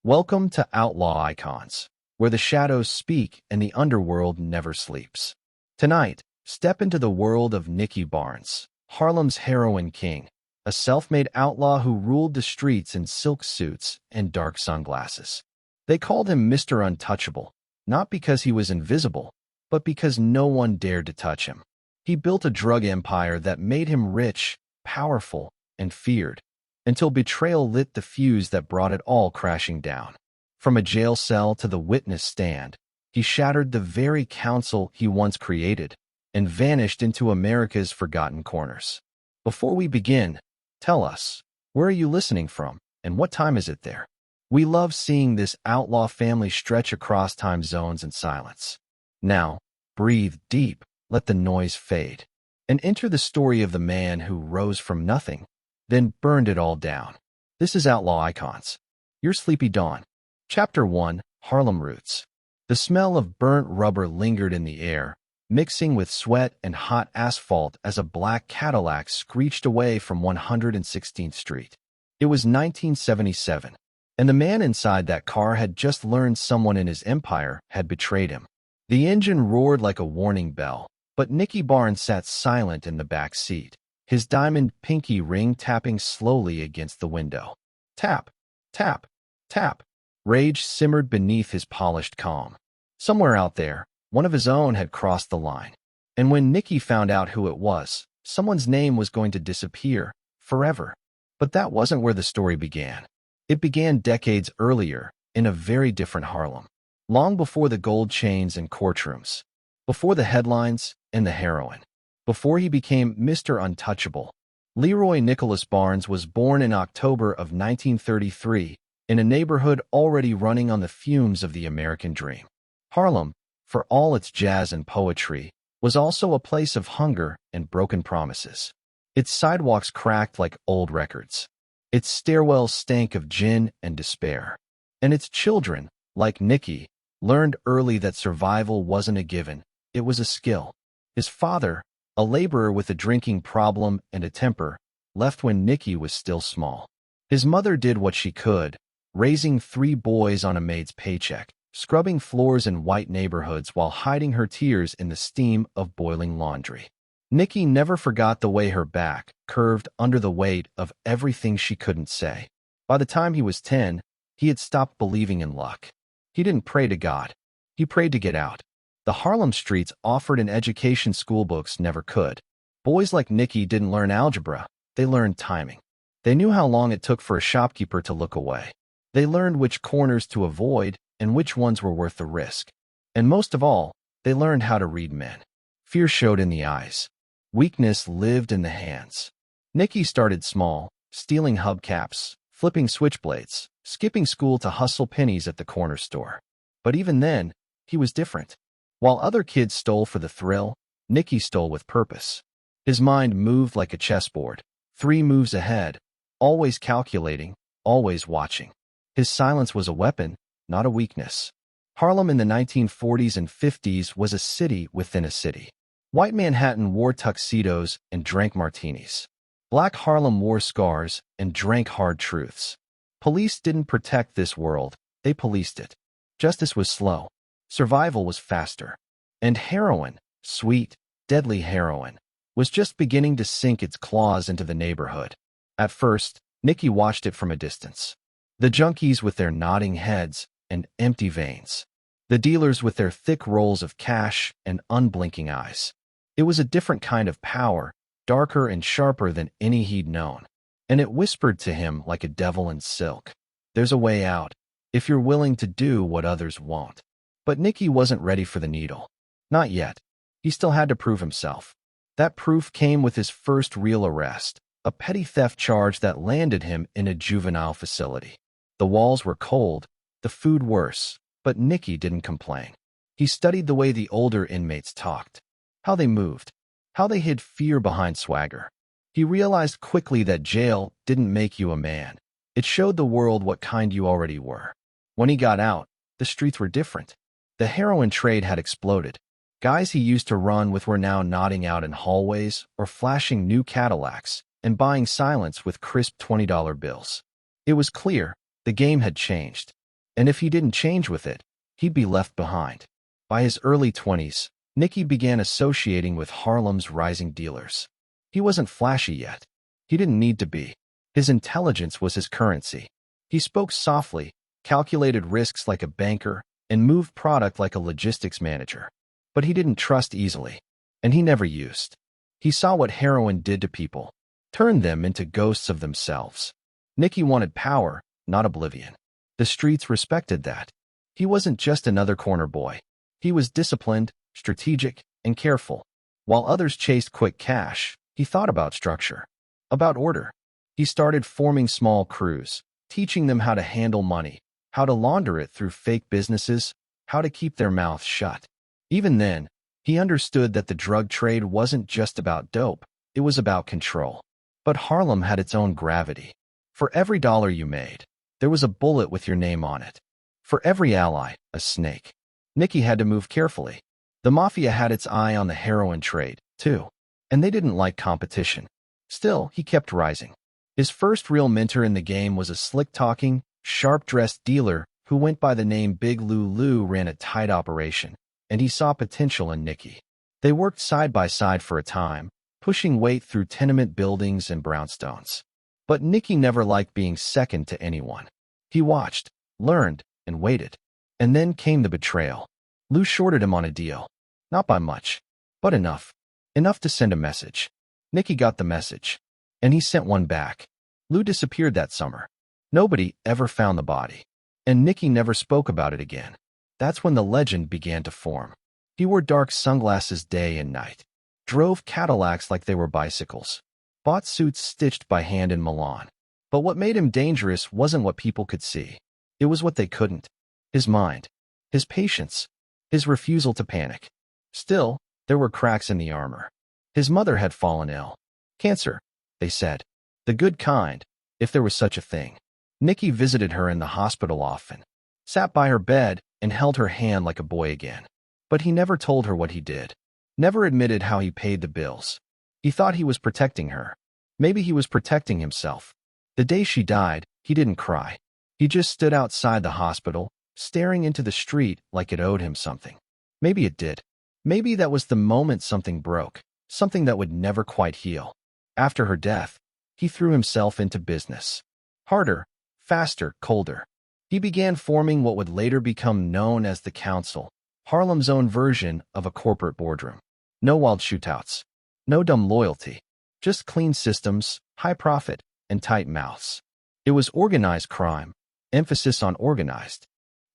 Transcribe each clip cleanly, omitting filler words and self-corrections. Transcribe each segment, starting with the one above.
Welcome to Outlaw Icons, where the shadows speak and the underworld never sleeps. Tonight, step into the world of Nicky Barnes, Harlem's heroin king, a self-made outlaw who ruled the streets in silk suits and dark sunglasses. They called him Mr. Untouchable, not because he was invisible, but because no one dared to touch him. He built a drug empire that made him rich, powerful, and feared, until betrayal lit the fuse that brought it all crashing down. From a jail cell to the witness stand, he shattered the very council he once created and vanished into America's forgotten corners. Before we begin, tell us, where are you listening from, and what time is it there? We love seeing this outlaw family stretch across time zones in silence. Now, breathe deep, let the noise fade, and enter the story of the man who rose from nothing, then burned it all down. This is Outlaw Icons, your sleepy dawn. Chapter 1, Harlem Roots. The smell of burnt rubber lingered in the air, mixing with sweat and hot asphalt as a black Cadillac screeched away from 116th Street. It was 1977, and the man inside that car had just learned someone in his empire had betrayed him. The engine roared like a warning bell, but Nicky Barnes sat silent in the back seat, his diamond pinky ring tapping slowly against the window. Tap, tap, tap. Rage simmered beneath his polished calm. Somewhere out there, one of his own had crossed the line. And when Nicky found out who it was, someone's name was going to disappear forever. But that wasn't where the story began. It began decades earlier, in a very different Harlem. Long before the gold chains and courtrooms. Before the headlines and the heroin. Before he became Mr. Untouchable, Leroy Nicholas Barnes was born in October of 1933 in a neighborhood already running on the fumes of the American dream. Harlem, for all its jazz and poetry, was also a place of hunger and broken promises. Its sidewalks cracked like old records. Its stairwells stank of gin and despair. And its children, like Nicky, learned early that survival wasn't a given, it was a skill. His father, a laborer with a drinking problem and a temper, left when Nicky was still small. His mother did what she could, raising 3 boys on a maid's paycheck, scrubbing floors in white neighborhoods while hiding her tears in the steam of boiling laundry. Nicky never forgot the way her back curved under the weight of everything she couldn't say. By the time he was 10, he had stopped believing in luck. He didn't pray to God. He prayed to get out. The Harlem streets offered an education schoolbooks never could. Boys like Nicky didn't learn algebra, they learned timing. They knew how long it took for a shopkeeper to look away. They learned which corners to avoid and which ones were worth the risk. And most of all, they learned how to read men. Fear showed in the eyes. Weakness lived in the hands. Nicky started small, stealing hubcaps, flipping switchblades, skipping school to hustle pennies at the corner store. But even then, he was different. While other kids stole for the thrill, Nicky stole with purpose. His mind moved like a chessboard, 3 moves ahead, always calculating, always watching. His silence was a weapon, not a weakness. Harlem in the 1940s and 50s was a city within a city. White Manhattan wore tuxedos and drank martinis. Black Harlem wore scars and drank hard truths. Police didn't protect this world, they policed it. Justice was slow. Survival was faster. And heroin, sweet, deadly heroin, was just beginning to sink its claws into the neighborhood. At first, Nicky watched it from a distance. The junkies with their nodding heads and empty veins. The dealers with their thick rolls of cash and unblinking eyes. It was a different kind of power, darker and sharper than any he'd known. And it whispered to him like a devil in silk. There's a way out, if you're willing to do what others won't. But Nicky wasn't ready for the needle. Not yet. He still had to prove himself. That proof came with his first real arrest, a petty theft charge that landed him in a juvenile facility. The walls were cold, the food worse, but Nicky didn't complain. He studied the way the older inmates talked, how they moved, how they hid fear behind swagger. He realized quickly that jail didn't make you a man. It showed the world what kind you already were. When he got out, the streets were different. The heroin trade had exploded. Guys he used to run with were now nodding out in hallways or flashing new Cadillacs and buying silence with crisp $20 bills. It was clear the game had changed. And if he didn't change with it, he'd be left behind. By his early 20s, Nicky began associating with Harlem's rising dealers. He wasn't flashy yet. He didn't need to be. His intelligence was his currency. He spoke softly, calculated risks like a banker, and moved product like a logistics manager. But he didn't trust easily, and he never used. He saw what heroin did to people, turned them into ghosts of themselves. Nicky wanted power, not oblivion. The streets respected that. He wasn't just another corner boy. He was disciplined, strategic, and careful. While others chased quick cash, he thought about structure, about order. He started forming small crews, teaching them how to handle money, how to launder it through fake businesses, how to keep their mouths shut. Even then, he understood that the drug trade wasn't just about dope, it was about control. But Harlem had its own gravity. For every dollar you made, there was a bullet with your name on it. For every ally, a snake. Nicky had to move carefully. The Mafia had its eye on the heroin trade, too, and they didn't like competition. Still, he kept rising. His first real mentor in the game was a slick-talking, sharp-dressed dealer who went by the name Big Lou ran a tight operation, and he saw potential in Nicky. They worked side by side for a time, pushing weight through tenement buildings and brownstones. But Nicky never liked being second to anyone. He watched, learned, and waited. And then came the betrayal. Lou shorted him on a deal. Not by much, but enough. Enough to send a message. Nicky got the message, and he sent one back. Lou disappeared that summer. Nobody ever found the body, and Nicky never spoke about it again. That's when the legend began to form. He wore dark sunglasses day and night, drove Cadillacs like they were bicycles, bought suits stitched by hand in Milan. But what made him dangerous wasn't what people could see. It was what they couldn't. His mind, his patience, his refusal to panic. Still, there were cracks in the armor. His mother had fallen ill. Cancer, they said. The good kind, if there was such a thing. Nicky visited her in the hospital often, sat by her bed, and held her hand like a boy again. But he never told her what he did, never admitted how he paid the bills. He thought he was protecting her. Maybe he was protecting himself. The day she died, he didn't cry. He just stood outside the hospital, staring into the street like it owed him something. Maybe it did. Maybe that was the moment something broke, something that would never quite heal. After her death, he threw himself into business. Harder, faster, colder. He began forming what would later become known as the Council, Harlem's own version of a corporate boardroom. No wild shootouts. No dumb loyalty. Just clean systems, high profit, and tight mouths. It was organized crime, emphasis on organized.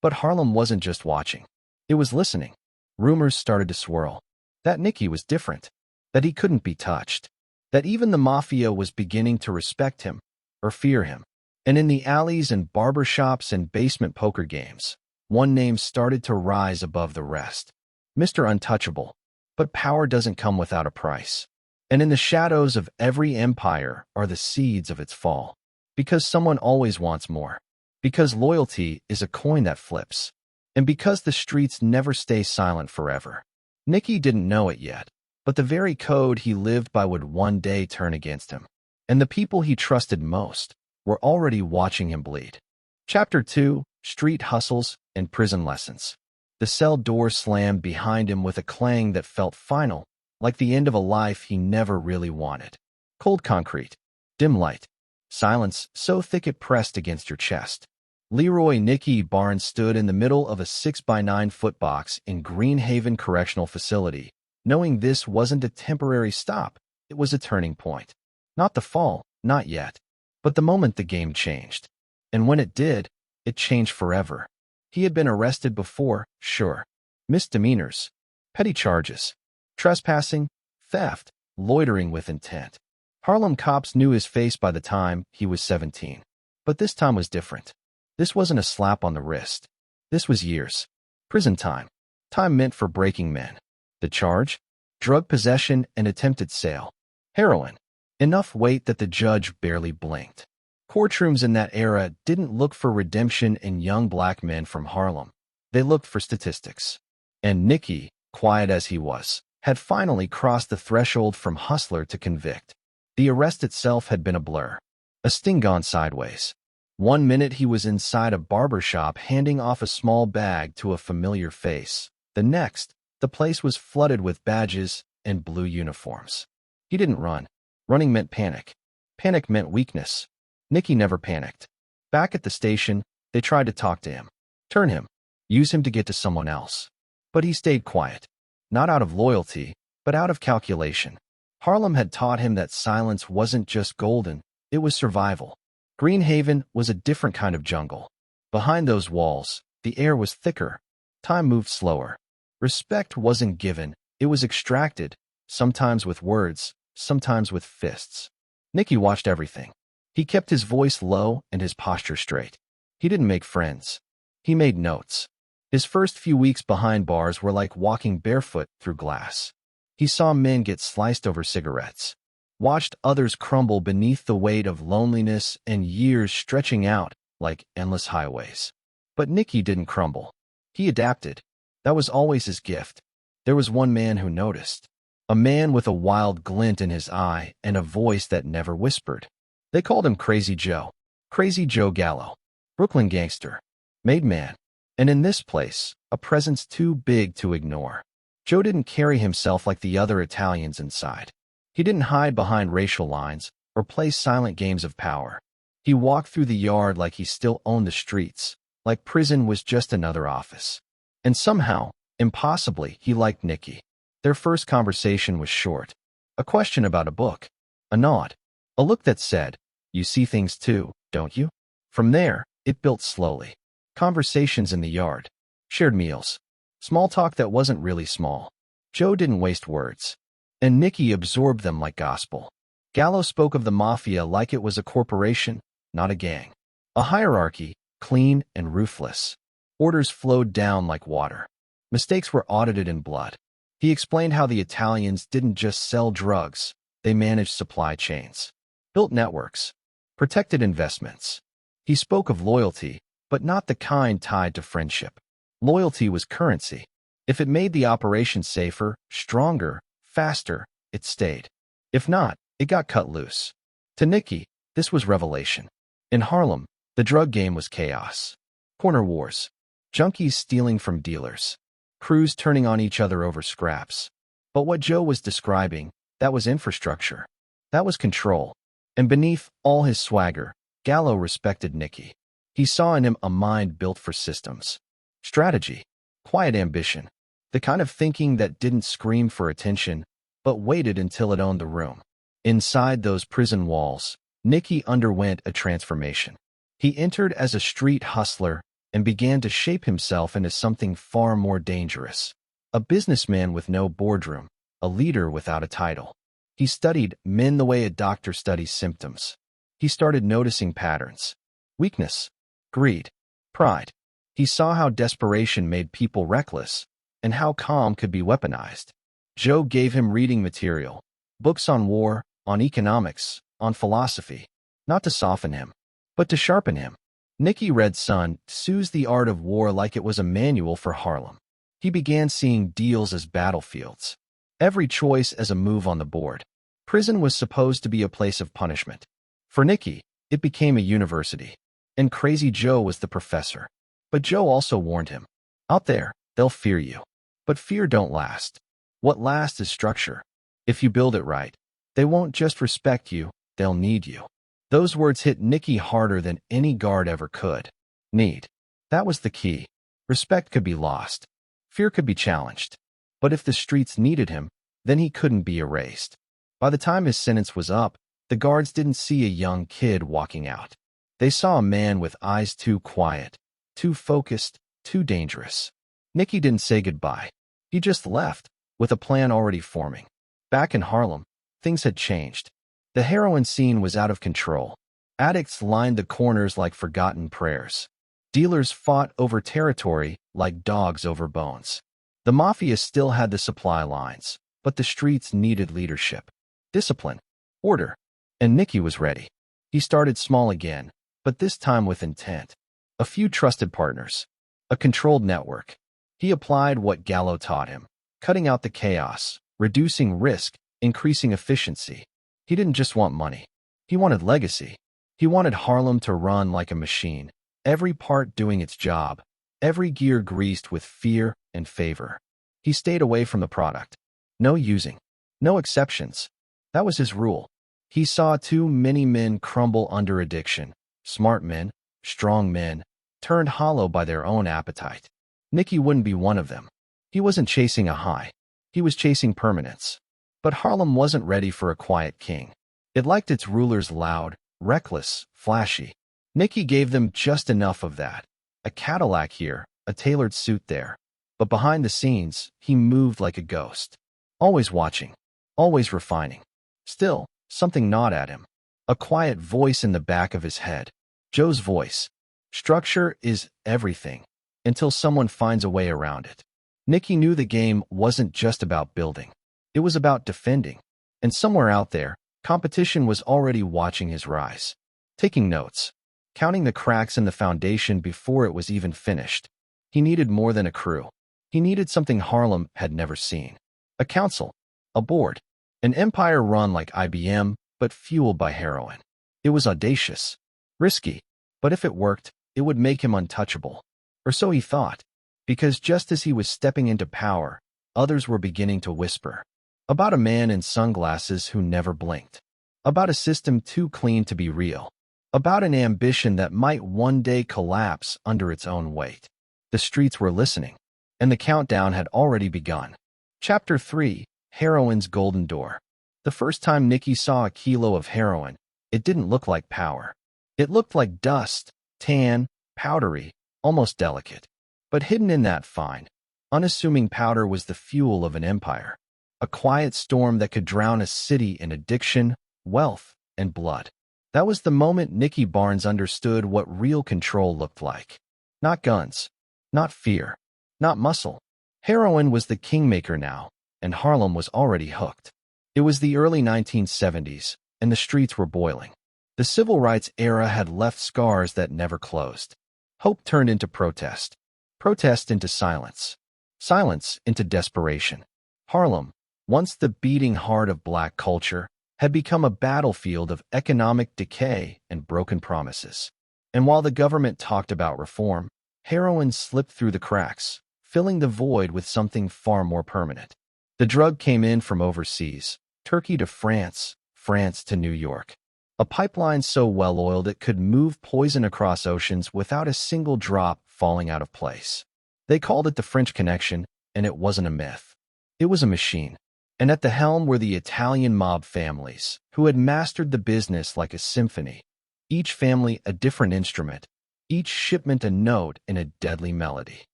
But Harlem wasn't just watching. It was listening. Rumors started to swirl. That Nicky was different. That he couldn't be touched. That even the Mafia was beginning to respect him, or fear him. And in the alleys and barbershops and basement poker games, one name started to rise above the rest. Mr. Untouchable. But power doesn't come without a price. And in the shadows of every empire are the seeds of its fall. Because someone always wants more. Because loyalty is a coin that flips. And because the streets never stay silent forever. Nicky didn't know it yet, but the very code he lived by would one day turn against him. And the people he trusted most were already watching him bleed. Chapter 2, Street Hustles and Prison Lessons. The cell door slammed behind him with a clang that felt final, like the end of a life he never really wanted. Cold concrete, dim light, silence so thick it pressed against your chest. Leroy Nicky Barnes stood in the middle of a 6-by-9-foot box in Greenhaven Correctional Facility, knowing this wasn't a temporary stop, it was a turning point. Not the fall, not yet, but the moment the game changed. And when it did, it changed forever. He had been arrested before, sure. Misdemeanors, petty charges, trespassing, theft, loitering with intent. Harlem cops knew his face by the time he was 17. But this time was different. This wasn't a slap on the wrist. This was years. Prison time. Time meant for breaking men. The charge? Drug possession and attempted sale. Heroin. Enough weight that the judge barely blinked. Courtrooms in that era didn't look for redemption in young black men from Harlem. They looked for statistics. And Nicky, quiet as he was, had finally crossed the threshold from hustler to convict. The arrest itself had been a blur. A sting gone sideways. One minute he was inside a barber shop handing off a small bag to a familiar face. The next, the place was flooded with badges and blue uniforms. He didn't run. Running meant panic. Panic meant weakness. Nikki never panicked. Back at the station, they tried to talk to him. Turn him. Use him to get to someone else. But he stayed quiet. Not out of loyalty, but out of calculation. Harlem had taught him that silence wasn't just golden, it was survival. Greenhaven was a different kind of jungle. Behind those walls, the air was thicker. Time moved slower. Respect wasn't given, it was extracted, sometimes with words, sometimes with fists. Nicky watched everything. He kept his voice low and his posture straight. He didn't make friends. He made notes. His first few weeks behind bars were like walking barefoot through glass. He saw men get sliced over cigarettes, watched others crumble beneath the weight of loneliness and years stretching out like endless highways. But Nicky didn't crumble. He adapted. That was always his gift. There was one man who noticed. A man with a wild glint in his eye and a voice that never whispered. They called him Crazy Joe. Crazy Joe Gallo. Brooklyn gangster. Made man. And in this place, a presence too big to ignore. Joe didn't carry himself like the other Italians inside. He didn't hide behind racial lines or play silent games of power. He walked through the yard like he still owned the streets, like prison was just another office. And somehow, impossibly, he liked Nicky. Their first conversation was short. A question about a book. A nod. A look that said, "You see things too, don't you?" From there, it built slowly. Conversations in the yard. Shared meals. Small talk that wasn't really small. Joe didn't waste words. And Nicky absorbed them like gospel. Gallo spoke of the Mafia like it was a corporation, not a gang. A hierarchy, clean and ruthless. Orders flowed down like water. Mistakes were audited in blood. He explained how the Italians didn't just sell drugs, they managed supply chains, built networks, protected investments. He spoke of loyalty, but not the kind tied to friendship. Loyalty was currency. If it made the operation safer, stronger, faster, it stayed. If not, it got cut loose. To Nicky, this was revelation. In Harlem, the drug game was chaos. Corner wars. Junkies stealing from dealers. Crews turning on each other over scraps. But what Joe was describing, that was infrastructure. That was control. And beneath all his swagger, Gallo respected Nicky. He saw in him a mind built for systems. Strategy. Quiet ambition. The kind of thinking that didn't scream for attention, but waited until it owned the room. Inside those prison walls, Nicky underwent a transformation. He entered as a street hustler and began to shape himself into something far more dangerous. A businessman with no boardroom, a leader without a title. He studied men the way a doctor studies symptoms. He started noticing patterns. Weakness, greed, pride. He saw how desperation made people reckless and how calm could be weaponized. Joe gave him reading material, books on war, on economics, on philosophy, not to soften him, but to sharpen him. Nicky read Sun Tzu's The Art of War like it was a manual for Harlem. He began seeing deals as battlefields, every choice as a move on the board. Prison was supposed to be a place of punishment. For Nicky, it became a university, and Crazy Joe was the professor. But Joe also warned him, out there, they'll fear you. But fear don't last. What lasts is structure. If you build it right, they won't just respect you, they'll need you. Those words hit Nicky harder than any guard ever could. Need. That was the key. Respect could be lost. Fear could be challenged. But if the streets needed him, then he couldn't be erased. By the time his sentence was up, the guards didn't see a young kid walking out. They saw a man with eyes too quiet, too focused, too dangerous. Nicky didn't say goodbye. He just left, with a plan already forming. Back in Harlem, things had changed. The heroin scene was out of control. Addicts lined the corners like forgotten prayers. Dealers fought over territory like dogs over bones. The Mafia still had the supply lines, but the streets needed leadership, discipline, order. And Nicky was ready. He started small again, but this time with intent. A few trusted partners. A controlled network. He applied what Gallo taught him, cutting out the chaos, reducing risk, increasing efficiency. He didn't just want money. He wanted legacy. He wanted Harlem to run like a machine, every part doing its job, every gear greased with fear and favor. He stayed away from the product. No using. No exceptions. That was his rule. He saw too many men crumble under addiction. Smart men, strong men, turned hollow by their own appetite. Nicky wouldn't be one of them. He wasn't chasing a high. He was chasing permanence. But Harlem wasn't ready for a quiet king. It liked its rulers loud, reckless, flashy. Nicky gave them just enough of that. A Cadillac here, a tailored suit there. But behind the scenes, he moved like a ghost. Always watching. Always refining. Still, something gnawed at him. A quiet voice in the back of his head. Joe's voice. Structure is everything, until someone finds a way around it. Nicky knew the game wasn't just about building. It was about defending. And somewhere out there, competition was already watching his rise. Taking notes. Counting the cracks in the foundation before it was even finished. He needed more than a crew. He needed something Harlem had never seen. A council. A board. An empire run like IBM, but fueled by heroin. It was audacious. Risky. But if it worked, it would make him untouchable. Or so he thought. Because just as he was stepping into power, others were beginning to whisper. About a man in sunglasses who never blinked. About a system too clean to be real. About an ambition that might one day collapse under its own weight. The streets were listening, and the countdown had already begun. Chapter 3, Heroin's Golden Door. The first time Nicky saw a kilo of heroin, it didn't look like power. It looked like dust, tan, powdery, almost delicate. But hidden in that fine, unassuming powder was the fuel of an empire. A quiet storm that could drown a city in addiction, wealth, and blood. That was the moment Nicky Barnes understood what real control looked like. Not guns. Not fear. Not muscle. Heroin was the kingmaker now, and Harlem was already hooked. It was the early 1970s, and the streets were boiling. The civil rights era had left scars that never closed. Hope turned into protest. Protest into silence. Silence into desperation. Harlem, once the beating heart of black culture, had become a battlefield of economic decay and broken promises. And while the government talked about reform, heroin slipped through the cracks, filling the void with something far more permanent. The drug came in from overseas, Turkey to France, France to New York. A pipeline so well-oiled it could move poison across oceans without a single drop falling out of place. They called it the French Connection, and it wasn't a myth. It was a machine. And at the helm were the Italian mob families, who had mastered the business like a symphony. Each family a different instrument, each shipment a note in a deadly melody.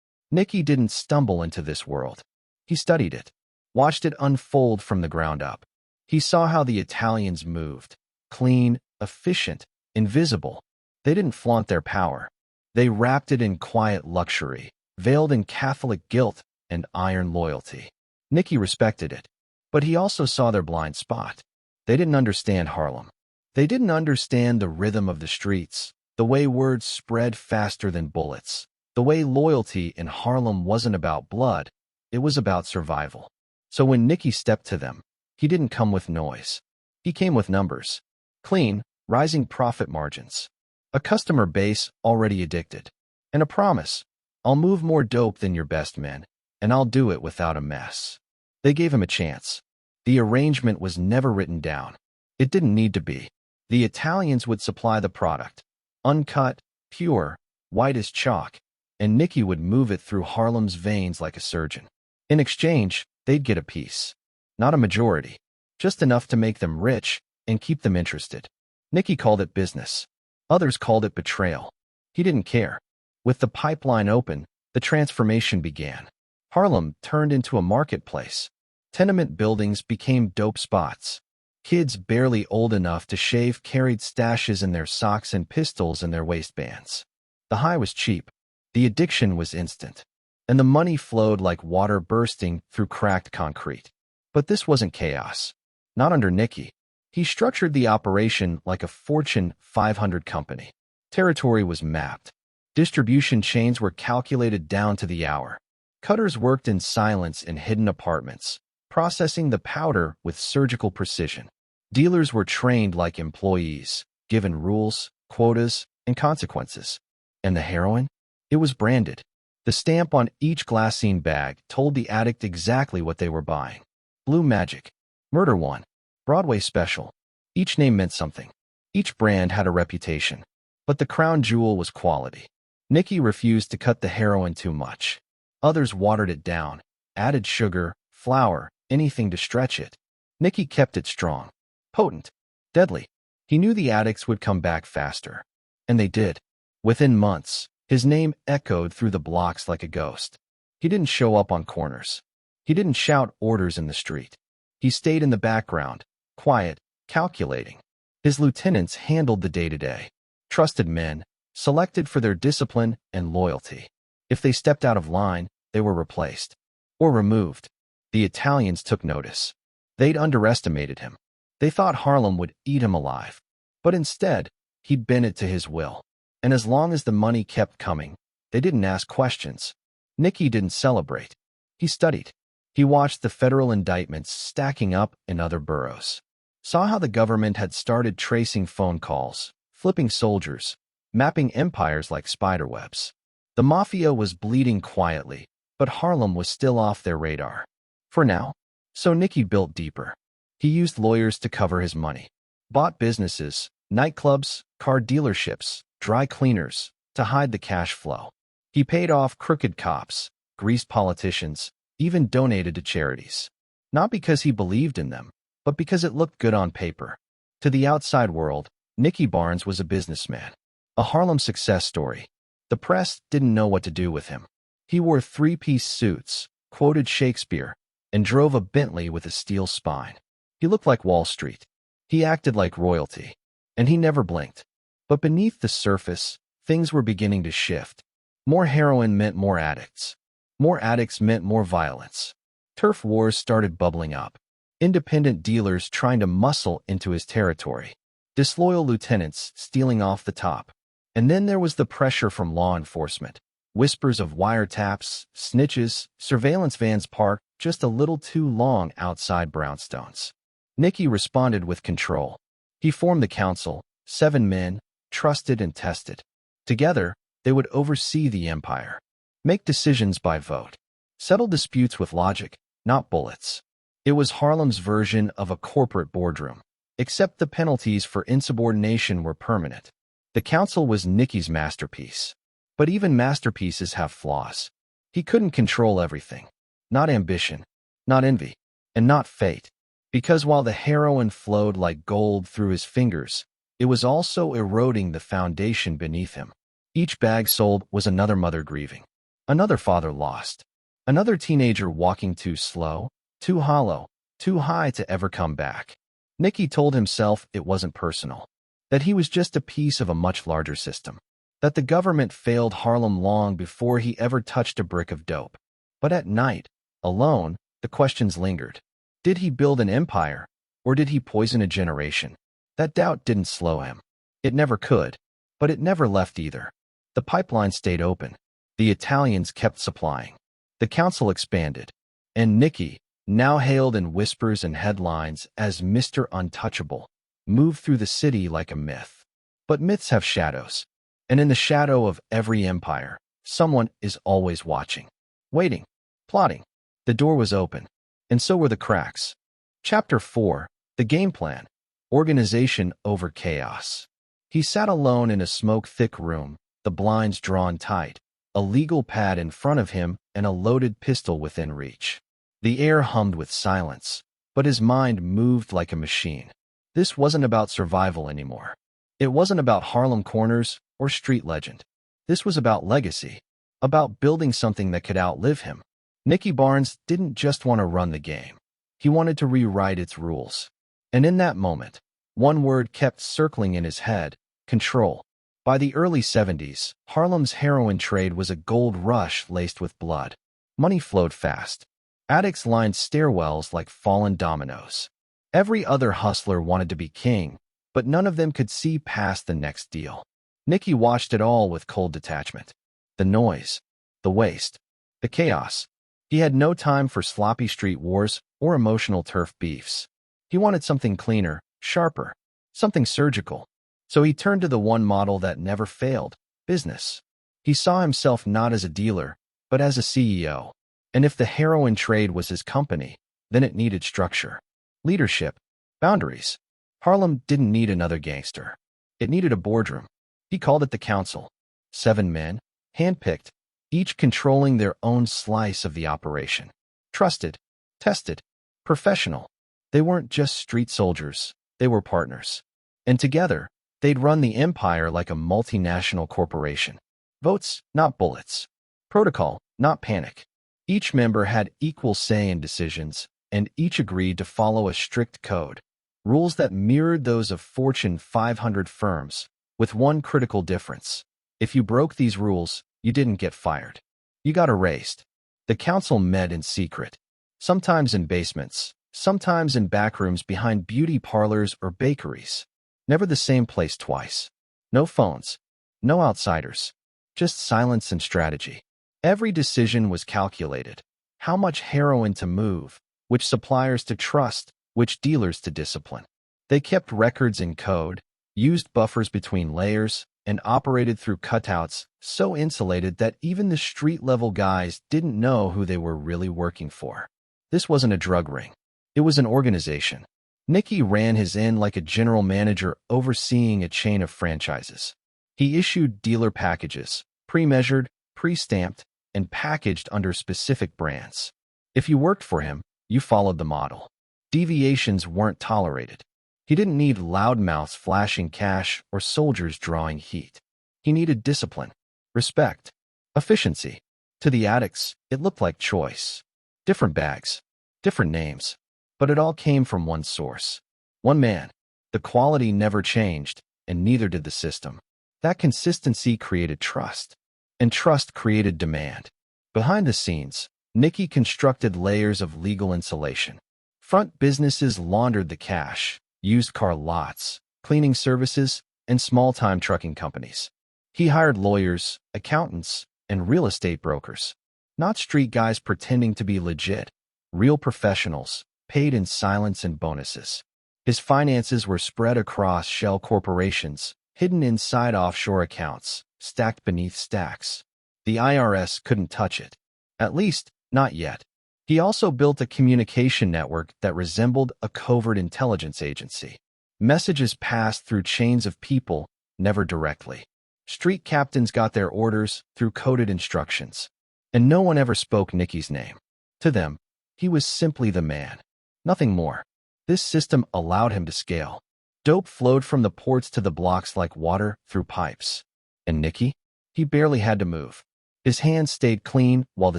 Nicky didn't stumble into this world. He studied it, watched it unfold from the ground up. He saw how the Italians moved. Clean, efficient, invisible. They didn't flaunt their power. They wrapped it in quiet luxury, veiled in Catholic guilt and iron loyalty. Nicky respected it. But he also saw their blind spot. They didn't understand Harlem. They didn't understand the rhythm of the streets, the way words spread faster than bullets, the way loyalty in Harlem wasn't about blood, it was about survival. So when Nicky stepped to them, he didn't come with noise. He came with numbers. Clean, rising profit margins. A customer base already addicted. And a promise. I'll move more dope than your best men, and I'll do it without a mess. They gave him a chance. The arrangement was never written down. It didn't need to be. The Italians would supply the product. Uncut, pure, white as chalk, and Nicky would move it through Harlem's veins like a surgeon. In exchange, they'd get a piece. Not a majority. Just enough to make them rich and keep them interested. Nicky called it business. Others called it betrayal. He didn't care. With the pipeline open, the transformation began. Harlem turned into a marketplace. Tenement buildings became dope spots. Kids barely old enough to shave carried stashes in their socks and pistols in their waistbands. The high was cheap. The addiction was instant. And the money flowed like water bursting through cracked concrete. But this wasn't chaos. Not under Nicky. He structured the operation like a Fortune 500 company. Territory was mapped. Distribution chains were calculated down to the hour. Cutters worked in silence in hidden apartments, processing the powder with surgical precision. Dealers were trained like employees, given rules, quotas, and consequences. And the heroin? It was branded. The stamp on each glassine bag told the addict exactly what they were buying. Blue Magic, Murder One, Broadway Special. Each name meant something. Each brand had a reputation. But the crown jewel was quality. Nikki refused to cut the heroin too much. Others watered it down, added sugar, flour, anything to stretch it. Nikki kept it strong, potent, deadly. He knew the addicts would come back faster. And they did. Within months, his name echoed through the blocks like a ghost. He didn't show up on corners. He didn't shout orders in the street. He stayed in the background, quiet, calculating. His lieutenants handled the day-to-day. Trusted men, selected for their discipline and loyalty. If they stepped out of line, they were replaced. Or removed. The Italians took notice. They'd underestimated him. They thought Harlem would eat him alive. But instead, he'd bend it to his will. And as long as the money kept coming, they didn't ask questions. Nicky didn't celebrate. He studied. He watched the federal indictments stacking up in other boroughs. Saw how the government had started tracing phone calls, flipping soldiers, mapping empires like spiderwebs. The Mafia was bleeding quietly, but Harlem was still off their radar. For now. So Nicky built deeper. He used lawyers to cover his money. Bought businesses, nightclubs, car dealerships, dry cleaners, to hide the cash flow. He paid off crooked cops, greased politicians, even donated to charities. Not because he believed in them, but because it looked good on paper. To the outside world, Nicky Barnes was a businessman. A Harlem success story. The press didn't know what to do with him. He wore three-piece suits, quoted Shakespeare, and drove a Bentley with a steel spine. He looked like Wall Street. He acted like royalty. And he never blinked. But beneath the surface, things were beginning to shift. More heroin meant more addicts. More addicts meant more violence. Turf wars started bubbling up. Independent dealers trying to muscle into his territory. Disloyal lieutenants stealing off the top. And then there was the pressure from law enforcement. Whispers of wiretaps, snitches, surveillance vans parked just a little too long outside brownstones. Nicky responded with control. He formed the council, 7 men, trusted and tested. Together, they would oversee the empire. Make decisions by vote. Settle disputes with logic, not bullets. It was Harlem's version of a corporate boardroom. Except the penalties for insubordination were permanent. The council was Nicky's masterpiece. But even masterpieces have flaws. He couldn't control everything. Not ambition, not envy, and not fate. Because while the heroin flowed like gold through his fingers, it was also eroding the foundation beneath him. Each bag sold was another mother grieving. Another father lost. Another teenager walking too slow, too hollow, too high to ever come back. Nicky told himself it wasn't personal. That he was just a piece of a much larger system. That the government failed Harlem long before he ever touched a brick of dope. But at night, alone, the questions lingered. Did he build an empire, or did he poison a generation? That doubt didn't slow him. It never could, but it never left either. The pipeline stayed open. The Italians kept supplying. The council expanded. And Nicky, now hailed in whispers and headlines as Mr. Untouchable, moved through the city like a myth. But myths have shadows. And in the shadow of every empire, someone is always watching. Waiting. Plotting. The door was open. And so were the cracks. Chapter 4, The Game Plan. Organization over chaos. He sat alone in a smoke-thick room, the blinds drawn tight, a legal pad in front of him and a loaded pistol within reach. The air hummed with silence, but his mind moved like a machine. This wasn't about survival anymore. It wasn't about Harlem corners or street legend. This was about legacy, about building something that could outlive him. Nicky Barnes didn't just want to run the game. He wanted to rewrite its rules. And in that moment, one word kept circling in his head: control. By the early 70s, Harlem's heroin trade was a gold rush laced with blood. Money flowed fast. Addicts lined stairwells like fallen dominoes. Every other hustler wanted to be king, but none of them could see past the next deal. Nicky watched it all with cold detachment. The noise, the waste, the chaos. He had no time for sloppy street wars or emotional turf beefs. He wanted something cleaner, sharper, something surgical, So he turned to the one model that never failed: business. He saw himself not as a dealer, but as a CEO. And if the heroin trade was his company, then it needed structure, leadership, boundaries. Harlem didn't need another gangster. It needed a boardroom. He called it the council. 7 men, handpicked, each controlling their own slice of the operation. Trusted, tested, professional. They weren't just street soldiers, they were partners. And together, they'd run the empire like a multinational corporation. Votes, not bullets. Protocol, not panic. Each member had equal say in decisions, and each agreed to follow a strict code. Rules that mirrored those of Fortune 500 firms, with one critical difference. If you broke these rules, you didn't get fired. You got erased. The council met in secret, sometimes in basements, sometimes in backrooms behind beauty parlors or bakeries. Never the same place twice. No phones, no outsiders, just silence and strategy. Every decision was calculated. How much heroin to move, which suppliers to trust, which dealers to discipline. They kept records in code, used buffers between layers, and operated through cutouts so insulated that even the street-level guys didn't know who they were really working for. This wasn't a drug ring. It was an organization. Nicky ran his end like a general manager overseeing a chain of franchises. He issued dealer packages, pre-measured, pre-stamped, and packaged under specific brands. If you worked for him, you followed the model. Deviations weren't tolerated. He didn't need loudmouths flashing cash or soldiers drawing heat. He needed discipline, respect, efficiency. To the addicts, it looked like choice. Different bags, different names, but it all came from one source. One man. The quality never changed, and neither did the system. That consistency created trust, and trust created demand. Behind the scenes, Nicky constructed layers of legal insulation. Front businesses laundered the cash, used car lots, cleaning services, and small-time trucking companies. He hired lawyers, accountants, and real estate brokers. Not street guys pretending to be legit. Real professionals, paid in silence and bonuses. His finances were spread across shell corporations, hidden inside offshore accounts, stacked beneath stacks. The IRS couldn't touch it. At least, not yet. He also built a communication network that resembled a covert intelligence agency. Messages passed through chains of people, never directly. Street captains got their orders through coded instructions. And no one ever spoke Nicky's name. To them, he was simply the man. Nothing more. This system allowed him to scale. Dope flowed from the ports to the blocks like water through pipes. And Nicky? He barely had to move. His hands stayed clean while the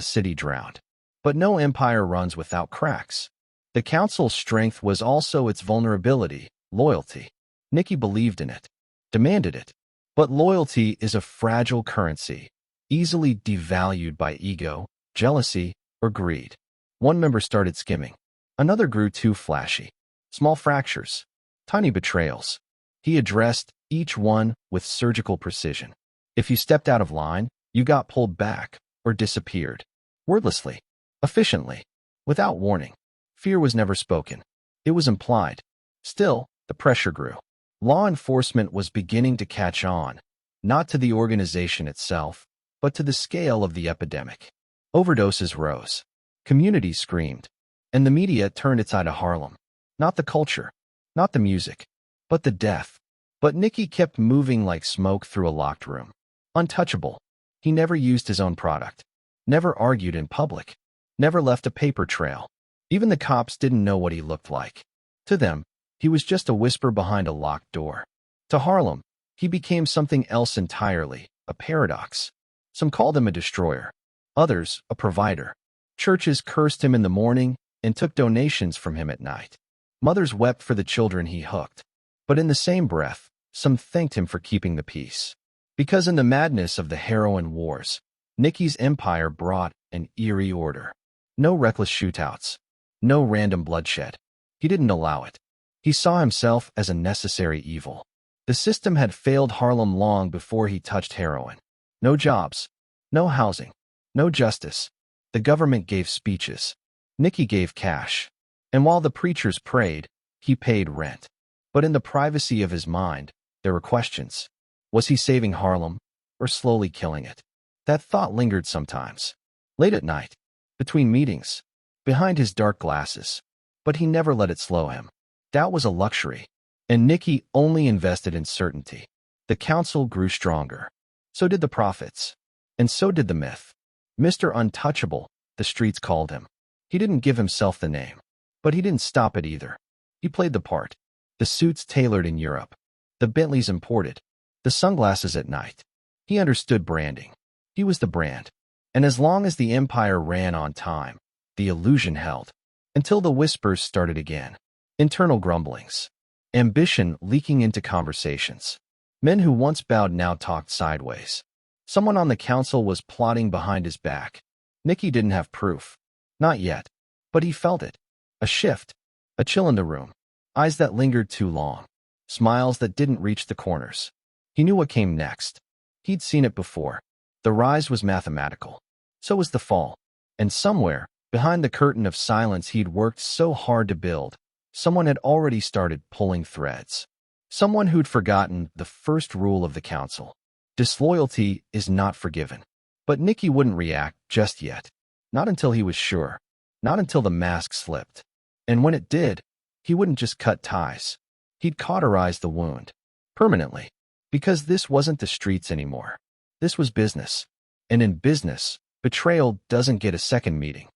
city drowned. But no empire runs without cracks. The council's strength was also its vulnerability, loyalty. Nicky believed in it, demanded it. But loyalty is a fragile currency, easily devalued by ego, jealousy, or greed. One member started skimming. Another grew too flashy. Small fractures, tiny betrayals. He addressed each one with surgical precision. If you stepped out of line, you got pulled back or disappeared. Wordlessly, efficiently, without warning. Fear was never spoken. It was implied. Still, the pressure grew. Law enforcement was beginning to catch on, not to the organization itself, but to the scale of the epidemic. Overdoses rose. Communities screamed. And the media turned its eye to Harlem. Not the culture, not the music, but the death. But Nicky kept moving like smoke through a locked room. Untouchable. He never used his own product. Never argued in public. Never left a paper trail. Even the cops didn't know what he looked like. To them, he was just a whisper behind a locked door. To Harlem, he became something else entirely, a paradox. Some called him a destroyer. Others, a provider. Churches cursed him in the morning and took donations from him at night. Mothers wept for the children he hooked. But in the same breath, some thanked him for keeping the peace. Because in the madness of the heroin wars, Nicky's empire brought an eerie order. No reckless shootouts. No random bloodshed. He didn't allow it. He saw himself as a necessary evil. The system had failed Harlem long before he touched heroin. No jobs. No housing. No justice. The government gave speeches. Nicky gave cash. And while the preachers prayed, he paid rent. But in the privacy of his mind, There were questions. Was he saving Harlem or slowly killing it? That thought lingered sometimes. Late at night, between meetings, behind his dark glasses. But he never let it slow him. Doubt was a luxury, and Nicky only invested in certainty. The council grew stronger. So did the profits. And so did the myth. Mr. Untouchable, the streets called him. He didn't give himself the name. But he didn't stop it either. He played the part. The suits tailored in Europe. The Bentleys imported. The sunglasses at night. He understood branding. He was the brand. And as long as the empire ran on time, the illusion held. Until the whispers started again. Internal grumblings. Ambition leaking into conversations. Men who once bowed now talked sideways. Someone on the council was plotting behind his back. Nicky didn't have proof. Not yet. But he felt it. A shift. A chill in the room. Eyes that lingered too long. Smiles that didn't reach the corners. He knew what came next. He'd seen it before. The rise was mathematical. So was the fall. And somewhere, behind the curtain of silence he'd worked so hard to build, someone had already started pulling threads. Someone who'd forgotten the first rule of the council. Disloyalty is not forgiven. But Nicky wouldn't react just yet. Not until he was sure. Not until the mask slipped. And when it did, he wouldn't just cut ties. He'd cauterize the wound. Permanently. Because this wasn't the streets anymore. This was business. And in business, betrayal doesn't get a second meeting.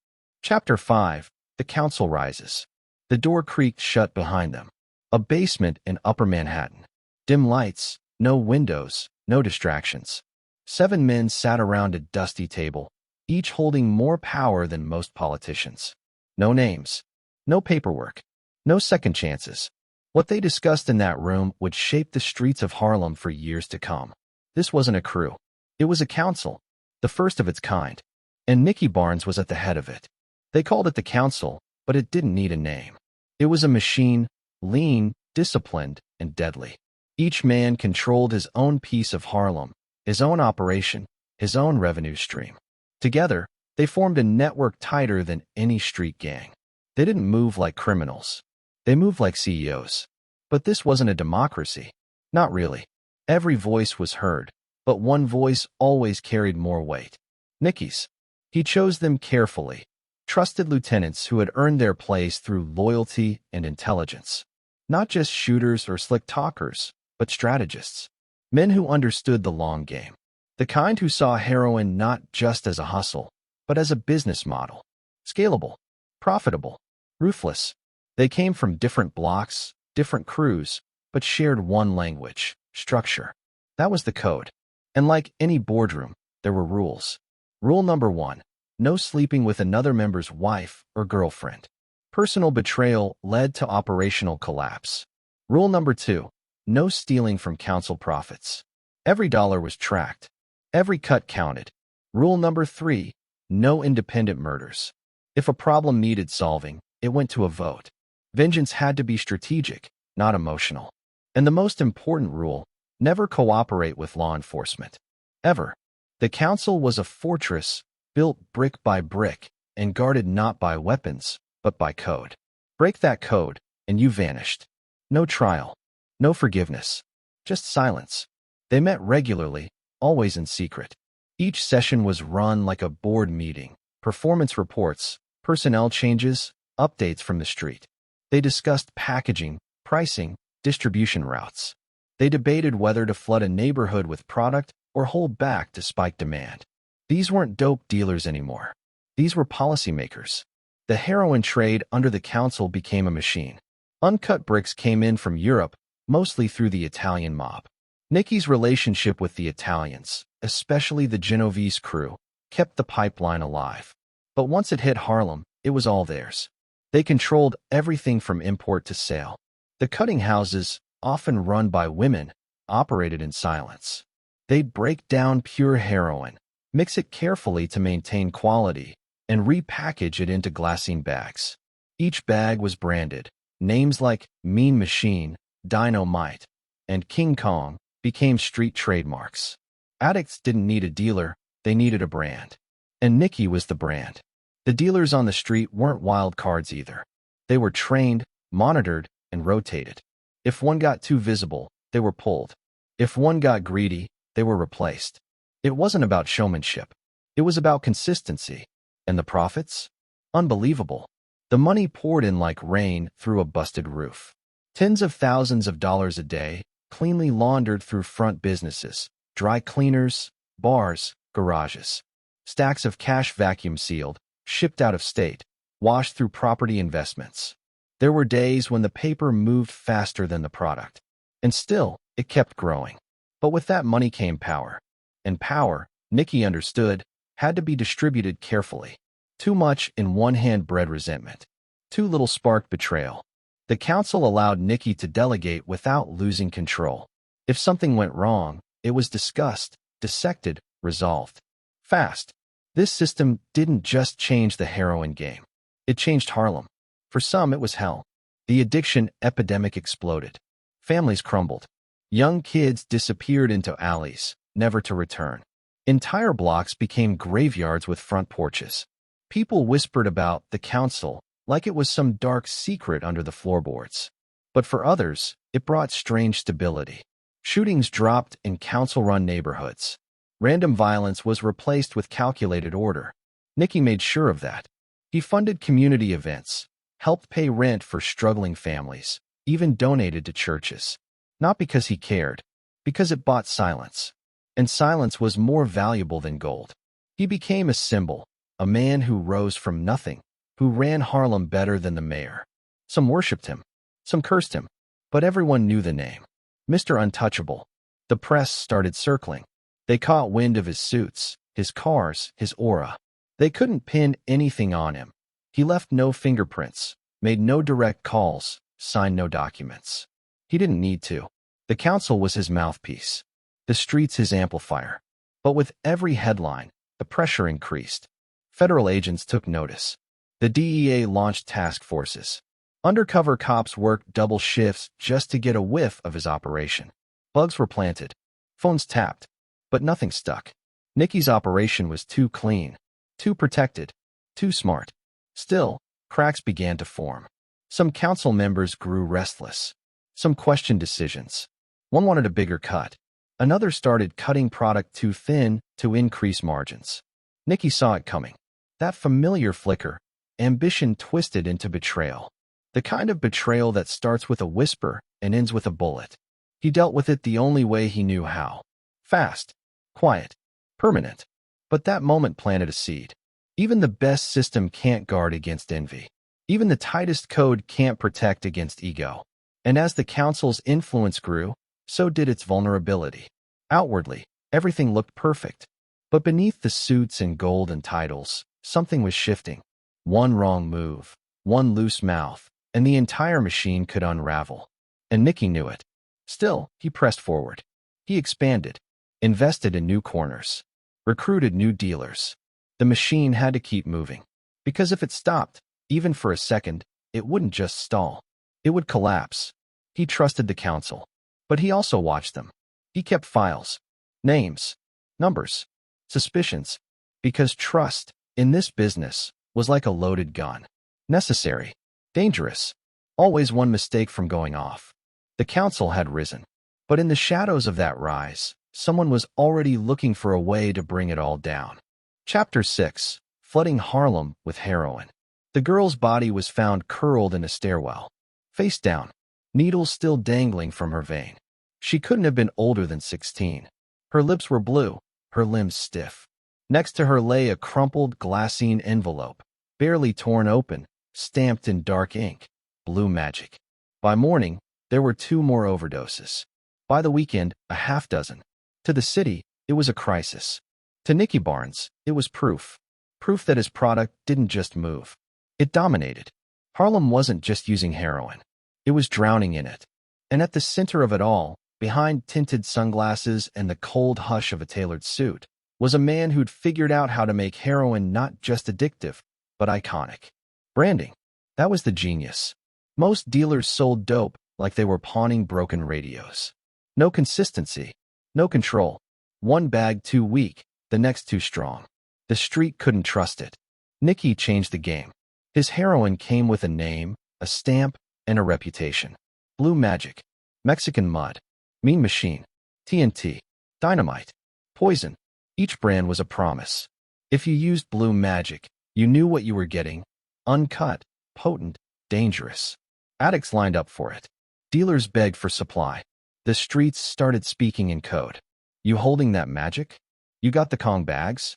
Chapter 5. The council rises. The door creaked shut behind them. A basement in Upper Manhattan. Dim lights, no windows, no distractions. 7 men sat around a dusty table, each holding more power than most politicians. No names. No paperwork. No second chances. What they discussed in that room would shape the streets of Harlem for years to come. This wasn't a crew. It was a council. The first of its kind. And Nicky Barnes was at the head of it. They called it the council, but it didn't need a name. It was a machine, lean, disciplined, and deadly. Each man controlled his own piece of Harlem, his own operation, his own revenue stream. Together, they formed a network tighter than any street gang. They didn't move like criminals. They moved like CEOs. But this wasn't a democracy. Not really. Every voice was heard, but one voice always carried more weight. Nicky's. He chose them carefully. Trusted lieutenants who had earned their place through loyalty and intelligence. Not just shooters or slick talkers, but strategists. Men who understood the long game. The kind who saw heroin not just as a hustle, but as a business model. Scalable. Profitable. Ruthless. They came from different blocks, different crews, but shared one language, structure. That was the code. And like any boardroom, there were rules. Rule number 1. No sleeping with another member's wife or girlfriend. Personal betrayal led to operational collapse. Rule number 2. No stealing from council profits. Every dollar was tracked. Every cut counted. Rule number 3. No independent murders. If a problem needed solving, it went to a vote. Vengeance had to be strategic, not emotional. And the most important rule, never cooperate with law enforcement. Ever. The council was a fortress, built brick by brick, and guarded not by weapons, but by code. Break that code, and you vanished. No trial. No forgiveness. Just silence. They met regularly, always in secret. Each session was run like a board meeting. Performance reports, personnel changes, updates from the street. They discussed packaging, pricing, distribution routes. They debated whether to flood a neighborhood with product or hold back to spike demand. These weren't dope dealers anymore. These were policymakers. The heroin trade under the council became a machine. Uncut bricks came in from Europe, mostly through the Italian mob. Nicky's relationship with the Italians, especially the Genovese crew, kept the pipeline alive. But once it hit Harlem, it was all theirs. They controlled everything from import to sale. The cutting houses, often run by women, operated in silence. They'd break down pure heroin, mix it carefully to maintain quality, and repackage it into glassine bags. Each bag was branded. Names like Mean Machine, Dynamite, and King Kong became street trademarks. Addicts didn't need a dealer, they needed a brand. And Nicky was the brand. The dealers on the street weren't wild cards either. They were trained, monitored, and rotated. If one got too visible, they were pulled. If one got greedy, they were replaced. It wasn't about showmanship. It was about consistency. And the profits? Unbelievable. The money poured in like rain through a busted roof. Tens of thousands of dollars a day, cleanly laundered through front businesses, dry cleaners, bars, garages. Stacks of cash vacuum sealed, shipped out of state, washed through property investments. There were days when the paper moved faster than the product. And still, it kept growing. But with that money came power. And power, Nikki understood, had to be distributed carefully. Too much in one hand bred resentment. Too little sparked betrayal. The council allowed Nikki to delegate without losing control. If something went wrong, it was discussed, dissected, resolved. Fast. This system didn't just change the heroin game. It changed Harlem. For some, it was hell. The addiction epidemic exploded. Families crumbled. Young kids disappeared into alleys, never to return. Entire blocks became graveyards with front porches. People whispered about the council like it was some dark secret under the floorboards. But for others, it brought strange stability. Shootings dropped in council-run neighborhoods. Random violence was replaced with calculated order. Nicky made sure of that. He funded community events, helped pay rent for struggling families, even donated to churches. Not because he cared, because it bought silence. And silence was more valuable than gold. He became a symbol, a man who rose from nothing, who ran Harlem better than the mayor. Some worshipped him, some cursed him, but everyone knew the name. Mr. Untouchable. The press started circling. They caught wind of his suits, his cars, his aura. They couldn't pin anything on him. He left no fingerprints, made no direct calls, signed no documents. He didn't need to. The council was his mouthpiece. The streets his amplifier. But with every headline, the pressure increased. Federal agents took notice. The DEA launched task forces. Undercover cops worked double shifts just to get a whiff of his operation. Bugs were planted. Phones tapped. But nothing stuck. Nicky's operation was too clean, too protected, too smart. Still, cracks began to form. Some council members grew restless. Some questioned decisions. One wanted a bigger cut. Another started cutting product too thin to increase margins. Nicky saw it coming. That familiar flicker, ambition twisted into betrayal. The kind of betrayal that starts with a whisper and ends with a bullet. He dealt with it the only way he knew how. Fast, quiet, permanent. But that moment planted a seed. Even the best system can't guard against envy. Even the tightest code can't protect against ego. And as the council's influence grew, so did its vulnerability. Outwardly, everything looked perfect. But beneath the suits and gold and titles, something was shifting. One wrong move, one loose mouth, and the entire machine could unravel. And Nicky knew it. Still, he pressed forward. He expanded, invested in new corners, recruited new dealers. The machine had to keep moving. Because if it stopped, even for a second, it wouldn't just stall. It would collapse. He trusted the council. But he also watched them. He kept files, names, numbers, suspicions. Because trust, in this business, was like a loaded gun. Necessary, dangerous, always one mistake from going off. The council had risen. But in the shadows of that rise, someone was already looking for a way to bring it all down. Chapter 6. Flooding Harlem with Heroin. The girl's body was found curled in a stairwell, face down, needles still dangling from her vein. She couldn't have been older than 16. Her lips were blue, her limbs stiff. Next to her lay a crumpled glassine envelope, barely torn open, stamped in dark ink. Blue magic. By morning, there were 2 more overdoses. By the weekend, a half dozen. To the city, it was a crisis. To Nicky Barnes, it was proof. Proof that his product didn't just move. It dominated. Harlem wasn't just using heroin. It was drowning in it. And at the center of it all, behind tinted sunglasses and the cold hush of a tailored suit, was a man who'd figured out how to make heroin not just addictive, but iconic. Branding. That was the genius. Most dealers sold dope like they were pawning broken radios. No consistency. No control. One bag too weak, the next too strong. The street couldn't trust it. Nicky changed the game. His heroin came with a name, a stamp, and a reputation. Blue magic. Mexican mud. Mean machine. TNT, dynamite, poison. Each brand was a promise. If you used blue magic, you knew what you were getting. Uncut, potent, dangerous. Addicts lined up for it. Dealers begged for supply. The streets started speaking in code. You holding that magic? You got the Kong bags?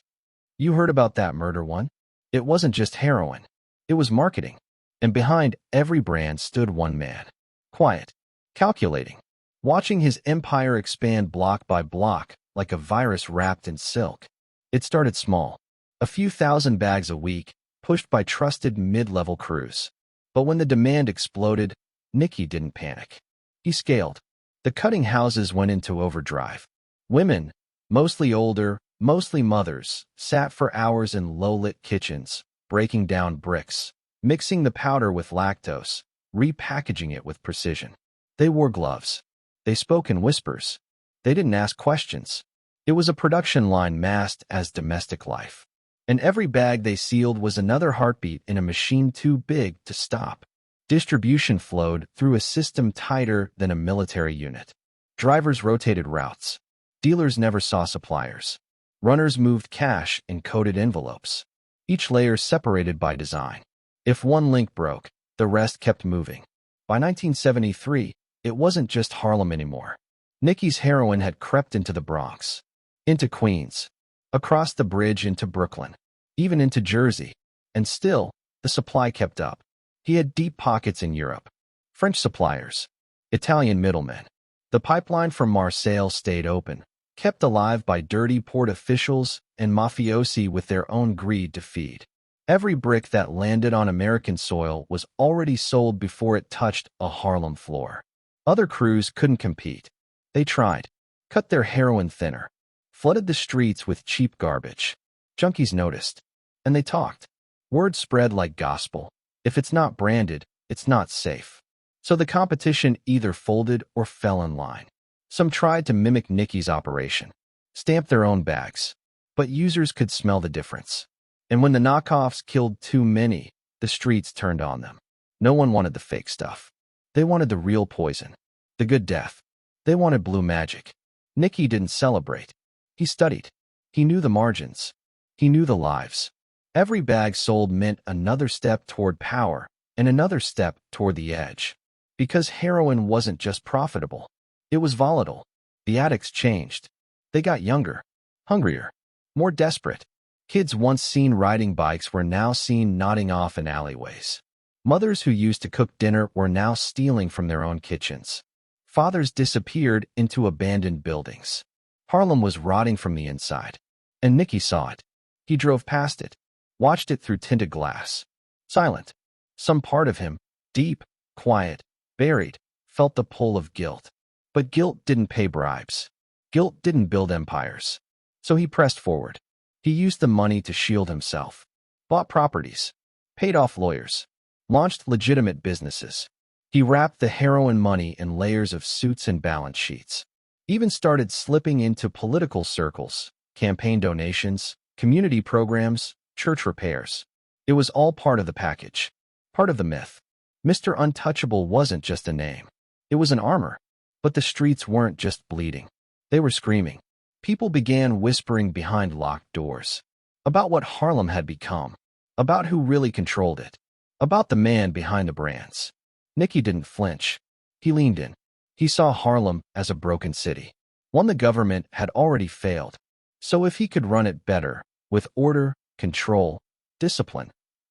You heard about that murder one? It wasn't just heroin. It was marketing. And behind every brand stood one man. Quiet. Calculating. Watching his empire expand block by block like a virus wrapped in silk. It started small. A few thousand bags a week, pushed by trusted mid-level crews. But when the demand exploded, Nicky didn't panic. He scaled. The cutting houses went into overdrive. Women, mostly older, mostly mothers, sat for hours in low-lit kitchens, breaking down bricks, mixing the powder with lactose, repackaging it with precision. They wore gloves. They spoke in whispers. They didn't ask questions. It was a production line masked as domestic life. And every bag they sealed was another heartbeat in a machine too big to stop. Distribution flowed through a system tighter than a military unit. Drivers rotated routes. Dealers never saw suppliers. Runners moved cash in coded envelopes, each layer separated by design. If one link broke, the rest kept moving. By 1973, it wasn't just Harlem anymore. Nicky's heroin had crept into the Bronx, into Queens, across the bridge into Brooklyn, even into Jersey. And still, the supply kept up. He had deep pockets in Europe, French suppliers, Italian middlemen. The pipeline from Marseille stayed open, kept alive by dirty port officials and mafiosi with their own greed to feed. Every brick that landed on American soil was already sold before it touched a Harlem floor. Other crews couldn't compete. They tried, cut their heroin thinner, flooded the streets with cheap garbage. Junkies noticed, and they talked. Word spread like gospel. If it's not branded, it's not safe. So the competition either folded or fell in line. Some tried to mimic Nicky's operation, stamp their own bags, but users could smell the difference. And when the knockoffs killed too many, the streets turned on them. No one wanted the fake stuff. They wanted the real poison, the good death. They wanted blue magic. Nicky didn't celebrate. He studied. He knew the margins. He knew the lives. Every bag sold meant another step toward power and another step toward the edge. Because heroin wasn't just profitable. It was volatile. The addicts changed. They got younger, hungrier, more desperate. Kids once seen riding bikes were now seen nodding off in alleyways. Mothers who used to cook dinner were now stealing from their own kitchens. Fathers disappeared into abandoned buildings. Harlem was rotting from the inside. And Nicky saw it. He drove past it, watched it through tinted glass. Silent. Some part of him, deep, quiet, buried, felt the pull of guilt. But guilt didn't pay bribes. Guilt didn't build empires. So he pressed forward. He used the money to shield himself. Bought properties. Paid off lawyers. Launched legitimate businesses. He wrapped the heroin money in layers of suits and balance sheets. Even started slipping into political circles, campaign donations, community programs, church repairs. It was all part of the package. Part of the myth. Mr. Untouchable wasn't just a name. It was an armor. But the streets weren't just bleeding. They were screaming. People began whispering behind locked doors. About what Harlem had become. About who really controlled it. About the man behind the brands. Nicky didn't flinch. He leaned in. He saw Harlem as a broken city. One the government had already failed. So if he could run it better, with order, control, discipline,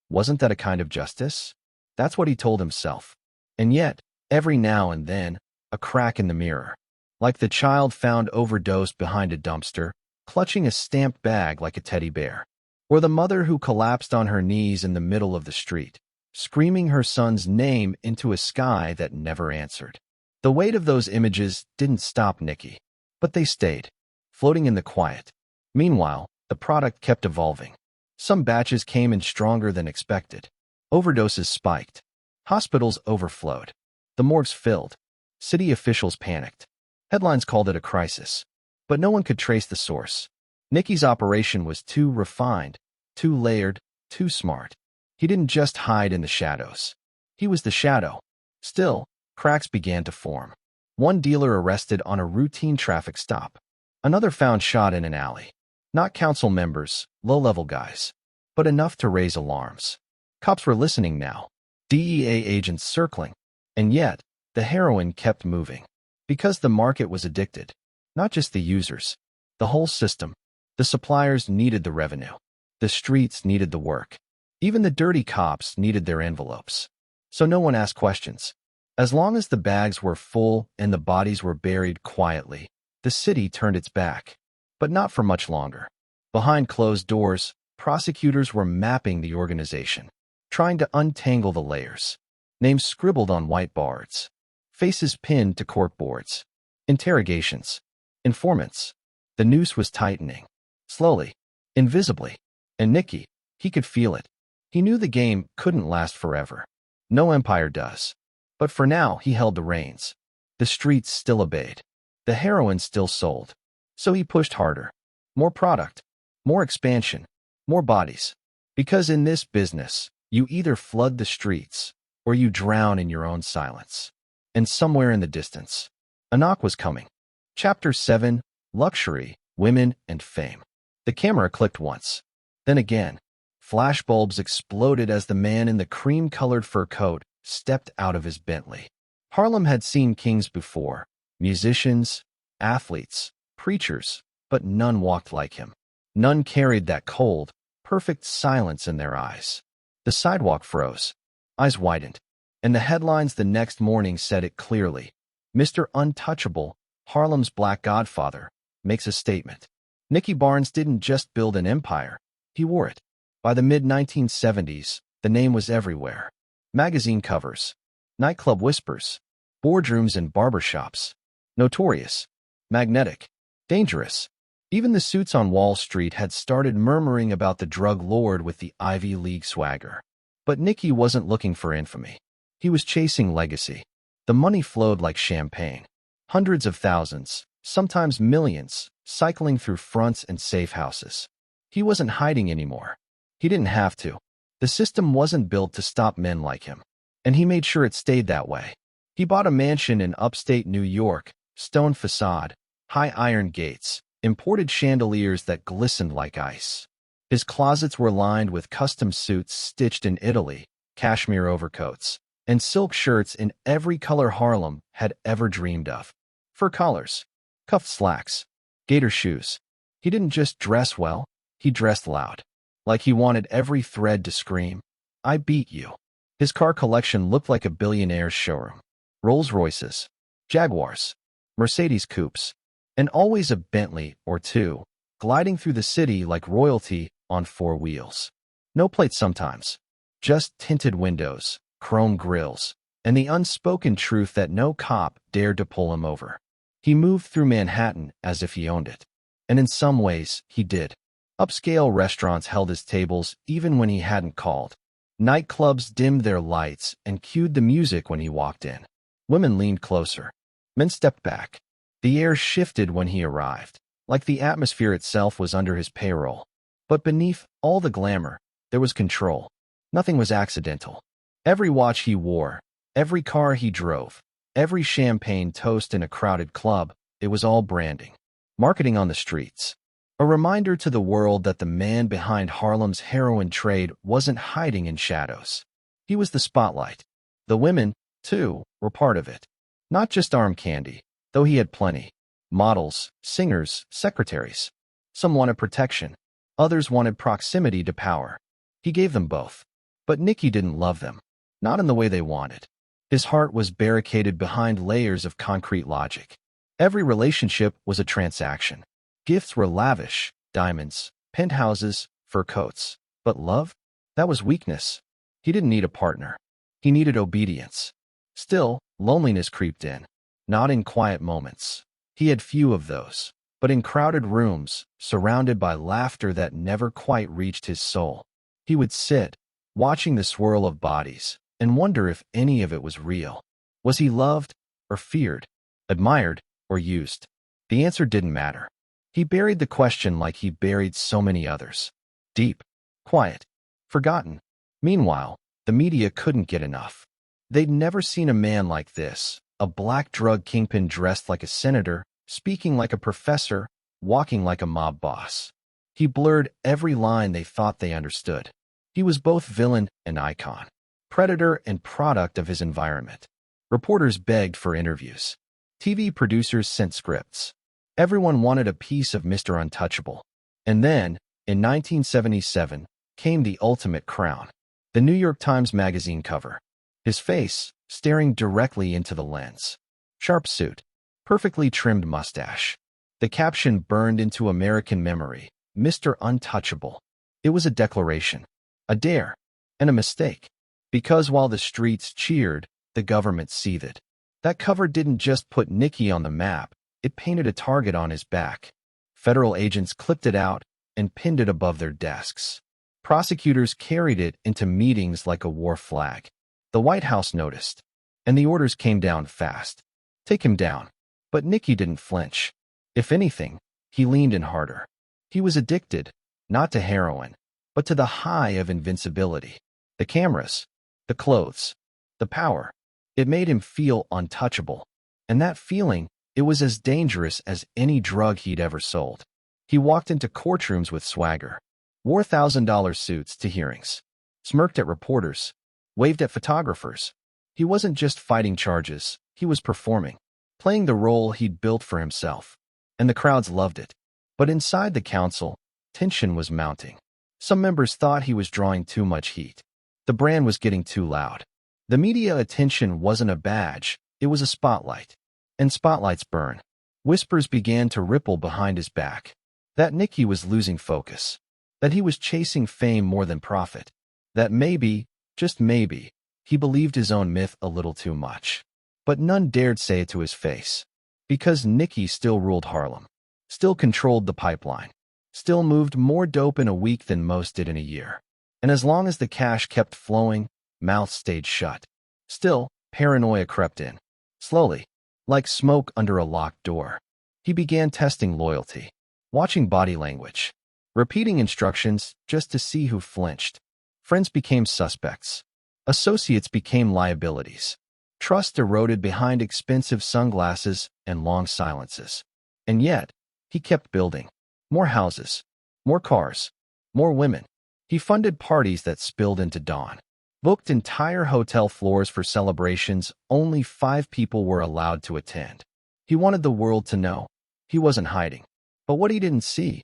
wasn't that a kind of justice? That's what he told himself. And yet, every now and then, a crack in the mirror. Like the child found overdosed behind a dumpster, clutching a stamped bag like a teddy bear. Or the mother who collapsed on her knees in the middle of the street, screaming her son's name into a sky that never answered. The weight of those images didn't stop Nicky, but they stayed, floating in the quiet. Meanwhile, the product kept evolving. Some batches came in stronger than expected. Overdoses spiked. Hospitals overflowed. The morgues filled. City officials panicked. Headlines called it a crisis. But no one could trace the source. Nicky's operation was too refined, too layered, too smart. He didn't just hide in the shadows. He was the shadow. Still, cracks began to form. One dealer arrested on a routine traffic stop. Another found shot in an alley. Not council members, low-level guys, but enough to raise alarms. Cops were listening now. DEA agents circling. And yet, the heroin kept moving. Because the market was addicted. Not just the users. The whole system. The suppliers needed the revenue. The streets needed the work. Even the dirty cops needed their envelopes. So no one asked questions. As long as the bags were full and the bodies were buried quietly, the city turned its back. But not for much longer. Behind closed doors, prosecutors were mapping the organization, trying to untangle the layers. Names scribbled on whiteboards. Faces pinned to corkboards. Interrogations. Informants. The noose was tightening. Slowly. Invisibly. And Nicky, he could feel it. He knew the game couldn't last forever. No empire does. But for now, he held the reins. The streets still obeyed. The heroin still sold. So he pushed harder. More product. More expansion. More bodies. Because in this business, you either flood the streets or you drown in your own silence. And somewhere in the distance, a knock was coming. Chapter 7, Luxury, Women, and Fame. The camera clicked once. Then again. Flashbulbs exploded as the man in the cream-colored fur coat stepped out of his Bentley. Harlem had seen kings before. Musicians, athletes, preachers, but none walked like him. None carried that cold, perfect silence in their eyes. The sidewalk froze. Eyes widened. And the headlines the next morning said it clearly. Mr. Untouchable, Harlem's Black Godfather, makes a statement. Nicky Barnes didn't just build an empire. He wore it. By the mid-1970s, the name was everywhere. Magazine covers, nightclub whispers, boardrooms and barbershops. Notorious, magnetic, dangerous. Even the suits on Wall Street had started murmuring about the drug lord with the Ivy League swagger. But Nicky wasn't looking for infamy. He was chasing legacy. The money flowed like champagne. Hundreds of thousands, sometimes millions, cycling through fronts and safe houses. He wasn't hiding anymore. He didn't have to. The system wasn't built to stop men like him. And he made sure it stayed that way. He bought a mansion in upstate New York, stone facade, high iron gates, imported chandeliers that glistened like ice. His closets were lined with custom suits stitched in Italy, cashmere overcoats, and silk shirts in every color Harlem had ever dreamed of. Fur collars, cuffed slacks, gaiter shoes. He didn't just dress well, he dressed loud. Like he wanted every thread to scream, "I beat you." His car collection looked like a billionaire's showroom. Rolls-Royces, Jaguars, Mercedes coupes, and always a Bentley or two, gliding through the city like royalty on four wheels. No plates sometimes, just tinted windows, chrome grills, and the unspoken truth that no cop dared to pull him over. He moved through Manhattan as if he owned it. And in some ways, he did. Upscale restaurants held his tables even when he hadn't called. Nightclubs dimmed their lights and cued the music when he walked in. Women leaned closer. Men stepped back. The air shifted when he arrived, like the atmosphere itself was under his payroll. But beneath all the glamour, there was control. Nothing was accidental. Every watch he wore, every car he drove, every champagne toast in a crowded club, it was all branding. Marketing on the streets. A reminder to the world that the man behind Harlem's heroin trade wasn't hiding in shadows. He was the spotlight. The women, too, were part of it. Not just arm candy, though he had plenty. Models, singers, secretaries. Some wanted protection. Others wanted proximity to power. He gave them both. But Nicky didn't love them. Not in the way they wanted. His heart was barricaded behind layers of concrete logic. Every relationship was a transaction. Gifts were lavish, diamonds, penthouses, fur coats. But love? That was weakness. He didn't need a partner. He needed obedience. Still, loneliness creeped in. Not in quiet moments. He had few of those. But in crowded rooms, surrounded by laughter that never quite reached his soul. He would sit, watching the swirl of bodies, and wonder if any of it was real. Was he loved or feared, admired or used? The answer didn't matter. He buried the question like he buried so many others. Deep, quiet, forgotten. Meanwhile, the media couldn't get enough. They'd never seen a man like this, a black drug kingpin dressed like a senator, speaking like a professor, walking like a mob boss. He blurred every line they thought they understood. He was both villain and icon, predator and product of his environment. Reporters begged for interviews. TV producers sent scripts. Everyone wanted a piece of Mr. Untouchable. And then, in 1977, came the ultimate crown. The New York Times Magazine cover. His face, staring directly into the lens. Sharp suit. Perfectly trimmed mustache. The caption burned into American memory. Mr. Untouchable. It was a declaration. A dare. And a mistake. Because while the streets cheered, the government seethed. That cover didn't just put Nicky on the map, it painted a target on his back. Federal agents clipped it out and pinned it above their desks. Prosecutors carried it into meetings like a war flag. The White House noticed, and the orders came down fast. Take him down. But Nicky didn't flinch. If anything, he leaned in harder. He was addicted, not to heroin, but to the high of invincibility. The cameras, the clothes, the power. It made him feel untouchable. And that feeling, it was as dangerous as any drug he'd ever sold. He walked into courtrooms with swagger, wore $1,000 suits to hearings, smirked at reporters, waved at photographers. He wasn't just fighting charges, he was performing, playing the role he'd built for himself. And the crowds loved it. But inside the council, tension was mounting. Some members thought he was drawing too much heat. The brand was getting too loud. The media attention wasn't a badge, it was a spotlight. And spotlights burn. Whispers began to ripple behind his back. That Nicky was losing focus. That he was chasing fame more than profit. That maybe, just maybe, he believed his own myth a little too much. But none dared say it to his face. Because Nicky still ruled Harlem. Still controlled the pipeline. Still moved more dope in a week than most did in a year. And as long as the cash kept flowing, mouths stayed shut. Still, paranoia crept in. Slowly, like smoke under a locked door. He began testing loyalty, watching body language, repeating instructions just to see who flinched. Friends became suspects. Associates became liabilities. Trust eroded behind expensive sunglasses and long silences. And yet, he kept building. More houses, more cars, more women. He funded parties that spilled into dawn. Booked entire hotel floors for celebrations only 5 people were allowed to attend. He wanted the world to know. He wasn't hiding. But what he didn't see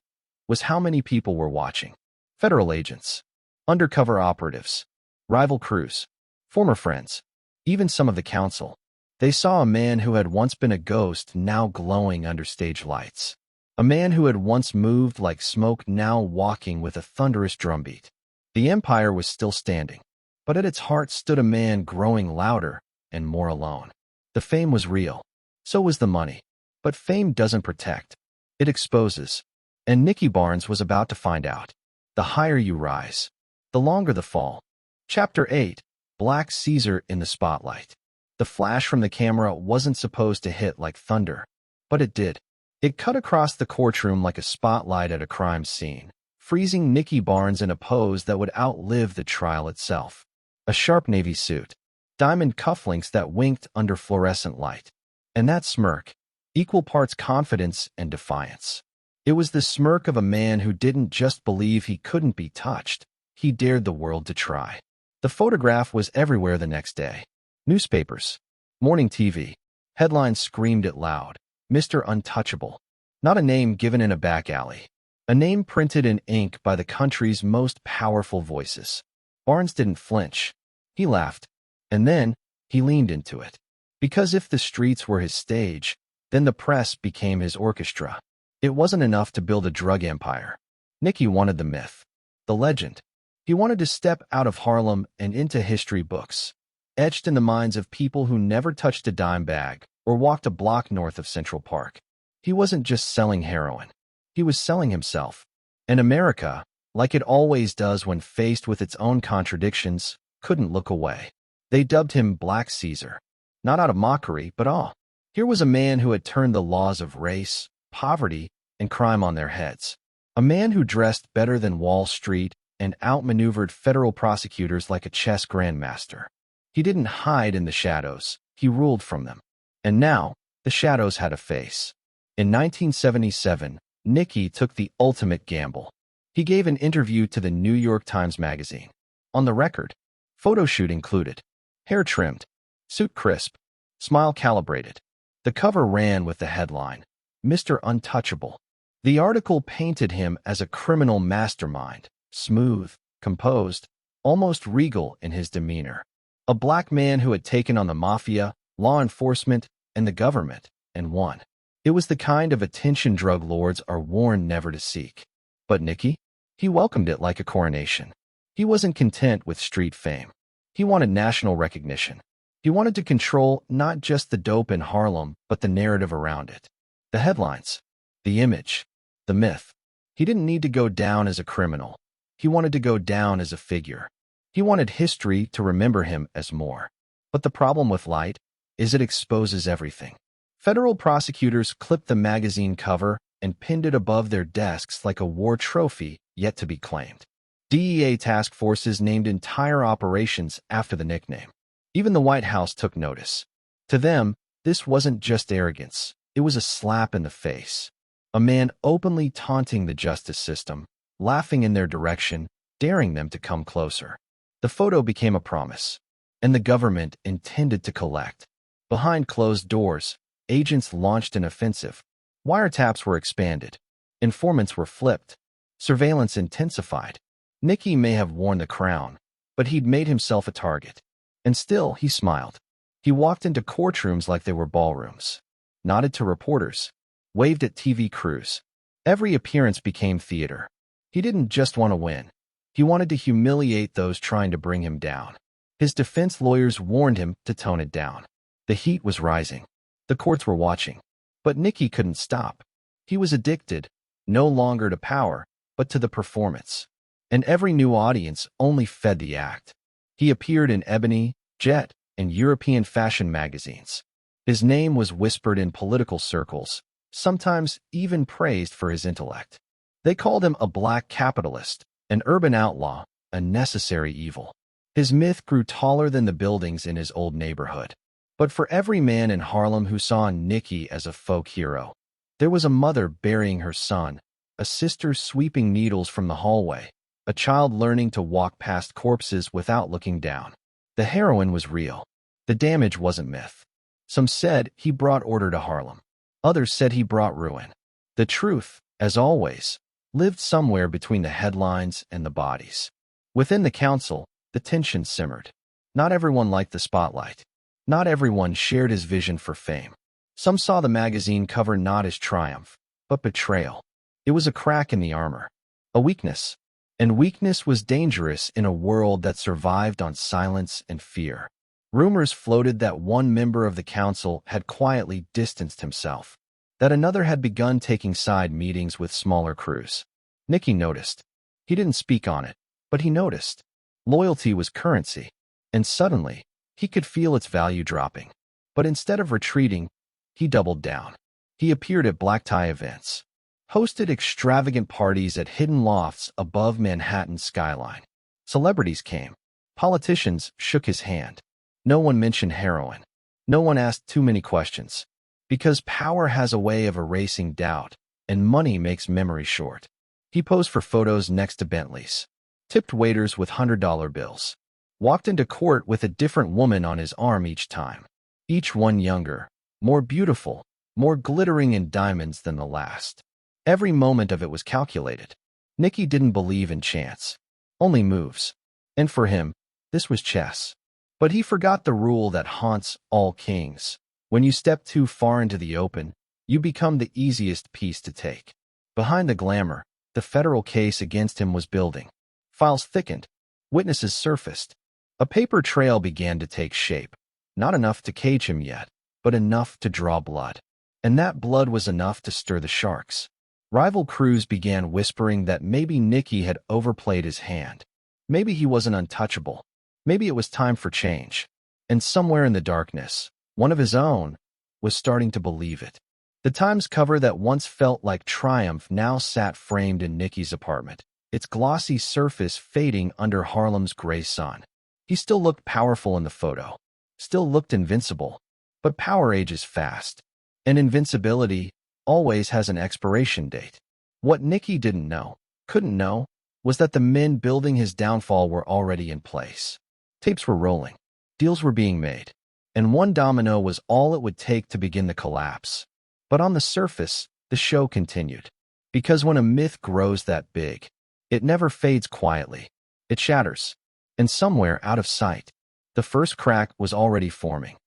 was how many people were watching. Federal agents, undercover operatives, rival crews, former friends, even some of the council. They saw a man who had once been a ghost now glowing under stage lights. A man who had once moved like smoke now walking with a thunderous drumbeat. The empire was still standing, but at its heart stood a man growing louder and more alone. The fame was real. So was the money. But fame doesn't protect. It exposes. And Nicky Barnes was about to find out. The higher you rise, the longer the fall. Chapter 8. Black Caesar in the spotlight. The flash from the camera wasn't supposed to hit like thunder, but it did. It cut across the courtroom like a spotlight at a crime scene, freezing Nicky Barnes in a pose that would outlive the trial itself. A sharp navy suit, diamond cufflinks that winked under fluorescent light, and that smirk, equal parts confidence and defiance. It was the smirk of a man who didn't just believe he couldn't be touched, he dared the world to try. The photograph was everywhere the next day. Newspapers, morning TV, headlines screamed it loud. Mr. Untouchable. Not a name given in a back alley. A name printed in ink by the country's most powerful voices. Barnes didn't flinch. He laughed. And then, he leaned into it. Because if the streets were his stage, then the press became his orchestra. It wasn't enough to build a drug empire. Nicky wanted the myth. The legend. He wanted to step out of Harlem and into history books. Etched in the minds of people who never touched a dime bag or walked a block north of Central Park. He wasn't just selling heroin. He was selling himself. And America, like it always does when faced with its own contradictions, couldn't look away. They dubbed him Black Caesar. Not out of mockery, but awe. Here was a man who had turned the laws of race, poverty, and crime on their heads. A man who dressed better than Wall Street and outmaneuvered federal prosecutors like a chess grandmaster. He didn't hide in the shadows. He ruled from them. And now, the shadows had a face. In 1977, Nicky took the ultimate gamble. He gave an interview to the New York Times Magazine. On the record, photo shoot included, hair trimmed, suit crisp, smile calibrated. The cover ran with the headline, Mr. Untouchable. The article painted him as a criminal mastermind, smooth, composed, almost regal in his demeanor. A black man who had taken on the mafia, law enforcement, and the government, and won. It was the kind of attention drug lords are warned never to seek. But Nicky? He welcomed it like a coronation. He wasn't content with street fame. He wanted national recognition. He wanted to control not just the dope in Harlem, but the narrative around it. The headlines, the image, the myth. He didn't need to go down as a criminal. He wanted to go down as a figure. He wanted history to remember him as more. But the problem with light is it exposes everything. Federal prosecutors clipped the magazine cover and pinned it above their desks like a war trophy yet to be claimed. DEA task forces named entire operations after the nickname. Even the White House took notice. To them, this wasn't just arrogance. It was a slap in the face. A man openly taunting the justice system, laughing in their direction, daring them to come closer. The photo became a promise, and the government intended to collect. Behind closed doors, agents launched an offensive. Wiretaps were expanded. Informants were flipped. Surveillance intensified. Nicky may have worn the crown, but he'd made himself a target. And still, he smiled. He walked into courtrooms like they were ballrooms, nodded to reporters, waved at TV crews. Every appearance became theater. He didn't just want to win. He wanted to humiliate those trying to bring him down. His defense lawyers warned him to tone it down. The heat was rising. The courts were watching. But Nicky couldn't stop. He was addicted, no longer to power, but to the performance. And every new audience only fed the act. He appeared in Ebony, Jet, and European fashion magazines. His name was whispered in political circles, sometimes even praised for his intellect. They called him a black capitalist, an urban outlaw, a necessary evil. His myth grew taller than the buildings in his old neighborhood. But for every man in Harlem who saw Nicky as a folk hero, there was a mother burying her son, a sister sweeping needles from the hallway, a child learning to walk past corpses without looking down. The heroin was real. The damage wasn't myth. Some said he brought order to Harlem. Others said he brought ruin. The truth, as always, lived somewhere between the headlines and the bodies. Within the council, the tension simmered. Not everyone liked the spotlight. Not everyone shared his vision for fame. Some saw the magazine cover not as triumph, but betrayal. It was a crack in the armor, a weakness. And weakness was dangerous in a world that survived on silence and fear. Rumors floated that one member of the council had quietly distanced himself, that another had begun taking side meetings with smaller crews. Nicky noticed. He didn't speak on it, but he noticed. Loyalty was currency, and suddenly, he could feel its value dropping. But instead of retreating, he doubled down. He appeared at black tie events, hosted extravagant parties at hidden lofts above Manhattan's skyline. Celebrities came. Politicians shook his hand. No one mentioned heroin. No one asked too many questions. Because power has a way of erasing doubt, and money makes memory short. He posed for photos next to Bentleys, tipped waiters with $100 bills, walked into court with a different woman on his arm each time, each one younger, more beautiful, more glittering in diamonds than the last. Every moment of it was calculated. Nicky didn't believe in chance, only moves. And for him, this was chess. But he forgot the rule that haunts all kings. When you step too far into the open, you become the easiest piece to take. Behind the glamour, the federal case against him was building. Files thickened. Witnesses surfaced. A paper trail began to take shape. Not enough to cage him yet, but enough to draw blood. And that blood was enough to stir the sharks. Rival crews began whispering that maybe Nicky had overplayed his hand. Maybe he wasn't untouchable. Maybe it was time for change. And somewhere in the darkness, one of his own was starting to believe it. The Times cover that once felt like triumph now sat framed in Nicky's apartment, its glossy surface fading under Harlem's gray sun. He still looked powerful in the photo, still looked invincible, But power ages fast, and invincibility always has an expiration date. What Nicky couldn't know, was that the men building his downfall were already in place. Tapes were rolling, deals were being made, and one domino was all it would take to begin the collapse. But on the surface, the show continued. Because when a myth grows that big, it never fades quietly. It shatters. And somewhere out of sight, the first crack was already forming.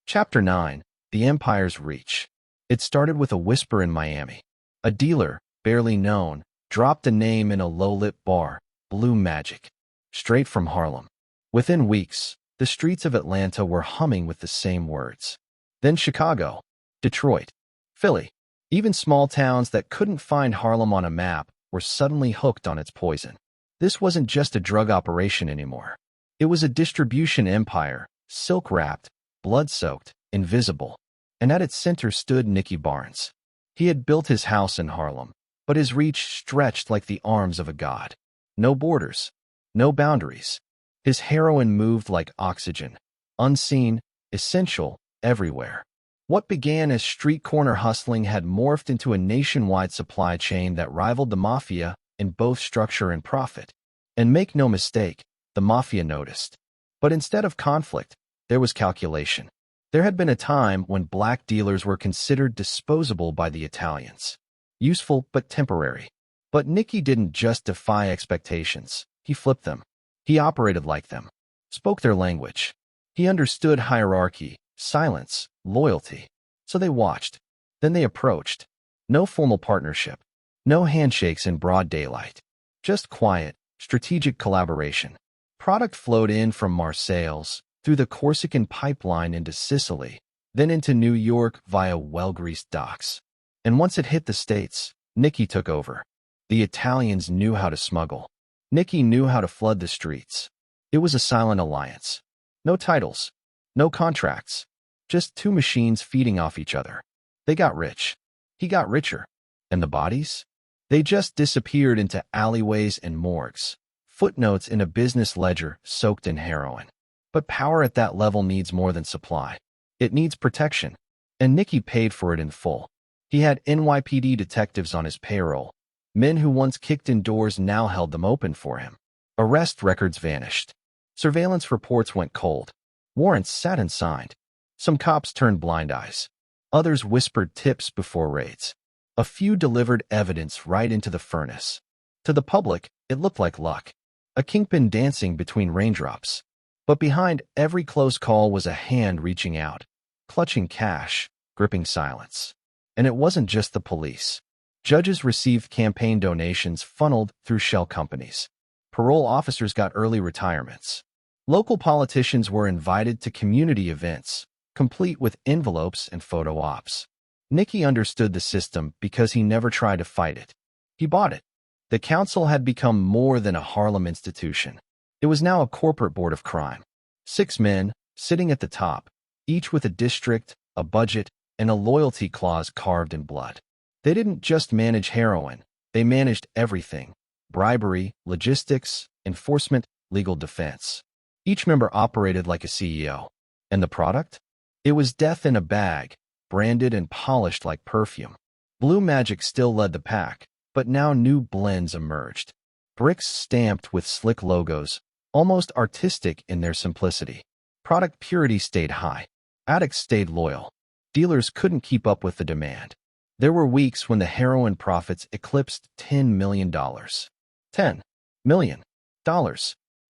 Chapter 9, The Empire's Reach. It started with a whisper in Miami. A dealer, barely known, dropped a name in a low-lit bar, Blue Magic, straight from Harlem. Within weeks, the streets of Atlanta were humming with the same words. Then Chicago, Detroit, Philly, even small towns that couldn't find Harlem on a map were suddenly hooked on its poison. This wasn't just a drug operation anymore. It was a distribution empire, silk-wrapped, blood-soaked, invisible. And at its center stood Nicky Barnes. He had built his house in Harlem, but his reach stretched like the arms of a god. No borders, no boundaries. His heroin moved like oxygen, unseen, essential, everywhere. What began as street corner hustling had morphed into a nationwide supply chain that rivaled the Mafia in both structure and profit. And make no mistake, the Mafia noticed. But instead of conflict, there was calculation. There had been a time when black dealers were considered disposable by the Italians. Useful but temporary. But Nicky didn't just defy expectations. He flipped them. He operated like them. Spoke their language. He understood hierarchy, silence, loyalty. So they watched. Then they approached. No formal partnership. No handshakes in broad daylight. Just quiet, strategic collaboration. Product flowed in from Marseilles, through the Corsican pipeline into Sicily, then into New York via well-greased docks. And once it hit the States, Nicky took over. The Italians knew how to smuggle. Nicky knew how to flood the streets. It was a silent alliance. No titles, no contracts, just two machines feeding off each other. They got rich. He got richer. And the bodies? They just disappeared into alleyways and morgues. Footnotes in a business ledger soaked in heroin. But power at that level needs more than supply. It needs protection. And Nicky paid for it in full. He had NYPD detectives on his payroll. Men who once kicked in doors now held them open for him. Arrest records vanished. Surveillance reports went cold. Warrants sat unsigned. Some cops turned blind eyes. Others whispered tips before raids. A few delivered evidence right into the furnace. To the public, it looked like luck. A kingpin dancing between raindrops. But behind every close call was a hand reaching out, clutching cash, gripping silence. And it wasn't just the police. Judges received campaign donations funneled through shell companies. Parole officers got early retirements. Local politicians were invited to community events, complete with envelopes and photo ops. Nicky understood the system because he never tried to fight it. He bought it. The council had become more than a Harlem institution. It was now a corporate board of crime. 6 men, sitting at the top, each with a district, a budget, and a loyalty clause carved in blood. They didn't just manage heroin, they managed everything: bribery, logistics, enforcement, legal defense. Each member operated like a CEO. And the product? It was death in a bag, branded and polished like perfume. Blue Magic still led the pack, but now new blends emerged. Bricks stamped with slick logos, almost artistic in their simplicity. Product purity stayed high. Addicts stayed loyal. Dealers couldn't keep up with the demand. There were weeks when the heroin profits eclipsed $10 million. $10 million.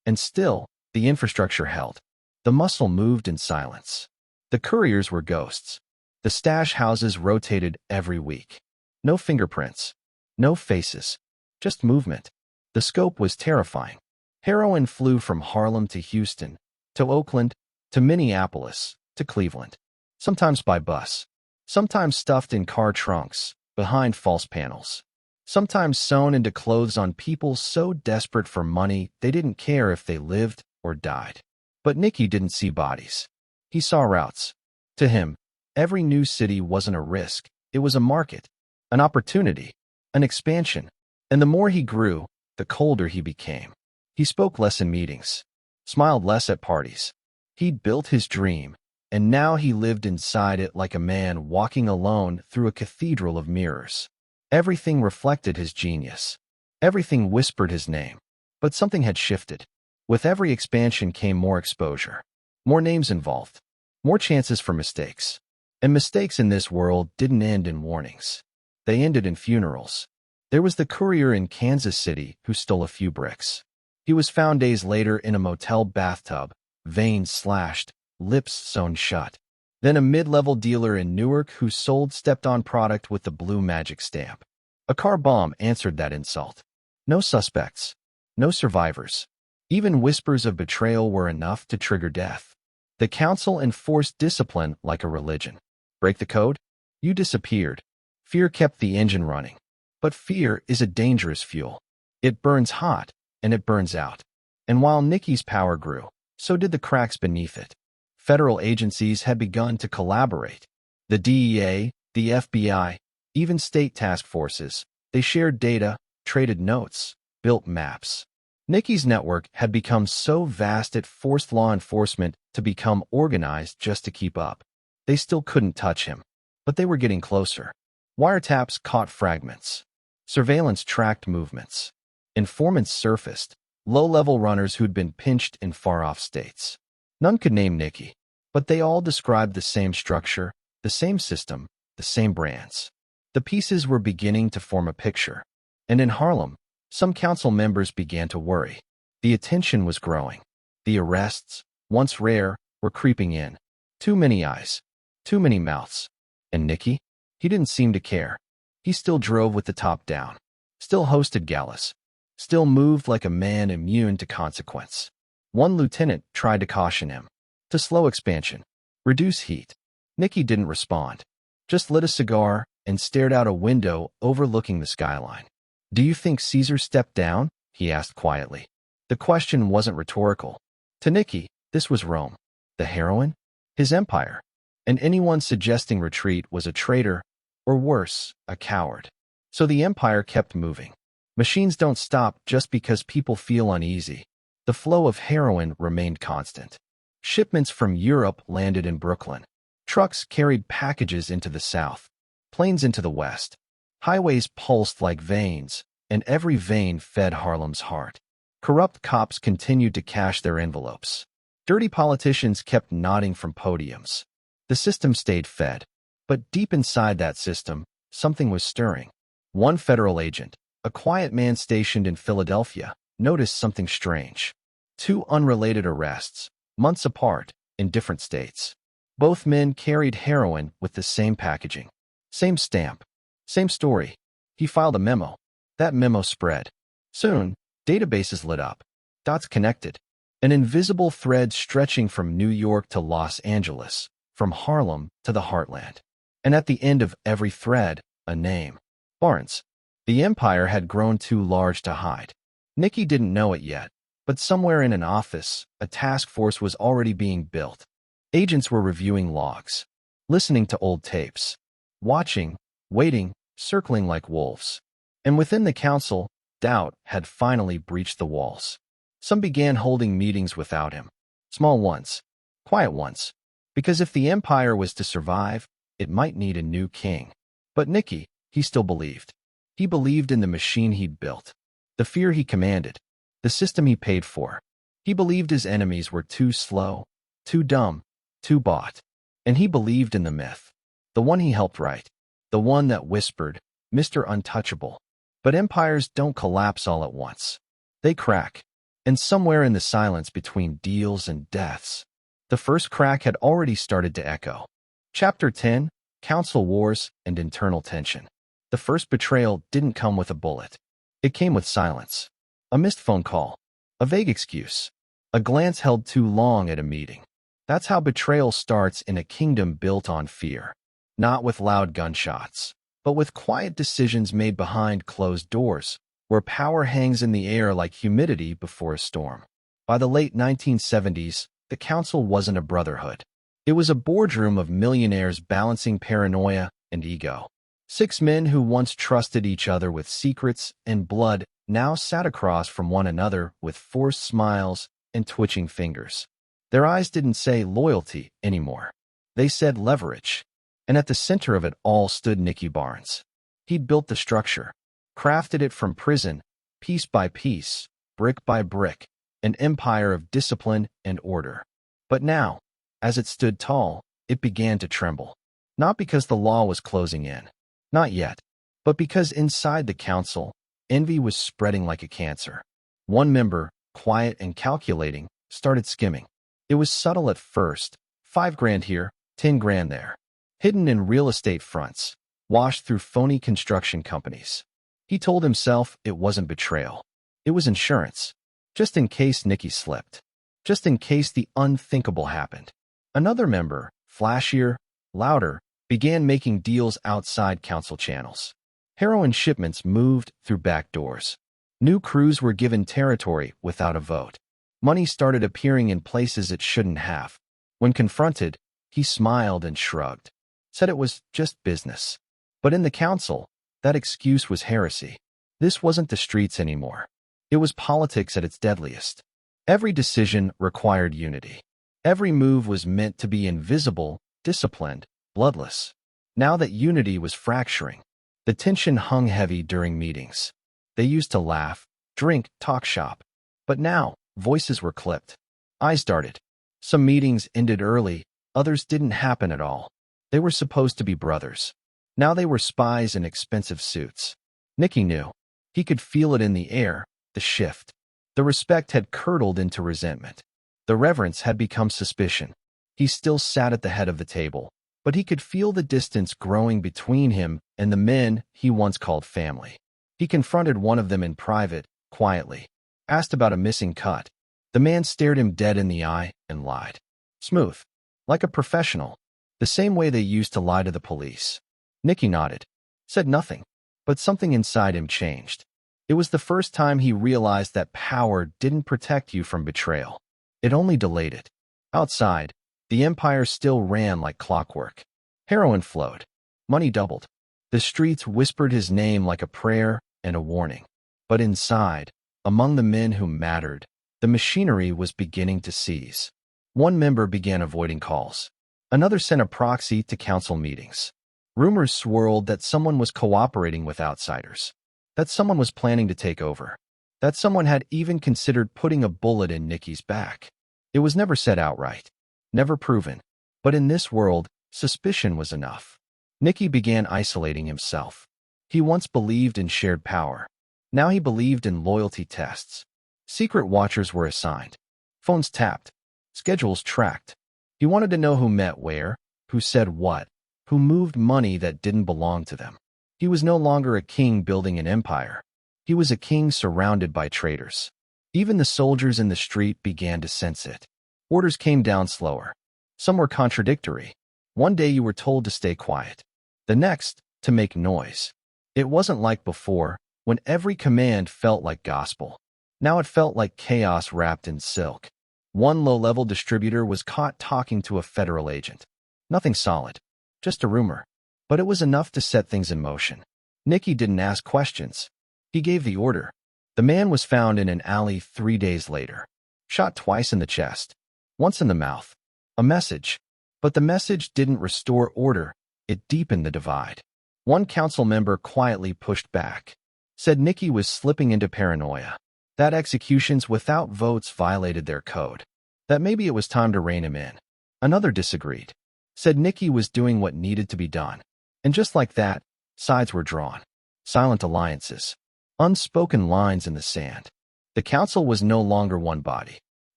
And still, the infrastructure held. The muscle moved in silence. The couriers were ghosts. The stash houses rotated every week. No fingerprints. No faces. Just movement. The scope was terrifying. Heroin flew from Harlem to Houston, to Oakland, to Minneapolis, to Cleveland. Sometimes by bus. Sometimes stuffed in car trunks, behind false panels. Sometimes sewn into clothes on people so desperate for money they didn't care if they lived or died. But Nicky didn't see bodies. He saw routes. To him, every new city wasn't a risk, it was a market, an opportunity, an expansion. And the more he grew, the colder he became. He spoke less in meetings, smiled less at parties. He'd built his dream, and now he lived inside it like a man walking alone through a cathedral of mirrors. Everything reflected his genius. Everything whispered his name. But something had shifted. With every expansion came more exposure, more names involved, more chances for mistakes. And mistakes in this world didn't end in warnings. They ended in funerals. There was the courier in Kansas City who stole a few bricks. He was found days later in a motel bathtub, veins slashed, lips sewn shut. Then a mid-level dealer in Newark who sold stepped-on product with the blue magic stamp. A car bomb answered that insult. No suspects. No survivors. Even whispers of betrayal were enough to trigger death. The council enforced discipline like a religion. Break the code? You disappeared. Fear kept the engine running. But fear is a dangerous fuel. It burns hot, and it burns out. And while Nicky's power grew, so did the cracks beneath it. Federal agencies had begun to collaborate. The DEA, the FBI, even state task forces. They shared data, traded notes, built maps. Nicky's network had become so vast it forced law enforcement to become organized just to keep up. They still couldn't touch him, but they were getting closer. Wiretaps caught fragments. Surveillance tracked movements. Informants surfaced, low-level runners who'd been pinched in far-off states. None could name Nicky, but they all described the same structure, the same system, the same brands. The pieces were beginning to form a picture. And in Harlem, some council members began to worry. The attention was growing. The arrests, once rare, were creeping in. Too many eyes. Too many mouths. And Nicky? He didn't seem to care. He still drove with the top down. Still hosted galas. Still moved like a man immune to consequence. One lieutenant tried to caution him. To slow expansion. Reduce heat. Nicky didn't respond. Just lit a cigar and stared out a window overlooking the skyline. Do you think Caesar stepped down? He asked quietly. The question wasn't rhetorical. To Nicky, this was Rome. The heroine? His empire. And anyone suggesting retreat was a traitor, or worse, a coward. So the empire kept moving. Machines don't stop just because people feel uneasy. The flow of heroin remained constant. Shipments from Europe landed in Brooklyn. Trucks carried packages into the south, planes into the west. Highways pulsed like veins, and every vein fed Harlem's heart. Corrupt cops continued to cash their envelopes. Dirty politicians kept nodding from podiums. The system stayed fed. But deep inside that system, something was stirring. One federal agent, a quiet man stationed in Philadelphia, noticed something strange. Two unrelated arrests, months apart, in different states. Both men carried heroin with the same packaging. Same stamp. Same story. He filed a memo. That memo spread. Soon, databases lit up. Dots connected. An invisible thread stretching from New York to Los Angeles, from Harlem to the heartland. And at the end of every thread, a name. Barnes. The empire had grown too large to hide. Nicky didn't know it yet, but somewhere in an office, a task force was already being built. Agents were reviewing logs, listening to old tapes, watching, waiting, circling like wolves. And within the council, doubt had finally breached the walls. Some began holding meetings without him. Small ones. Quiet ones. Because if the empire was to survive, it might need a new king. But Nicky, he still believed. He believed in the machine he'd built. The fear he commanded. The system he paid for. He believed his enemies were too slow, too dumb, too bought. And he believed in the myth. The one he helped write. The one that whispered, Mr. Untouchable. But empires don't collapse all at once. They crack. And somewhere in the silence between deals and deaths, the first crack had already started to echo. Chapter 10, Council Wars and Internal Tension. The first betrayal didn't come with a bullet. It came with silence. A missed phone call. A vague excuse. A glance held too long at a meeting. That's how betrayal starts in a kingdom built on fear. Not with loud gunshots, but with quiet decisions made behind closed doors, where power hangs in the air like humidity before a storm. By the late 1970s, the council wasn't a brotherhood. It was a boardroom of millionaires balancing paranoia and ego. 6 men who once trusted each other with secrets and blood now sat across from one another with forced smiles and twitching fingers. Their eyes didn't say loyalty anymore. They said leverage. And at the center of it all stood Nicky Barnes. He'd built the structure, crafted it from prison, piece by piece, brick by brick, an empire of discipline and order. But now, as it stood tall, it began to tremble. Not because the law was closing in. Not yet. But because inside the council, envy was spreading like a cancer. One member, quiet and calculating, started skimming. It was subtle at first, 5 grand here, 10 grand there. Hidden in real estate fronts, washed through phony construction companies. He told himself it wasn't betrayal. It was insurance. Just in case Nicky slipped. Just in case the unthinkable happened. Another member, flashier, louder, began making deals outside council channels. Heroin shipments moved through back doors. New crews were given territory without a vote. Money started appearing in places it shouldn't have. When confronted, he smiled and shrugged. Said it was just business. But in the council, that excuse was heresy. This wasn't the streets anymore. It was politics at its deadliest. Every decision required unity. Every move was meant to be invisible, disciplined, bloodless. Now that unity was fracturing, the tension hung heavy during meetings. They used to laugh, drink, talk shop. But now, voices were clipped. Eyes darted. Some meetings ended early, others didn't happen at all. They were supposed to be brothers. Now they were spies in expensive suits. Nicky knew. He could feel it in the air, the shift. The respect had curdled into resentment. The reverence had become suspicion. He still sat at the head of the table, but he could feel the distance growing between him and the men he once called family. He confronted one of them in private, quietly, asked about a missing cut. The man stared him dead in the eye and lied. Smooth. Like a professional. The same way they used to lie to the police. Nicky nodded. Said nothing. But something inside him changed. It was the first time he realized that power didn't protect you from betrayal. It only delayed it. Outside, the empire still ran like clockwork. Heroin flowed. Money doubled. The streets whispered his name like a prayer and a warning. But inside, among the men who mattered, the machinery was beginning to seize. One member began avoiding calls. Another sent a proxy to council meetings. Rumors swirled that someone was cooperating with outsiders. That someone was planning to take over. That someone had even considered putting a bullet in Nicky's back. It was never said outright. Never proven. But in this world, suspicion was enough. Nicky began isolating himself. He once believed in shared power. Now he believed in loyalty tests. Secret watchers were assigned. Phones tapped. Schedules tracked. He wanted to know who met where, who said what, who moved money that didn't belong to them. He was no longer a king building an empire. He was a king surrounded by traitors. Even the soldiers in the street began to sense it. Orders came down slower. Some were contradictory. One day you were told to stay quiet. The next, to make noise. It wasn't like before, when every command felt like gospel. Now it felt like chaos wrapped in silk. One low-level distributor was caught talking to a federal agent. Nothing solid. Just a rumor. But it was enough to set things in motion. Nicky didn't ask questions. He gave the order. The man was found in an alley 3 days later. Shot twice in the chest. Once in the mouth. A message. But the message didn't restore order. It deepened the divide. One council member quietly pushed back. Said Nicky was slipping into paranoia. That executions without votes violated their code. That maybe it was time to rein him in. Another disagreed. Said Nicky was doing what needed to be done. And just like that, sides were drawn. Silent alliances. Unspoken lines in the sand. The council was no longer one body.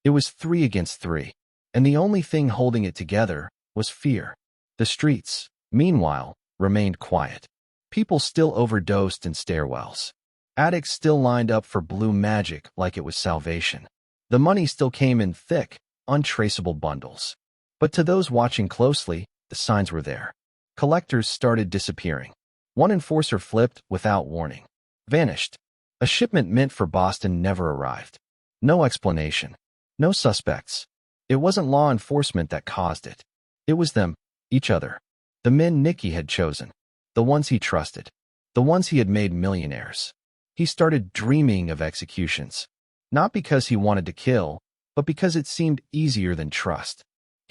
It was 3 against 3. And the only thing holding it together was fear. The streets, meanwhile, remained quiet. People still overdosed in stairwells. Addicts still lined up for blue magic like it was salvation. The money still came in thick, untraceable bundles. But to those watching closely, the signs were there. Collectors started disappearing. One enforcer flipped without warning. Vanished. A shipment meant for Boston never arrived. No explanation. No suspects. It wasn't law enforcement that caused it. It was them, each other. The men Nicky had chosen. The ones he trusted. The ones he had made millionaires. He started dreaming of executions. Not because he wanted to kill, but because it seemed easier than trust.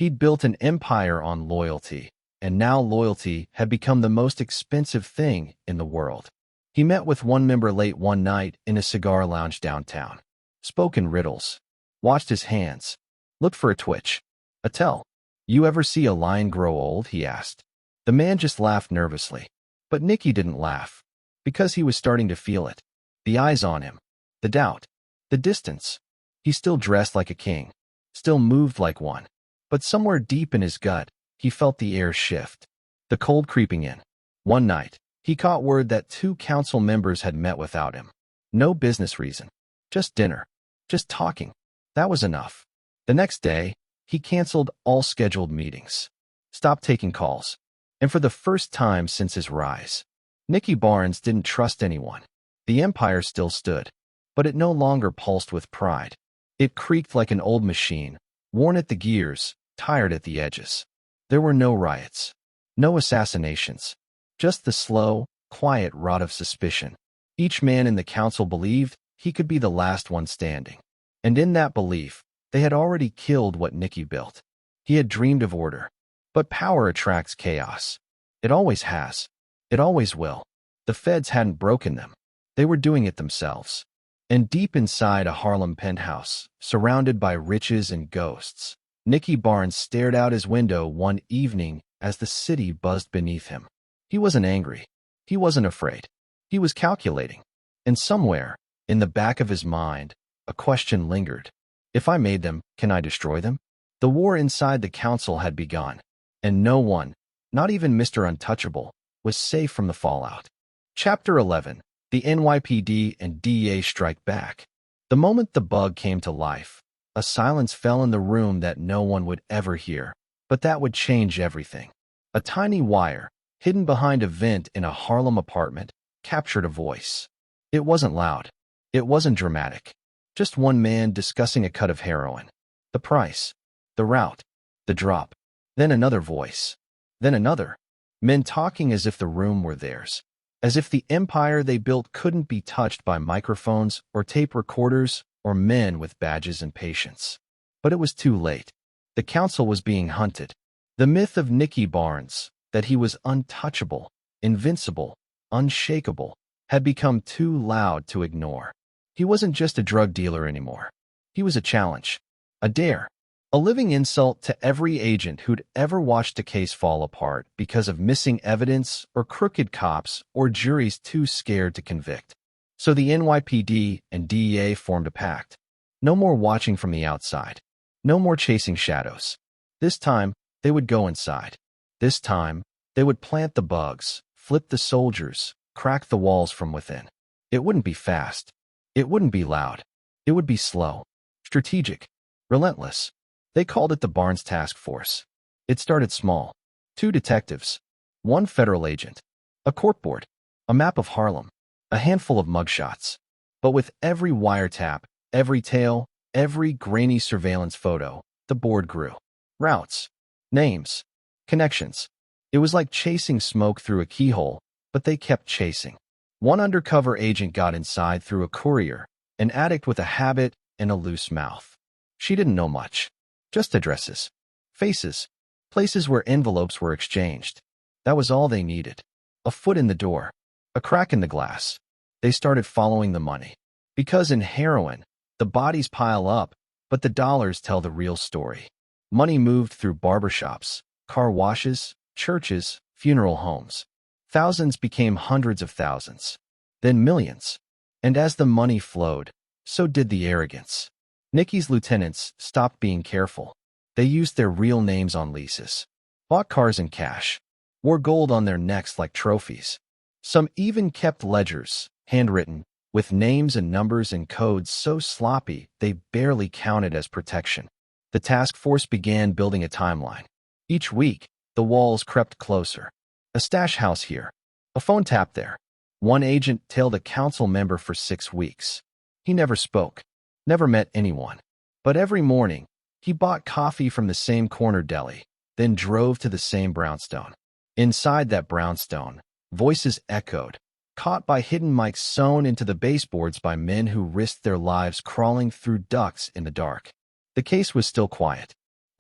He'd built an empire on loyalty, and now loyalty had become the most expensive thing in the world. He met with one member late one night in a cigar lounge downtown. Spoke in riddles. Watched his hands. Looked for a twitch. A tell. "You ever see a lion grow old?" he asked. The man just laughed nervously. But Nicky didn't laugh. Because he was starting to feel it. The eyes on him. The doubt. The distance. He still dressed like a king. Still moved like one. But somewhere deep in his gut, he felt the air shift. The cold creeping in. One night, he caught word that 2 council members had met without him. No business reason. Just dinner. Just talking. That was enough. The next day, he canceled all scheduled meetings. Stopped taking calls. And for the first time since his rise, Nicky Barnes didn't trust anyone. The empire still stood, but it no longer pulsed with pride. It creaked like an old machine, worn at the gears, tired at the edges. There were no riots. No assassinations. Just the slow, quiet rot of suspicion. Each man in the council believed he could be the last one standing. And in that belief, they had already killed what Nicky built. He had dreamed of order. But power attracts chaos. It always has. It always will. The feds hadn't broken them. They were doing it themselves. And deep inside a Harlem penthouse, surrounded by riches and ghosts, Nicky Barnes stared out his window one evening as the city buzzed beneath him. He wasn't angry. He wasn't afraid. He was calculating. And somewhere, in the back of his mind, a question lingered. If I made them, can I destroy them? The war inside the council had begun, and no one, not even Mr. Untouchable, was safe from the fallout. Chapter 11. The NYPD and DEA strike back. The moment the bug came to life, a silence fell in the room that no one would ever hear, but that would change everything. A tiny wire, hidden behind a vent in a Harlem apartment, captured a voice. It wasn't loud. It wasn't dramatic. Just one man discussing a cut of heroin. The price. The route. The drop. Then another voice. Then another. Men talking as if the room were theirs. As if the empire they built couldn't be touched by microphones or tape recorders or men with badges and patience. But it was too late. The council was being hunted. The myth of Nicky Barnes, that he was untouchable, invincible, unshakable, had become too loud to ignore. He wasn't just a drug dealer anymore. He was a challenge, a dare, a living insult to every agent who'd ever watched a case fall apart because of missing evidence or crooked cops or juries too scared to convict. So the NYPD and DEA formed a pact. No more watching from the outside. No more chasing shadows. This time, they would go inside. This time, they would plant the bugs, flip the soldiers, crack the walls from within. It wouldn't be fast. It wouldn't be loud. It would be slow, strategic, relentless. They called it the Barnes Task Force. It started small. 2 detectives, 1 federal agent, a corkboard, a map of Harlem, a handful of mugshots. But with every wiretap, every tale, every grainy surveillance photo, the board grew. Routes, names, connections. It was like chasing smoke through a keyhole, but they kept chasing. One undercover agent got inside through a courier, an addict with a habit and a loose mouth. She didn't know much. Just addresses, faces, places where envelopes were exchanged. That was all they needed. A foot in the door, a crack in the glass. They started following the money. Because in heroin, the bodies pile up, but the dollars tell the real story. Money moved through barbershops, car washes, churches, funeral homes. Thousands became hundreds of thousands, then millions. And as the money flowed, so did the arrogance. Nicky's lieutenants stopped being careful. They used their real names on leases, bought cars in cash, wore gold on their necks like trophies. Some even kept ledgers, handwritten, with names and numbers and codes so sloppy they barely counted as protection. The task force began building a timeline. Each week, the walls crept closer. A stash house here, a phone tap there. One agent tailed a council member for 6 weeks. He never spoke, never met anyone. But every morning, he bought coffee from the same corner deli, then drove to the same brownstone. Inside that brownstone, voices echoed, caught by hidden mics sewn into the baseboards by men who risked their lives crawling through ducts in the dark. The case was still quiet,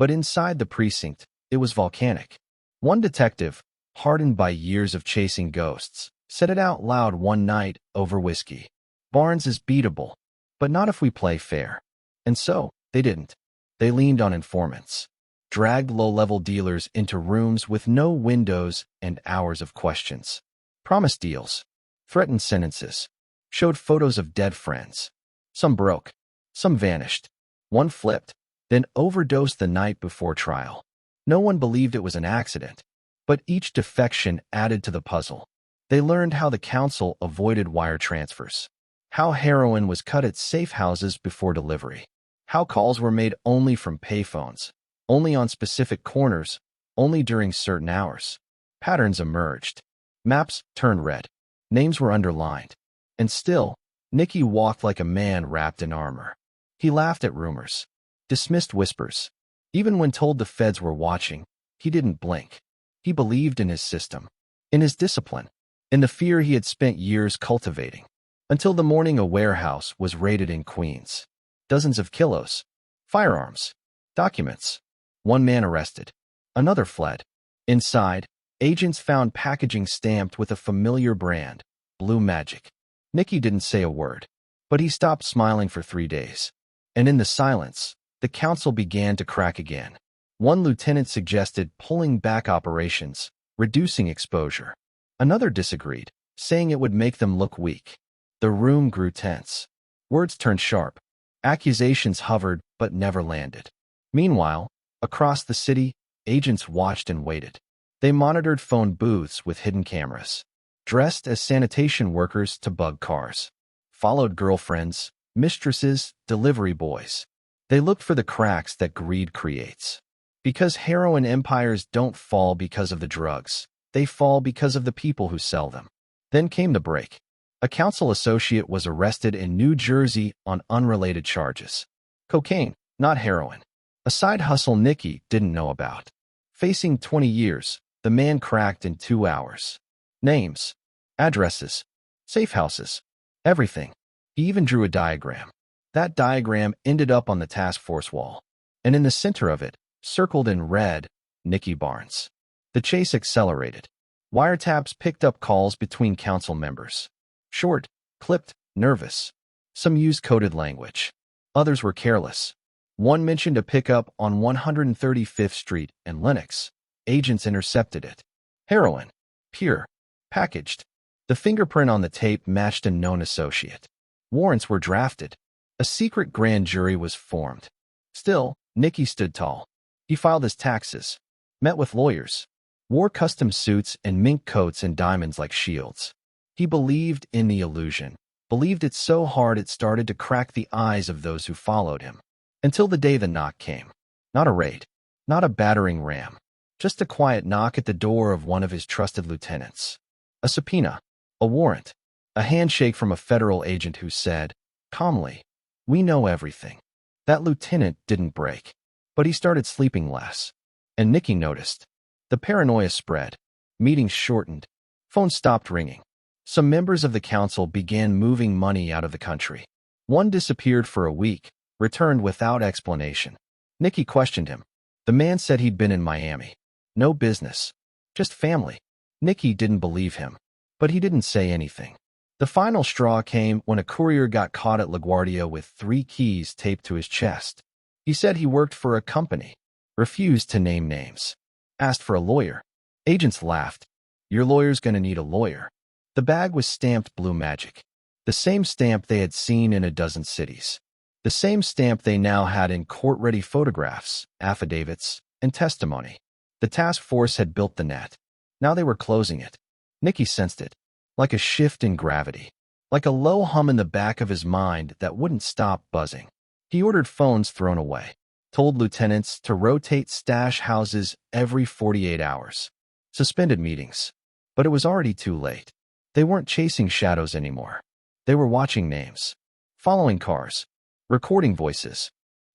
But inside the precinct, it was volcanic. One detective, hardened by years of chasing ghosts, said it out loud one night over whiskey. Barnes is beatable, but not if we play fair. And so, they didn't. They leaned on informants, dragged low-level dealers into rooms with no windows and hours of questions, promised deals, threatened sentences, showed photos of dead friends. Some broke, some vanished. One flipped, then overdosed the night before trial. No one believed it was an accident, but each defection added to the puzzle. They learned how the council avoided wire transfers, how heroin was cut at safe houses before delivery, how calls were made only from payphones, only on specific corners, only during certain hours. Patterns emerged. Maps turned red. Names were underlined. And still, Nicky walked like a man wrapped in armor. He laughed at rumors, dismissed whispers. Even when told the feds were watching, he didn't blink. He believed in his system, in his discipline, in the fear he had spent years cultivating. Until the morning a warehouse was raided in Queens. Dozens of kilos, firearms, documents. One man arrested. Another fled. Inside, agents found packaging stamped with a familiar brand, Blue Magic. Nicky didn't say a word, but he stopped smiling for 3 days. And in the silence, the council began to crack again. One lieutenant suggested pulling back operations, reducing exposure. Another disagreed, saying it would make them look weak. The room grew tense. Words turned sharp. Accusations hovered but never landed. Meanwhile, across the city, agents watched and waited. They monitored phone booths with hidden cameras, dressed as sanitation workers to bug cars, followed girlfriends, mistresses, delivery boys. They looked for the cracks that greed creates. Because heroin empires don't fall because of the drugs, they fall because of the people who sell them. Then came the break. A council associate was arrested in New Jersey on unrelated charges. Cocaine, not heroin. A side hustle Nicky didn't know about. Facing 20 years, the man cracked in 2 hours. Names, addresses, safe houses, everything. He even drew a diagram. That diagram ended up on the task force wall. And in the center of it, circled in red, Nicky Barnes. The chase accelerated. Wiretaps picked up calls between council members. Short, clipped, nervous. Some used coded language. Others were careless. One mentioned a pickup on 135th Street and Lenox. Agents intercepted it. Heroin. Pure. Packaged. The fingerprint on the tape matched a known associate. Warrants were drafted. A secret grand jury was formed. Still, Nicky stood tall. He filed his taxes, met with lawyers, wore custom suits and mink coats and diamonds like shields. He believed in the illusion, believed it so hard it started to crack the eyes of those who followed him. Until the day the knock came. Not a raid, not a battering ram, just a quiet knock at the door of one of his trusted lieutenants. A subpoena, a warrant, a handshake from a federal agent who said, calmly, "We know everything." That lieutenant didn't break, but he started sleeping less. And Nicky noticed. The paranoia spread. Meetings shortened. Phones stopped ringing. Some members of the council began moving money out of the country. One disappeared for a week, returned without explanation. Nicky questioned him. The man said he'd been in Miami. No business. Just family. Nicky didn't believe him, but he didn't say anything. The final straw came when a courier got caught at LaGuardia with 3 keys taped to his chest. He said he worked for a company, refused to name names, asked for a lawyer. Agents laughed. Your lawyer's gonna need a lawyer. The bag was stamped Blue Magic, the same stamp they had seen in a dozen cities, the same stamp they now had in court-ready photographs, affidavits, and testimony. The task force had built the net. Now they were closing it. Nicky sensed it, like a shift in gravity, like a low hum in the back of his mind that wouldn't stop buzzing. He ordered phones thrown away, told lieutenants to rotate stash houses every 48 hours, suspended meetings. But it was already too late. They weren't chasing shadows anymore. They were watching names, following cars, recording voices.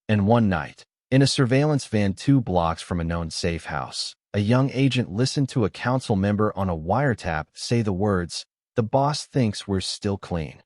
And one night, in a surveillance van 2 blocks from a known safe house, a young agent listened to a council member on a wiretap say the words, "The boss thinks we're still clean."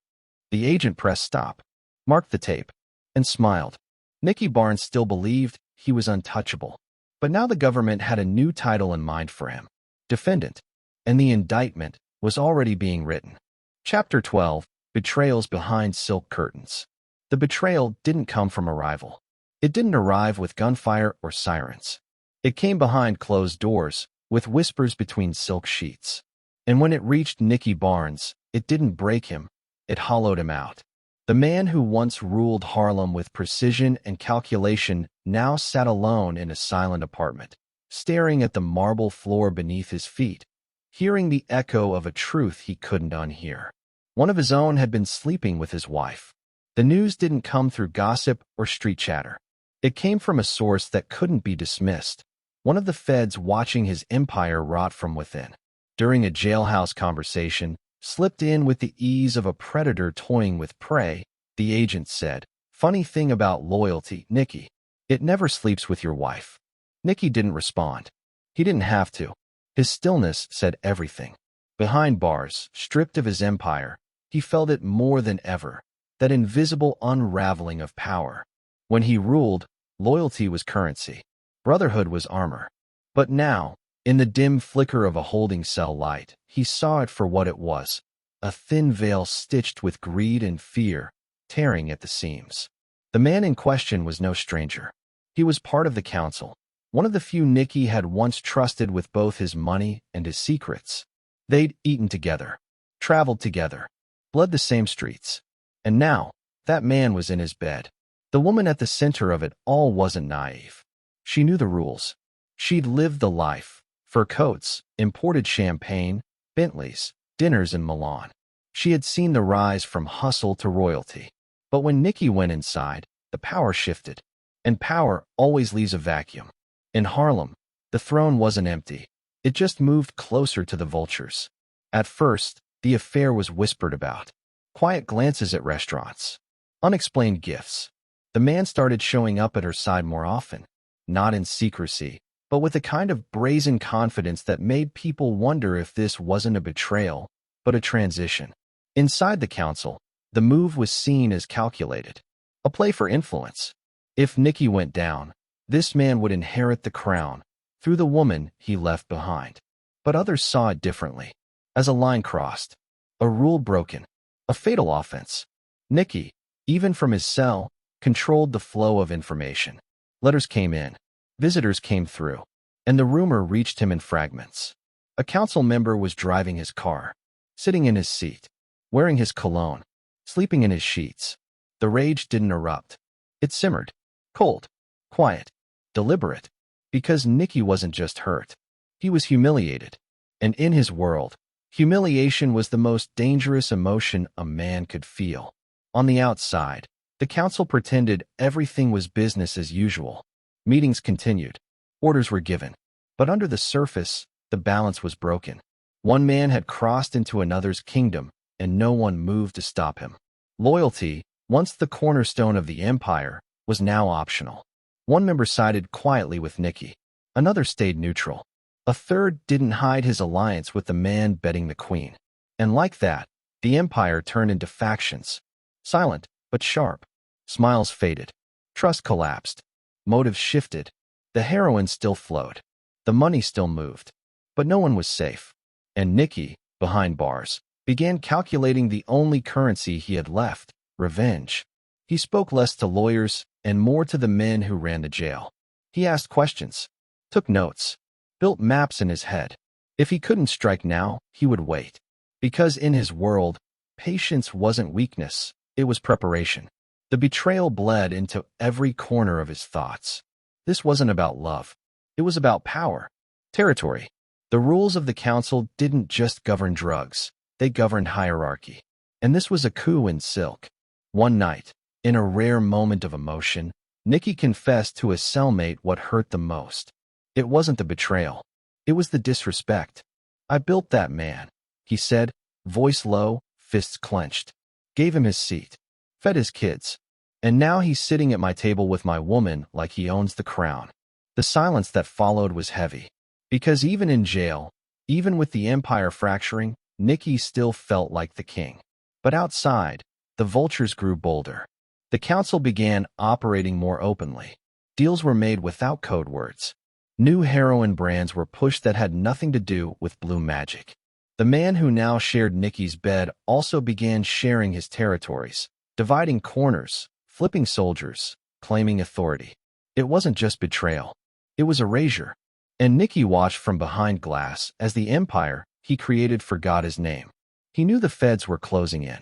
The agent pressed stop, marked the tape, and smiled. Nicky Barnes still believed he was untouchable. But now the government had a new title in mind for him, defendant, and the indictment was already being written. Chapter 12, Betrayals Behind Silk Curtains. The betrayal didn't come from a rival. It didn't arrive with gunfire or sirens. It came behind closed doors, with whispers between silk sheets. And when it reached Nicky Barnes, it didn't break him, it hollowed him out. The man who once ruled Harlem with precision and calculation now sat alone in a silent apartment, staring at the marble floor beneath his feet, hearing the echo of a truth he couldn't unhear. One of his own had been sleeping with his wife. The news didn't come through gossip or street chatter. It came from a source that couldn't be dismissed, one of the feds watching his empire rot from within. During a jailhouse conversation, slipped in with the ease of a predator toying with prey, the agent said, "Funny thing about loyalty, Nicky. It never sleeps with your wife." Nicky didn't respond. He didn't have to. His stillness said everything. Behind bars, stripped of his empire, he felt it more than ever, that invisible unraveling of power. When he ruled, loyalty was currency. Brotherhood was armor. But now, in the dim flicker of a holding cell light, he saw it for what it was, a thin veil stitched with greed and fear, tearing at the seams. The man in question was no stranger. He was part of the council, one of the few Nicky had once trusted with both his money and his secrets. They'd eaten together, traveled together, bled the same streets. And now, that man was in his bed. The woman at the center of it all wasn't naive. She knew the rules. She'd lived the life. Fur coats, imported champagne, Bentleys, dinners in Milan. She had seen the rise from hustle to royalty. But when Nicky went inside, the power shifted. And power always leaves a vacuum. In Harlem, the throne wasn't empty. It just moved closer to the vultures. At first, the affair was whispered about. Quiet glances at restaurants. Unexplained gifts. The man started showing up at her side more often. Not in secrecy, but with a kind of brazen confidence that made people wonder if this wasn't a betrayal, but a transition. Inside the council, the move was seen as calculated. A play for influence. If Nicky went down, this man would inherit the crown through the woman he left behind. But others saw it differently. As a line crossed, a rule broken, a fatal offense. Nicky, even from his cell, controlled the flow of information. Letters came in, visitors came through, and the rumor reached him in fragments. A council member was driving his car, sitting in his seat, wearing his cologne, sleeping in his sheets. The rage didn't erupt. It simmered, cold, quiet, deliberate, because Nicky wasn't just hurt. He was humiliated. And in his world, humiliation was the most dangerous emotion a man could feel. On the outside, the council pretended everything was business as usual. Meetings continued. Orders were given. But under the surface, the balance was broken. One man had crossed into another's kingdom, and no one moved to stop him. Loyalty, once the cornerstone of the empire, was now optional. One member sided quietly with Nicky. Another stayed neutral. A third didn't hide his alliance with the man betting the queen. And like that, the empire turned into factions. Silent, but sharp. Smiles faded. Trust collapsed. Motives shifted. The heroin still flowed. The money still moved. But no one was safe. And Nicky, behind bars, began calculating the only currency he had left, revenge. He spoke less to lawyers and more to the men who ran the jail. He asked questions, took notes, built maps in his head. If he couldn't strike now, he would wait. Because in his world, patience wasn't weakness, it was preparation. The betrayal bled into every corner of his thoughts. This wasn't about love. It was about power, territory. The rules of the council didn't just govern drugs. They governed hierarchy. And this was a coup in silk. One night, in a rare moment of emotion, Nicky confessed to his cellmate what hurt the most. It wasn't the betrayal. It was the disrespect. "I built that man," he said, voice low, fists clenched. "Gave him his seat. Fed his kids. And now he's sitting at my table with my woman like he owns the crown." The silence that followed was heavy. Because even in jail, even with the empire fracturing, Nicky still felt like the king. But outside, the vultures grew bolder. The council began operating more openly. Deals were made without code words. New heroin brands were pushed that had nothing to do with blue magic. The man who now shared Nicky's bed also began sharing his territories, dividing corners, flipping soldiers, claiming authority. It wasn't just betrayal. It was erasure. And Nicky watched from behind glass as the empire he created forgot his name. He knew the feds were closing in.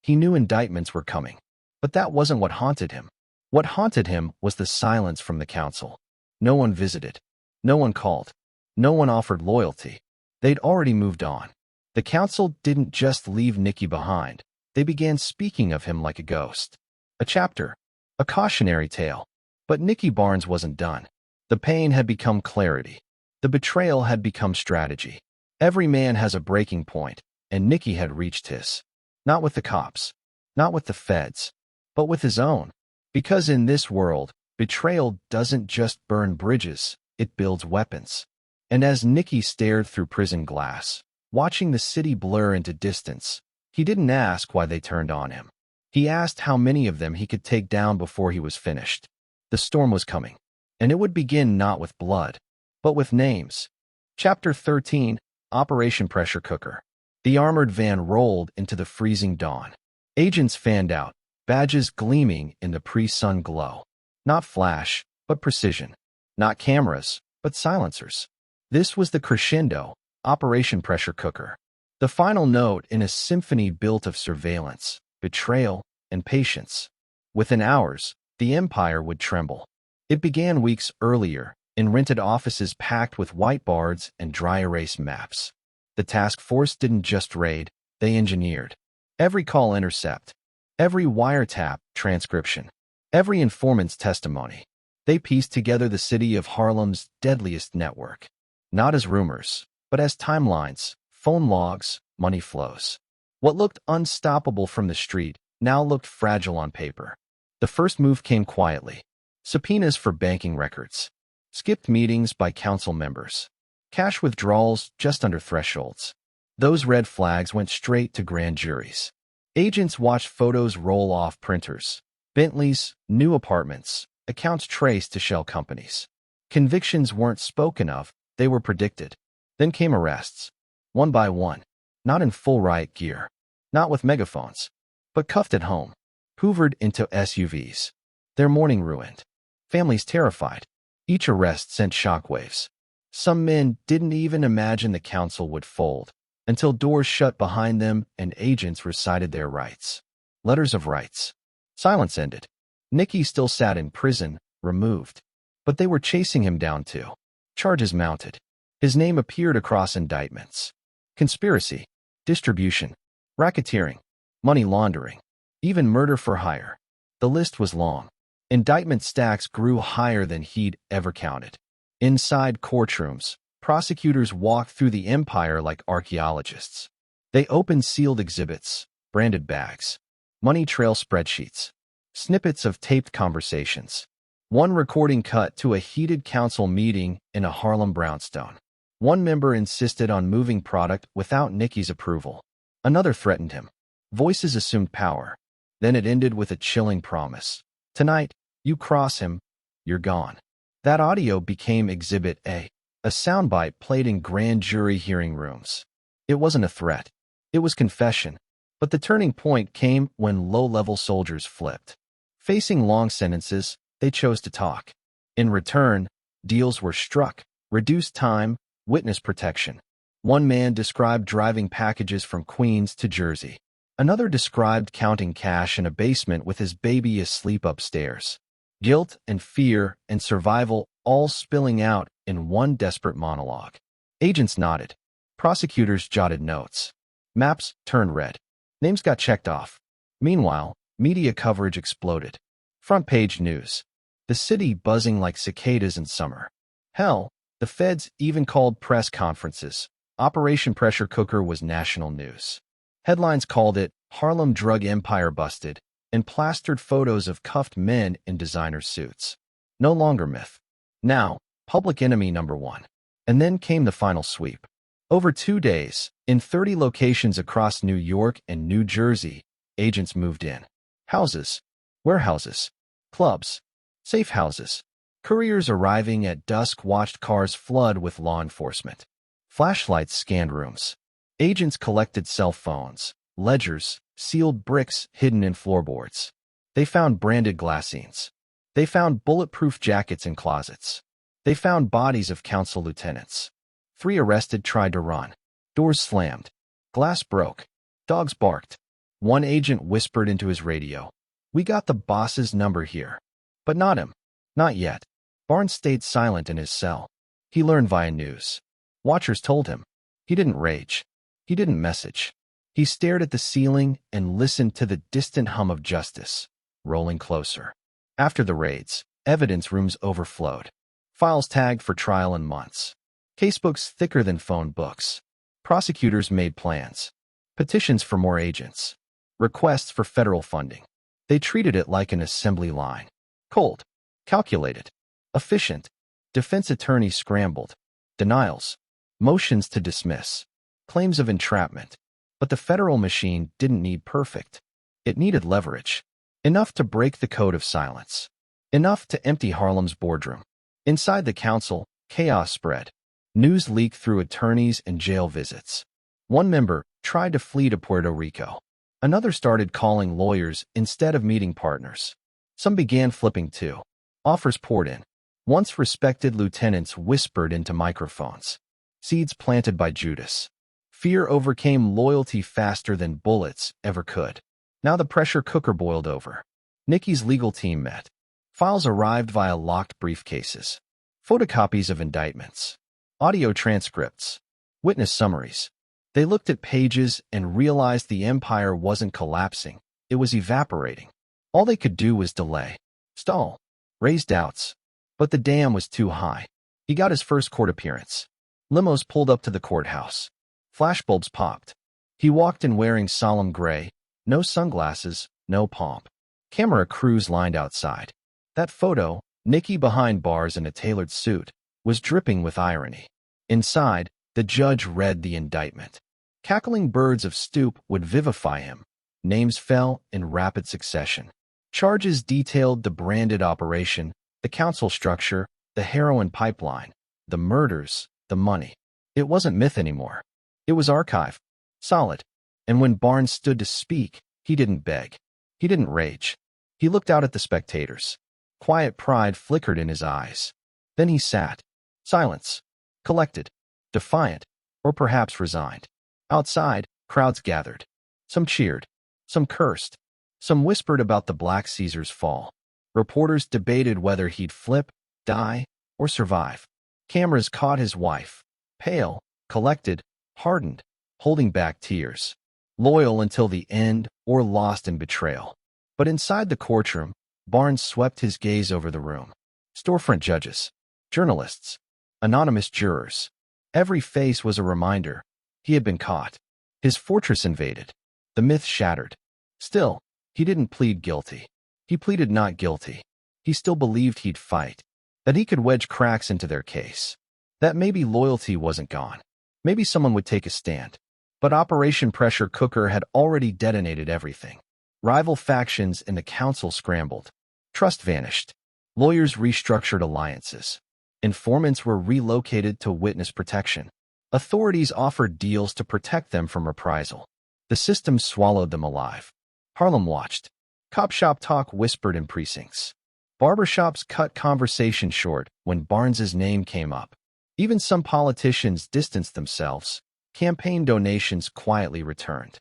He knew indictments were coming. But that wasn't what haunted him. What haunted him was the silence from the council. No one visited. No one called. No one offered loyalty. They'd already moved on. The council didn't just leave Nicky behind. They began speaking of him like a ghost. A chapter. A cautionary tale. But Nicky Barnes wasn't done. The pain had become clarity. The betrayal had become strategy. Every man has a breaking point, and Nicky had reached his. Not with the cops. Not with the feds. But with his own. Because in this world, betrayal doesn't just burn bridges, it builds weapons. And as Nicky stared through prison glass, watching the city blur into distance, he didn't ask why they turned on him. He asked how many of them he could take down before he was finished. The storm was coming, and it would begin not with blood, but with names. Chapter 13, Operation Pressure Cooker. The armored van rolled into the freezing dawn. Agents fanned out, badges gleaming in the pre-sun glow. Not flash, but precision. Not cameras, but silencers. This was the crescendo, Operation Pressure Cooker. The final note in a symphony built of surveillance, betrayal, and patience. Within hours, the empire would tremble. It began weeks earlier, in rented offices packed with whiteboards and dry erase maps. The task force didn't just raid, they engineered. Every call intercept, every wiretap transcription, every informant's testimony. They pieced together the city of Harlem's deadliest network. Not as rumors, but as timelines, phone logs, money flows. What looked unstoppable from the street now looked fragile on paper. The first move came quietly. Subpoenas for banking records. Skipped meetings by council members. Cash withdrawals just under thresholds. Those red flags went straight to grand juries. Agents watched photos roll off printers. Bentleys, new apartments, accounts traced to shell companies. Convictions weren't spoken of, they were predicted. Then came arrests. One by one. Not in full riot gear. Not with megaphones. But cuffed at home. Hoovered into SUVs. Their morning ruined. Families terrified. Each arrest sent shockwaves. Some men didn't even imagine the council would fold, until doors shut behind them and agents recited their rights. Letters of rights. Silence ended. Nicky still sat in prison, removed. But they were chasing him down too. Charges mounted. His name appeared across indictments. Conspiracy. Distribution. Racketeering. Money laundering. Even murder for hire. The list was long. Indictment stacks grew higher than he'd ever counted. Inside courtrooms, prosecutors walked through the empire like archaeologists. They opened sealed exhibits, branded bags, money trail spreadsheets, snippets of taped conversations. One recording cut to a heated council meeting in a Harlem brownstone. One member insisted on moving product without Nicky's approval. Another threatened him. Voices assumed power. Then it ended with a chilling promise. Tonight, you cross him, you're gone. That audio became Exhibit A, a soundbite played in grand jury hearing rooms. It wasn't a threat. It was confession. But the turning point came when low-level soldiers flipped. Facing long sentences, they chose to talk. In return, deals were struck, reduced time, witness protection. One man described driving packages from Queens to Jersey. Another described counting cash in a basement with his baby asleep upstairs. Guilt and fear and survival all spilling out in one desperate monologue. Agents nodded. Prosecutors jotted notes. Maps turned red. Names got checked off. Meanwhile, media coverage exploded. Front-page news. The city buzzing like cicadas in summer. Hell, the feds even called press conferences. Operation Pressure Cooker was national news. Headlines called it Harlem Drug Empire Busted and plastered photos of cuffed men in designer suits. No longer myth. Now, public enemy number one. And then came the final sweep. Over 2 days, in 30 locations across New York and New Jersey, agents moved in. Houses, warehouses, clubs, safe houses, Couriers arriving at dusk watched cars flood with law enforcement. Flashlights scanned rooms. Agents collected cell phones, ledgers, sealed bricks hidden in floorboards. They found branded glassines. They found bulletproof jackets in closets. They found bodies of council lieutenants. 3 arrested tried to run. Doors slammed. Glass broke. Dogs barked. One agent whispered into his radio, "We got the boss's number here." But not him. Not yet. Barnes stayed silent in his cell. He learned via news. Watchers told him. He didn't rage. He didn't message. He stared at the ceiling and listened to the distant hum of justice, rolling closer. After the raids, evidence rooms overflowed. Files tagged for trial in months. Casebooks thicker than phone books. Prosecutors made plans. Petitions for more agents. Requests for federal funding. They treated it like an assembly line. Cold. Calculated. Efficient. Defense attorneys scrambled. Denials. Motions to dismiss. Claims of entrapment. But the federal machine didn't need perfect. It needed leverage. Enough to break the code of silence. Enough to empty Harlem's boardroom. Inside the council, chaos spread. News leaked through attorneys and jail visits. One member tried to flee to Puerto Rico. Another started calling lawyers instead of meeting partners. Some began flipping too. Offers poured in. Once respected lieutenants whispered into microphones. Seeds planted by Judas. Fear overcame loyalty faster than bullets ever could. Now the pressure cooker boiled over. Nicky's legal team met. Files arrived via locked briefcases. Photocopies of indictments. Audio transcripts. Witness summaries. They looked at pages and realized the empire wasn't collapsing. It was evaporating. All they could do was delay. Stall. Raise doubts. But the dam was too high. He got his first court appearance. Limos pulled up to the courthouse. Flashbulbs popped. He walked in wearing solemn gray. No sunglasses, no pomp. Camera crews lined outside. That photo, Nicky behind bars in a tailored suit, was dripping with irony. Inside, the judge read the indictment. Cackling birds of stoop would vivify him. Names fell in rapid succession. Charges detailed the branded operation, the council structure, the heroin pipeline, the murders, the money. It wasn't myth anymore. It was archive. Solid. And when Barnes stood to speak, he didn't beg. He didn't rage. He looked out at the spectators. Quiet pride flickered in his eyes. Then he sat. Silence. Collected. Defiant. Or perhaps resigned. Outside, crowds gathered. Some cheered. Some cursed. Some whispered about the Black Caesar's fall. Reporters debated whether he'd flip, die, or survive. Cameras caught his wife. Pale, collected, hardened, holding back tears. Loyal until the end or lost in betrayal. But inside the courtroom, Barnes swept his gaze over the room. Storefront judges. Journalists. Anonymous jurors. Every face was a reminder. He had been caught. His fortress invaded. The myth shattered. Still, he didn't plead guilty. He pleaded not guilty. He still believed he'd fight. That he could wedge cracks into their case. That maybe loyalty wasn't gone. Maybe someone would take a stand. But Operation Pressure Cooker had already detonated everything. Rival factions in the council scrambled. Trust vanished. Lawyers restructured alliances. Informants were relocated to witness protection. Authorities offered deals to protect them from reprisal. The system swallowed them alive. Harlem watched. Cop shop talk whispered in precincts. Barbershops cut conversation short when Barnes's name came up. Even some politicians distanced themselves. Campaign donations quietly returned.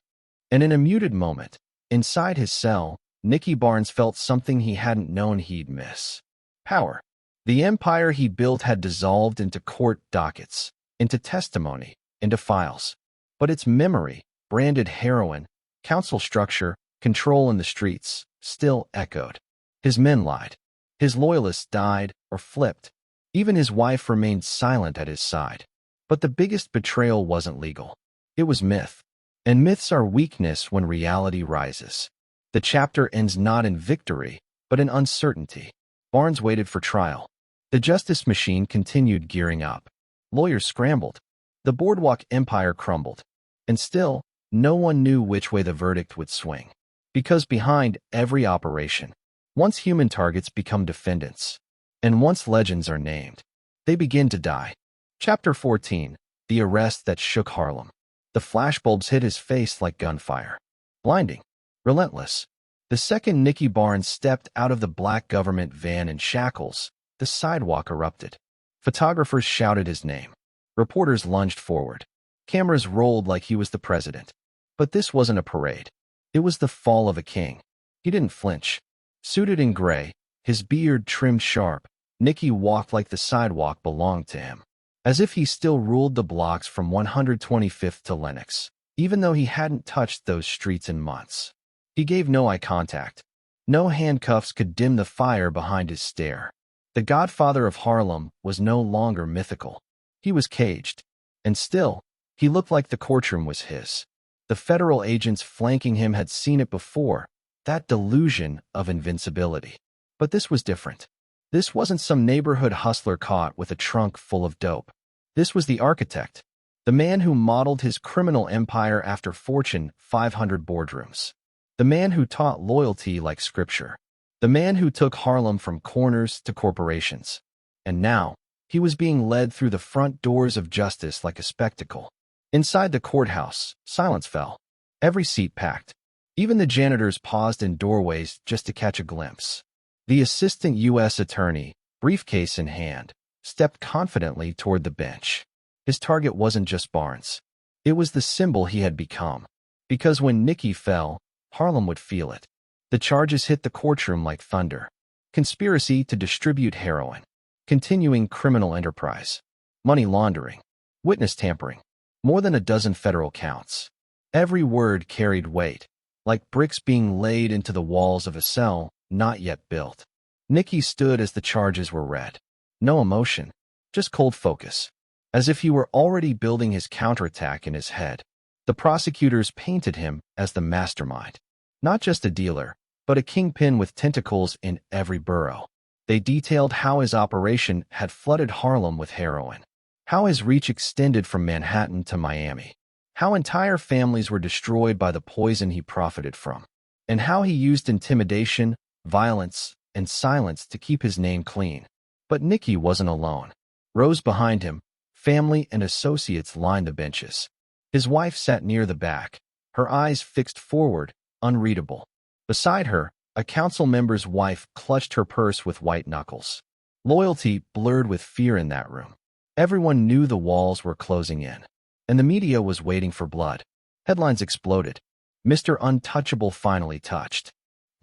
And in a muted moment, inside his cell, Nicky Barnes felt something he hadn't known he'd miss. Power. The empire he built had dissolved into court dockets, into testimony, into files. But its memory, branded heroin, council structure, control in the streets, still echoed. His men lied. His loyalists died or flipped. Even his wife remained silent at his side. But the biggest betrayal wasn't legal. It was myth. And myths are weakness when reality rises. The chapter ends not in victory, but in uncertainty. Barnes waited for trial. The justice machine continued gearing up. Lawyers scrambled. The boardwalk empire crumbled. And still, no one knew which way the verdict would swing. Because behind every operation, once human targets become defendants. And once legends are named, they begin to die. Chapter 14. The Arrest That Shook Harlem. The flashbulbs hit his face like gunfire. Blinding. Relentless. The second Nicky Barnes stepped out of the black government van in shackles, the sidewalk erupted. Photographers shouted his name. Reporters lunged forward. Cameras rolled like he was the president. But this wasn't a parade. It was the fall of a king. He didn't flinch. Suited in gray, his beard trimmed sharp, Nicky walked like the sidewalk belonged to him. As if he still ruled the blocks from 125th to Lenox, even though he hadn't touched those streets in months. He gave no eye contact. No handcuffs could dim the fire behind his stare. The Godfather of Harlem was no longer mythical. He was caged. And still, he looked like the courtroom was his. The federal agents flanking him had seen it before, that delusion of invincibility. But this was different. This wasn't some neighborhood hustler caught with a trunk full of dope. This was the architect, the man who modeled his criminal empire after Fortune 500 boardrooms. The man who taught loyalty like scripture. The man who took Harlem from corners to corporations. And now, he was being led through the front doors of justice like a spectacle. Inside the courthouse, silence fell. Every seat packed. Even the janitors paused in doorways just to catch a glimpse. The assistant U.S. attorney, briefcase in hand, stepped confidently toward the bench. His target wasn't just Barnes. It was the symbol he had become. Because when Nicky fell, Harlem would feel it. The charges hit the courtroom like thunder. Conspiracy to distribute heroin. Continuing criminal enterprise. Money laundering. Witness tampering. More than a dozen federal counts. Every word carried weight, like bricks being laid into the walls of a cell not yet built. Nicky stood as the charges were read. No emotion, just cold focus. As if he were already building his counterattack in his head. The prosecutors painted him as the mastermind. Not just a dealer, but a kingpin with tentacles in every borough. They detailed how his operation had flooded Harlem with heroin. How his reach extended from Manhattan to Miami. How entire families were destroyed by the poison he profited from. And how he used intimidation, violence, and silence to keep his name clean. But Nicky wasn't alone. Rows behind him, family and associates lined the benches. His wife sat near the back, her eyes fixed forward, unreadable. Beside her, a council member's wife clutched her purse with white knuckles. Loyalty blurred with fear in that room. Everyone knew the walls were closing in. And the media was waiting for blood. Headlines exploded. Mr. Untouchable finally touched.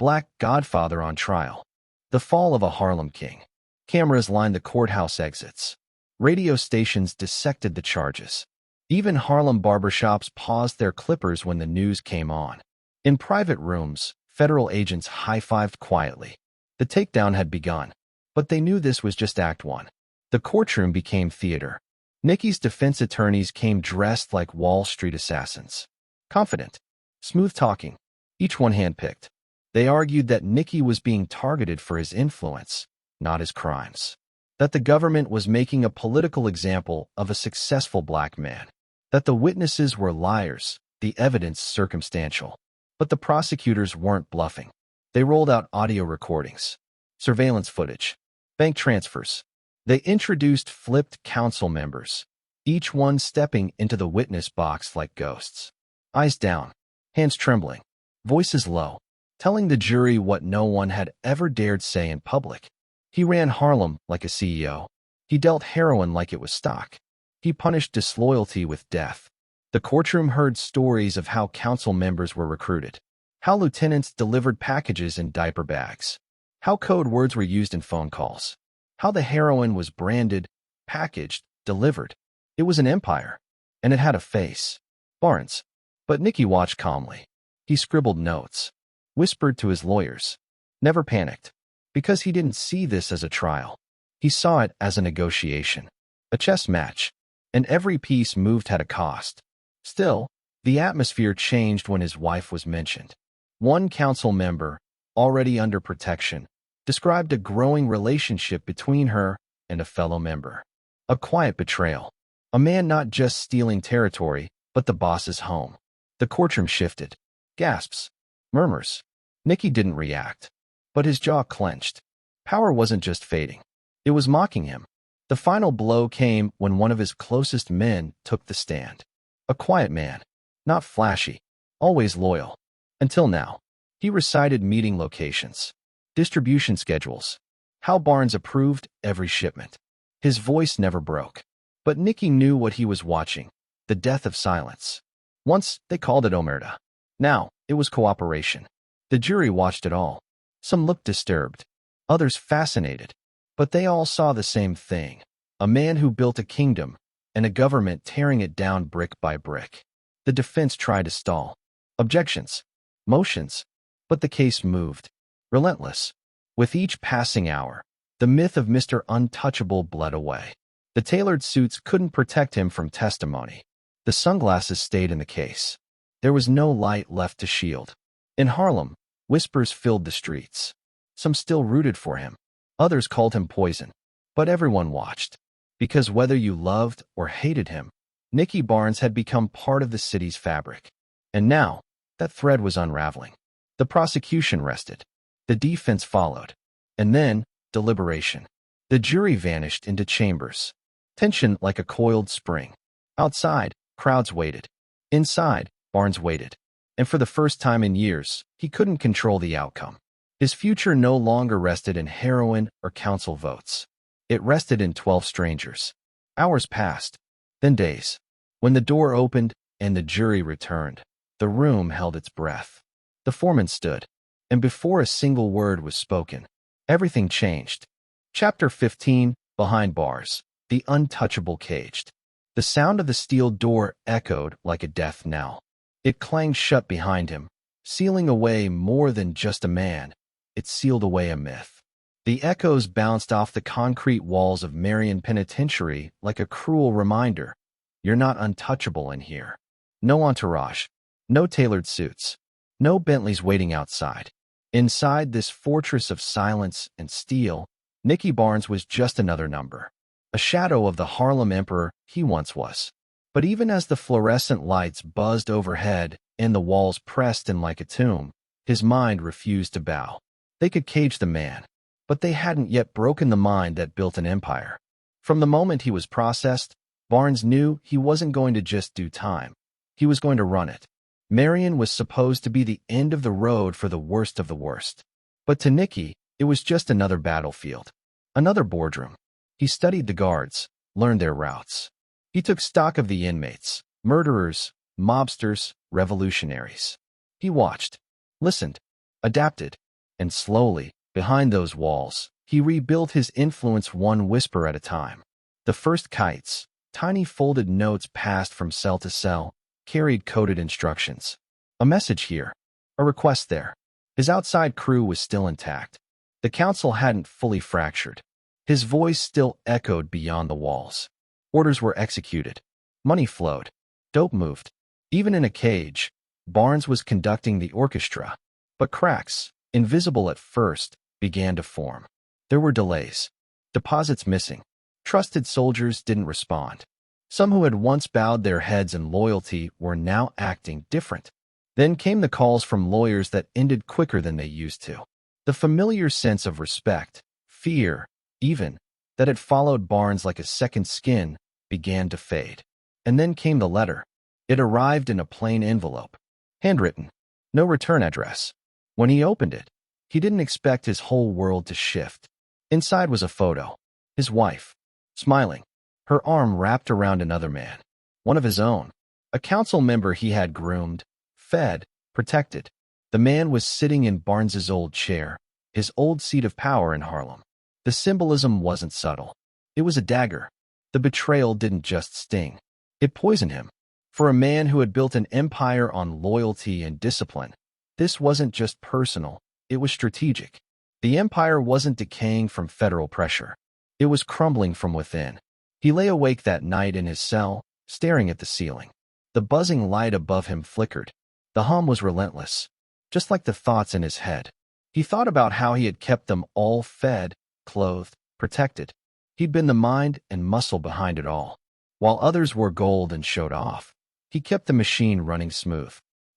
Black Godfather on trial. The fall of a Harlem king. Cameras lined the courthouse exits. Radio stations dissected the charges. Even Harlem barbershops paused their clippers when the news came on. In private rooms, federal agents high-fived quietly. The takedown had begun. But they knew this was just Act 1. The courtroom became theater. Nicky's defense attorneys came dressed like Wall Street assassins. Confident. Smooth-talking. Each one handpicked. They argued that Nicky was being targeted for his influence, not his crimes. That the government was making a political example of a successful black man. That the witnesses were liars, the evidence circumstantial. But the prosecutors weren't bluffing. They rolled out audio recordings, surveillance footage, bank transfers. They introduced flipped council members, each one stepping into the witness box like ghosts. Eyes down, hands trembling, voices low, telling the jury what no one had ever dared say in public. He ran Harlem like a CEO. He dealt heroin like it was stock. He punished disloyalty with death. The courtroom heard stories of how council members were recruited, how lieutenants delivered packages in diaper bags, how code words were used in phone calls, how the heroin was branded, packaged, delivered. It was an empire, and it had a face. Barnes. But Nicky watched calmly. He scribbled notes, whispered to his lawyers, never panicked, because he didn't see this as a trial. He saw it as a negotiation, a chess match, and every piece moved had a cost. Still, the atmosphere changed when his wife was mentioned. One council member, already under protection, described a growing relationship between her and a fellow member. A quiet betrayal. A man not just stealing territory, but the boss's home. The courtroom shifted. Gasps. Murmurs. Nicky didn't react, but his jaw clenched. Power wasn't just fading. It was mocking him. The final blow came when one of his closest men took the stand. A quiet man, not flashy, always loyal. Until now. He recited meeting locations, distribution schedules, how Barnes approved every shipment. His voice never broke. But Nicky knew what he was watching, the death of silence. Once, they called it omerta. Now, it was cooperation. The jury watched it all. Some looked disturbed, others fascinated. But they all saw the same thing. A man who built a kingdom, and a government tearing it down brick by brick. The defense tried to stall. Objections. Motions. But the case moved. Relentless. With each passing hour, the myth of Mr. Untouchable bled away. The tailored suits couldn't protect him from testimony. The sunglasses stayed in the case. There was no light left to shield. In Harlem, whispers filled the streets. Some still rooted for him. Others called him poison. But everyone watched. Because whether you loved or hated him, Nicky Barnes had become part of the city's fabric. And now, that thread was unraveling. The prosecution rested. The defense followed. And then, deliberation. The jury vanished into chambers. Tension like a coiled spring. Outside, crowds waited. Inside, Barnes waited. And for the first time in years, he couldn't control the outcome. His future no longer rested in heroin or council votes. It rested in 12 strangers. Hours passed, then days. When the door opened and the jury returned, the room held its breath. The foreman stood, and before a single word was spoken, everything changed. Chapter 15, Behind Bars, the Untouchable Caged. The sound of the steel door echoed like a death knell. It clanged shut behind him, sealing away more than just a man. It sealed away a myth. The echoes bounced off the concrete walls of Marion Penitentiary like a cruel reminder. You're not untouchable in here. No entourage, no tailored suits, no Bentleys waiting outside. Inside this fortress of silence and steel, Nicky Barnes was just another number. A shadow of the Harlem emperor he once was. But even as the fluorescent lights buzzed overhead and the walls pressed in like a tomb, his mind refused to bow. They could cage the man, but they hadn't yet broken the mind that built an empire. From the moment he was processed, Barnes knew he wasn't going to just do time. He was going to run it. Marion was supposed to be the end of the road for the worst of the worst. But to Nicky, it was just another battlefield. Another boardroom. He studied the guards, learned their routes. He took stock of the inmates, murderers, mobsters, revolutionaries. He watched, listened, adapted, and slowly, behind those walls, he rebuilt his influence one whisper at a time. The first kites, tiny folded notes passed from cell to cell, carried coded instructions. A message here, a request there. His outside crew was still intact. The council hadn't fully fractured. His voice still echoed beyond the walls. Orders were executed. Money flowed. Dope moved. Even in a cage, Barnes was conducting the orchestra. But cracks, invisible at first, began to form. There were delays. Deposits missing. Trusted soldiers didn't respond. Some who had once bowed their heads in loyalty were now acting different. Then came the calls from lawyers that ended quicker than they used to. The familiar sense of respect, fear, even, that had followed Barnes like a second skin, began to fade. And then came the letter. It arrived in a plain envelope. Handwritten. No return address. When he opened it, he didn't expect his whole world to shift. Inside was a photo. His wife. Smiling. Her arm wrapped around another man. One of his own. A council member he had groomed, fed, protected. The man was sitting in Barnes's old chair, his old seat of power in Harlem. The symbolism wasn't subtle. It was a dagger. The betrayal didn't just sting. It poisoned him. For a man who had built an empire on loyalty and discipline, this wasn't just personal, it was strategic. The empire wasn't decaying from federal pressure. It was crumbling from within. He lay awake that night in his cell, staring at the ceiling. The buzzing light above him flickered. The hum was relentless, just like the thoughts in his head. He thought about how he had kept them all fed, clothed, protected. He'd been the mind and muscle behind it all. While others wore gold and showed off, he kept the machine running smooth.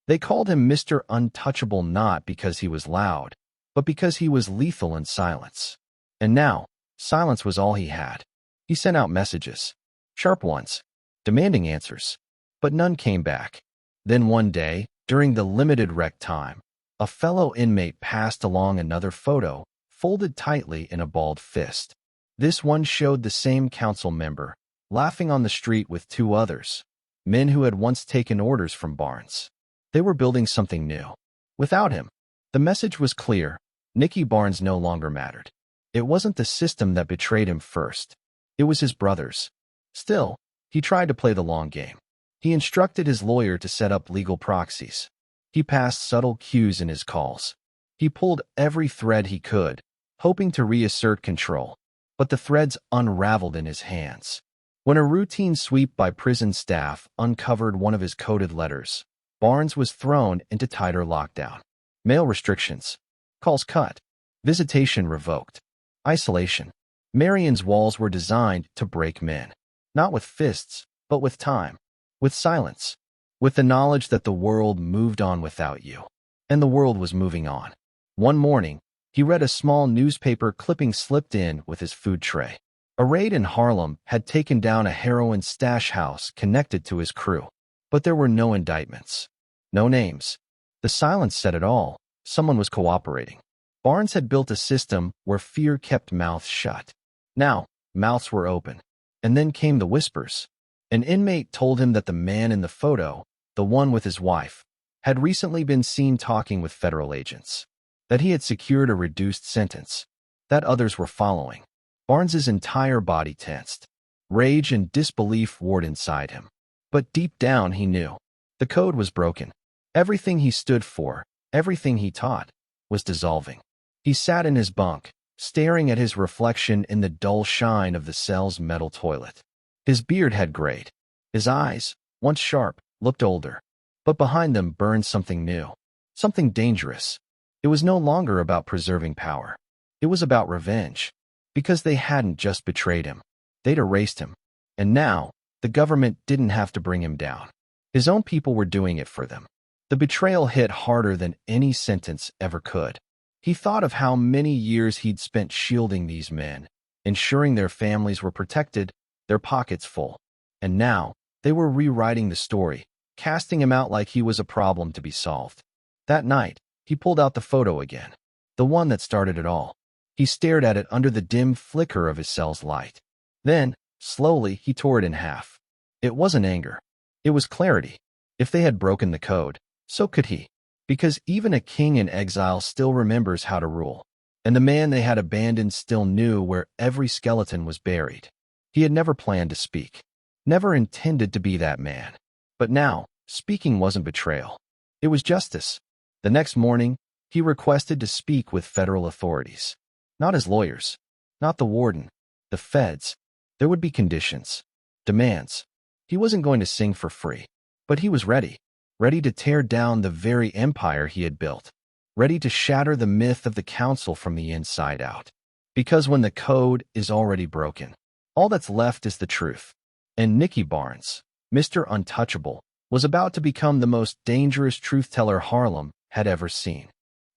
They called him Mr. Untouchable not because he was loud, but because he was lethal in silence. And now, Silence was all he had. He sent out messages, sharp ones, demanding answers, but none came back. Then one day, during the limited rec time, a fellow inmate passed along another photo, folded tightly in a balled fist. This one showed the same council member, laughing on the street with two others, men who had once taken orders from Barnes. They were building something new. Without him, the message was clear: Nicky Barnes no longer mattered. It wasn't the system that betrayed him first. It was his brothers. Still, he tried to play the long game. He instructed his lawyer to set up legal proxies. He passed subtle cues in his calls. He pulled every thread he could, hoping to reassert control, but the threads unraveled in his hands. When a routine sweep by prison staff uncovered one of his coded letters, Barnes was thrown into tighter lockdown. Mail restrictions, calls cut, visitation revoked, isolation. Marion's walls were designed to break men, not with fists, but with time, with silence, with the knowledge that the world moved on without you. And the world was moving on. One morning, he read a small newspaper clipping slipped in with his food tray. A raid in Harlem had taken down a heroin stash house connected to his crew, but there were no indictments, no names. The silence said it all. Someone was cooperating. Barnes had built a system where fear kept mouths shut. Now, mouths were open. And then came the whispers. An inmate told him that the man in the photo, the one with his wife, had recently been seen talking with federal agents, that he had secured a reduced sentence, that others were following. Barnes's entire body tensed. Rage and disbelief warred inside him. But deep down he knew. The code was broken. Everything he stood for, everything he taught, was dissolving. He sat in his bunk, staring at his reflection in the dull shine of the cell's metal toilet. His beard had grayed. His eyes, once sharp, looked older. But behind them burned something new, something dangerous. It was no longer about preserving power. It was about revenge. Because they hadn't just betrayed him. They'd erased him. And now, the government didn't have to bring him down. His own people were doing it for them. The betrayal hit harder than any sentence ever could. He thought of how many years he'd spent shielding these men, ensuring their families were protected, their pockets full. And now, they were rewriting the story, casting him out like he was a problem to be solved. That night, he pulled out the photo again, the one that started it all. He stared at it under the dim flicker of his cell's light. Then, slowly, he tore it in half. It wasn't anger. It was clarity. If they had broken the code, so could he. Because even a king in exile still remembers how to rule. And the man they had abandoned still knew where every skeleton was buried. He had never planned to speak. Never intended to be that man. But now, speaking wasn't betrayal. It was justice. The next morning, he requested to speak with federal authorities. Not his lawyers. Not the warden. The feds. There would be conditions. Demands. He wasn't going to sing for free. But he was ready. Ready to tear down the very empire he had built. Ready to shatter the myth of the council from the inside out. Because when the code is already broken, all that's left is the truth. And Nicky Barnes, Mr. Untouchable, was about to become the most dangerous truth-teller Harlem had ever seen.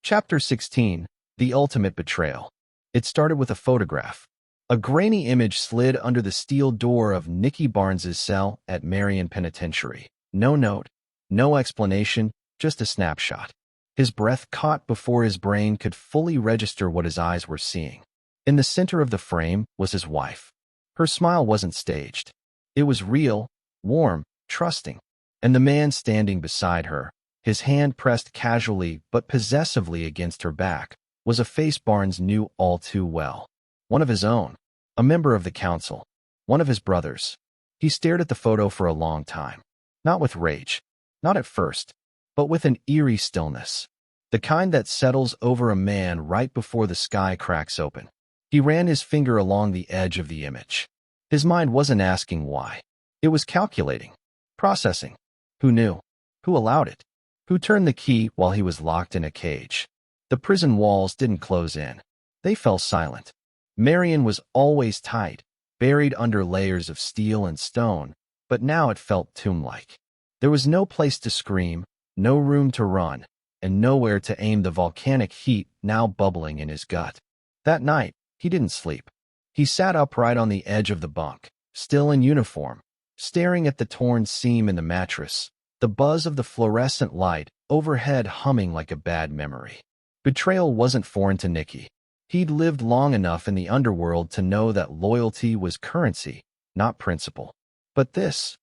Chapter 16, The Ultimate Betrayal. It started with a photograph. A grainy image slid under the steel door of Nicky Barnes's cell at Marion Penitentiary. No note, no explanation, just a snapshot. His breath caught before his brain could fully register what his eyes were seeing. In the center of the frame was his wife. Her smile wasn't staged. It was real, warm, trusting. And the man standing beside her, his hand pressed casually but possessively against her back, was a face Barnes knew all too well. One of his own, a member of the council, one of his brothers. He stared at the photo for a long time. Not with rage, not at first, but with an eerie stillness. The kind that settles over a man right before the sky cracks open. He ran his finger along the edge of the image. His mind wasn't asking why. It was calculating, processing. Who knew? Who allowed it? Who turned the key while he was locked in a cage? The prison walls didn't close in. They fell silent. Marion was always tight, buried under layers of steel and stone, but now it felt tomb-like. There was no place to scream, no room to run, and nowhere to aim the volcanic heat now bubbling in his gut. That night, he didn't sleep. He sat upright on the edge of the bunk, still in uniform, staring at the torn seam in the mattress, the buzz of the fluorescent light overhead humming like a bad memory. Betrayal wasn't foreign to Nicky. He'd lived long enough in the underworld to know that loyalty was currency, not principle. But this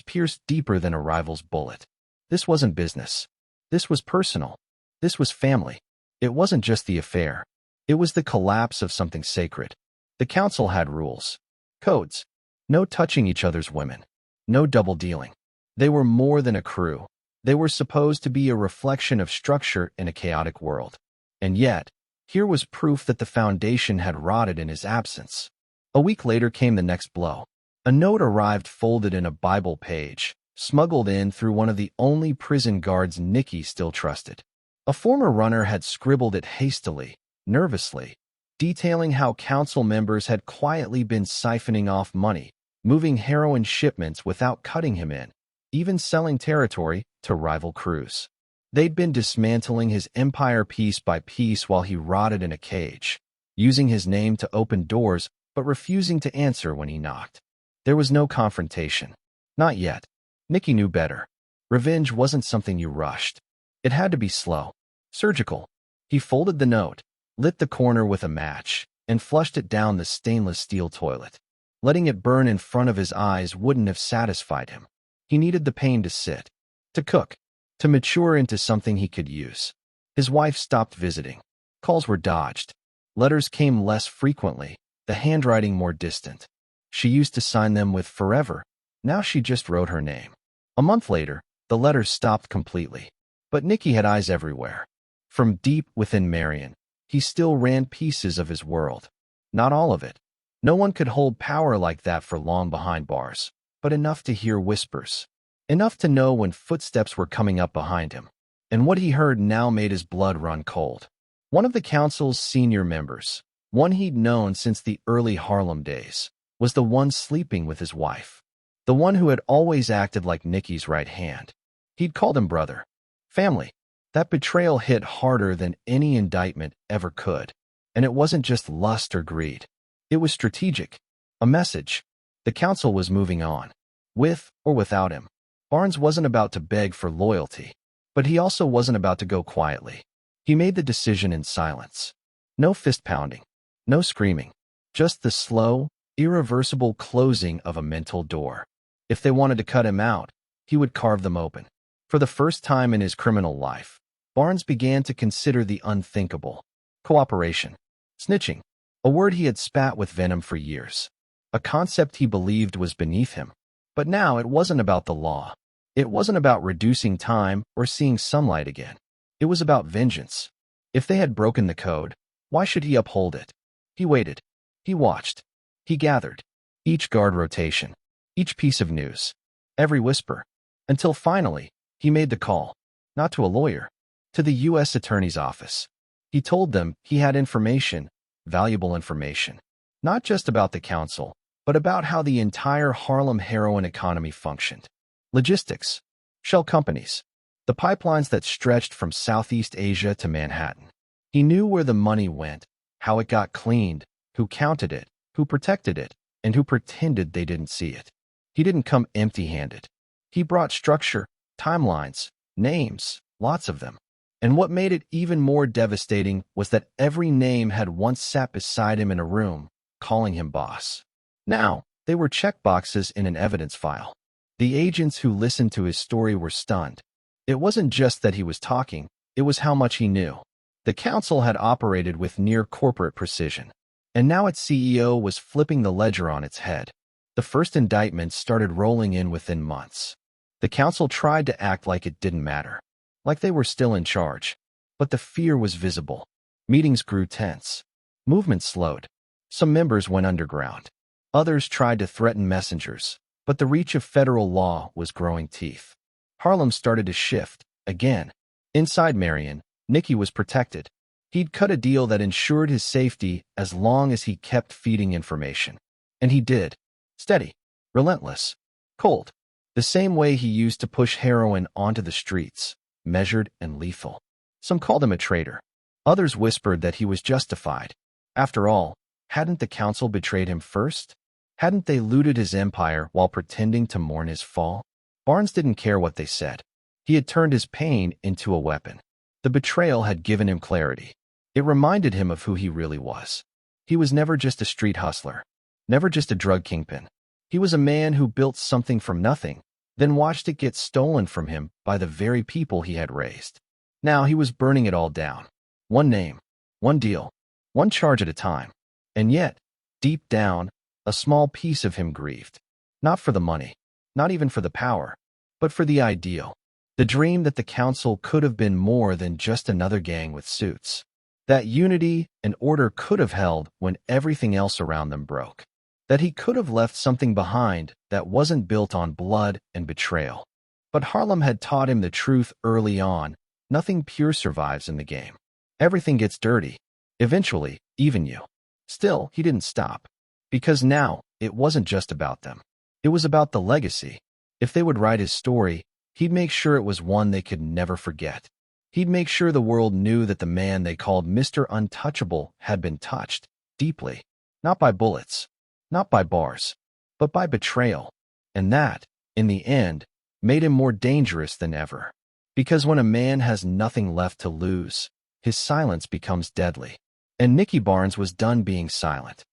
pierced deeper than a rival's bullet. This wasn't business. This was personal. This was family. It wasn't just the affair. It was the collapse of something sacred. The council had rules, codes. No touching each other's women. No double dealing. They were more than a crew. They were supposed to be a reflection of structure in a chaotic world. And yet, here was proof that the foundation had rotted in his absence. A week later came the next blow. A note arrived folded in a Bible page, smuggled in through one of the only prison guards Nicky still trusted. A former runner had scribbled it hastily, nervously, detailing how council members had quietly been siphoning off money, moving heroin shipments without cutting him in, even selling territory to rival crews. They'd been dismantling his empire piece by piece while he rotted in a cage, using his name to open doors but refusing to answer when he knocked. There was no confrontation. Not yet. Nicky knew better. Revenge wasn't something you rushed. It had to be slow, surgical. He folded the note, lit the corner with a match, and flushed it down the stainless steel toilet. Letting it burn in front of his eyes wouldn't have satisfied him. He needed the pain to sit, to cook, to mature into something he could use. His wife stopped visiting. Calls were dodged. Letters came less frequently, the handwriting more distant. She used to sign them with forever. Now she just wrote her name. A month later, the letters stopped completely. But Nicky had eyes everywhere. From deep within Marion, he still ran pieces of his world. Not all of it. No one could hold power like that for long behind bars, but enough to hear whispers. Enough to know when footsteps were coming up behind him. And what he heard now made his blood run cold. One of the council's senior members, one he'd known since the early Harlem days, was the one sleeping with his wife. The one who had always acted like Nicky's right hand. He'd called him brother. Family. That betrayal hit harder than any indictment ever could. And it wasn't just lust or greed. It was strategic. A message. The council was moving on. With or without him. Barnes wasn't about to beg for loyalty. But he also wasn't about to go quietly. He made the decision in silence. No fist-pounding. No screaming. Just the slow, irreversible closing of a mental door. If they wanted to cut him out, he would carve them open. For the first time in his criminal life, Barnes began to consider the unthinkable. Cooperation. Snitching. A word he had spat with venom for years. A concept he believed was beneath him. But now it wasn't about the law. It wasn't about reducing time or seeing sunlight again. It was about vengeance. If they had broken the code, why should he uphold it? He waited. He watched. He gathered. Each guard rotation. Each piece of news. Every whisper. Until finally, he made the call. Not to a lawyer. To the U.S. Attorney's Office. He told them he had information, valuable information. Not just about the council, but about how the entire Harlem heroin economy functioned. Logistics. Shell companies. The pipelines that stretched from Southeast Asia to Manhattan. He knew where the money went, how it got cleaned, who counted it, who protected it, and who pretended they didn't see it. He didn't come empty-handed. He brought structure, timelines, names, lots of them. And what made it even more devastating was that every name had once sat beside him in a room, calling him boss. Now, they were checkboxes in an evidence file. The agents who listened to his story were stunned. It wasn't just that he was talking, it was how much he knew. The council had operated with near-corporate precision. And now its CEO was flipping the ledger on its head. The first indictments started rolling in within months. The council tried to act like it didn't matter, like they were still in charge. But the fear was visible. Meetings grew tense. Movement slowed. Some members went underground. Others tried to threaten messengers, but the reach of federal law was growing teeth. Harlem started to shift, again. Inside Marion, Nicky was protected. He'd cut a deal that ensured his safety as long as he kept feeding information. And he did. Steady, relentless, cold. The same way he used to push heroin onto the streets, measured and lethal. Some called him a traitor. Others whispered that he was justified. After all, Hadn't the council betrayed him first? Hadn't they looted his empire while pretending to mourn his fall? Barnes didn't care what they said. He had turned his pain into a weapon. The betrayal had given him clarity. It reminded him of who he really was. He was never just a street hustler, never just a drug kingpin. He was a man who built something from nothing, then watched it get stolen from him by the very people he had raised. Now he was burning it all down. One name, one deal, one charge at a time. And yet, deep down, a small piece of him grieved. Not for the money, not even for the power, but for the ideal. The dream that the council could have been more than just another gang with suits. That unity and order could have held when everything else around them broke. That he could have left something behind that wasn't built on blood and betrayal. But Harlem had taught him the truth early on. Nothing pure survives in the game. Everything gets dirty. Eventually, even you. Still, he didn't stop. Because now, it wasn't just about them. It was about the legacy. If they would write his story, he'd make sure it was one they could never forget. He'd make sure the world knew that the man they called Mr. Untouchable had been touched, deeply. Not by bullets, not by bars, but by betrayal. And that, in the end, made him more dangerous than ever. Because when a man has nothing left to lose, his silence becomes deadly. And Nicky Barnes was done being silent.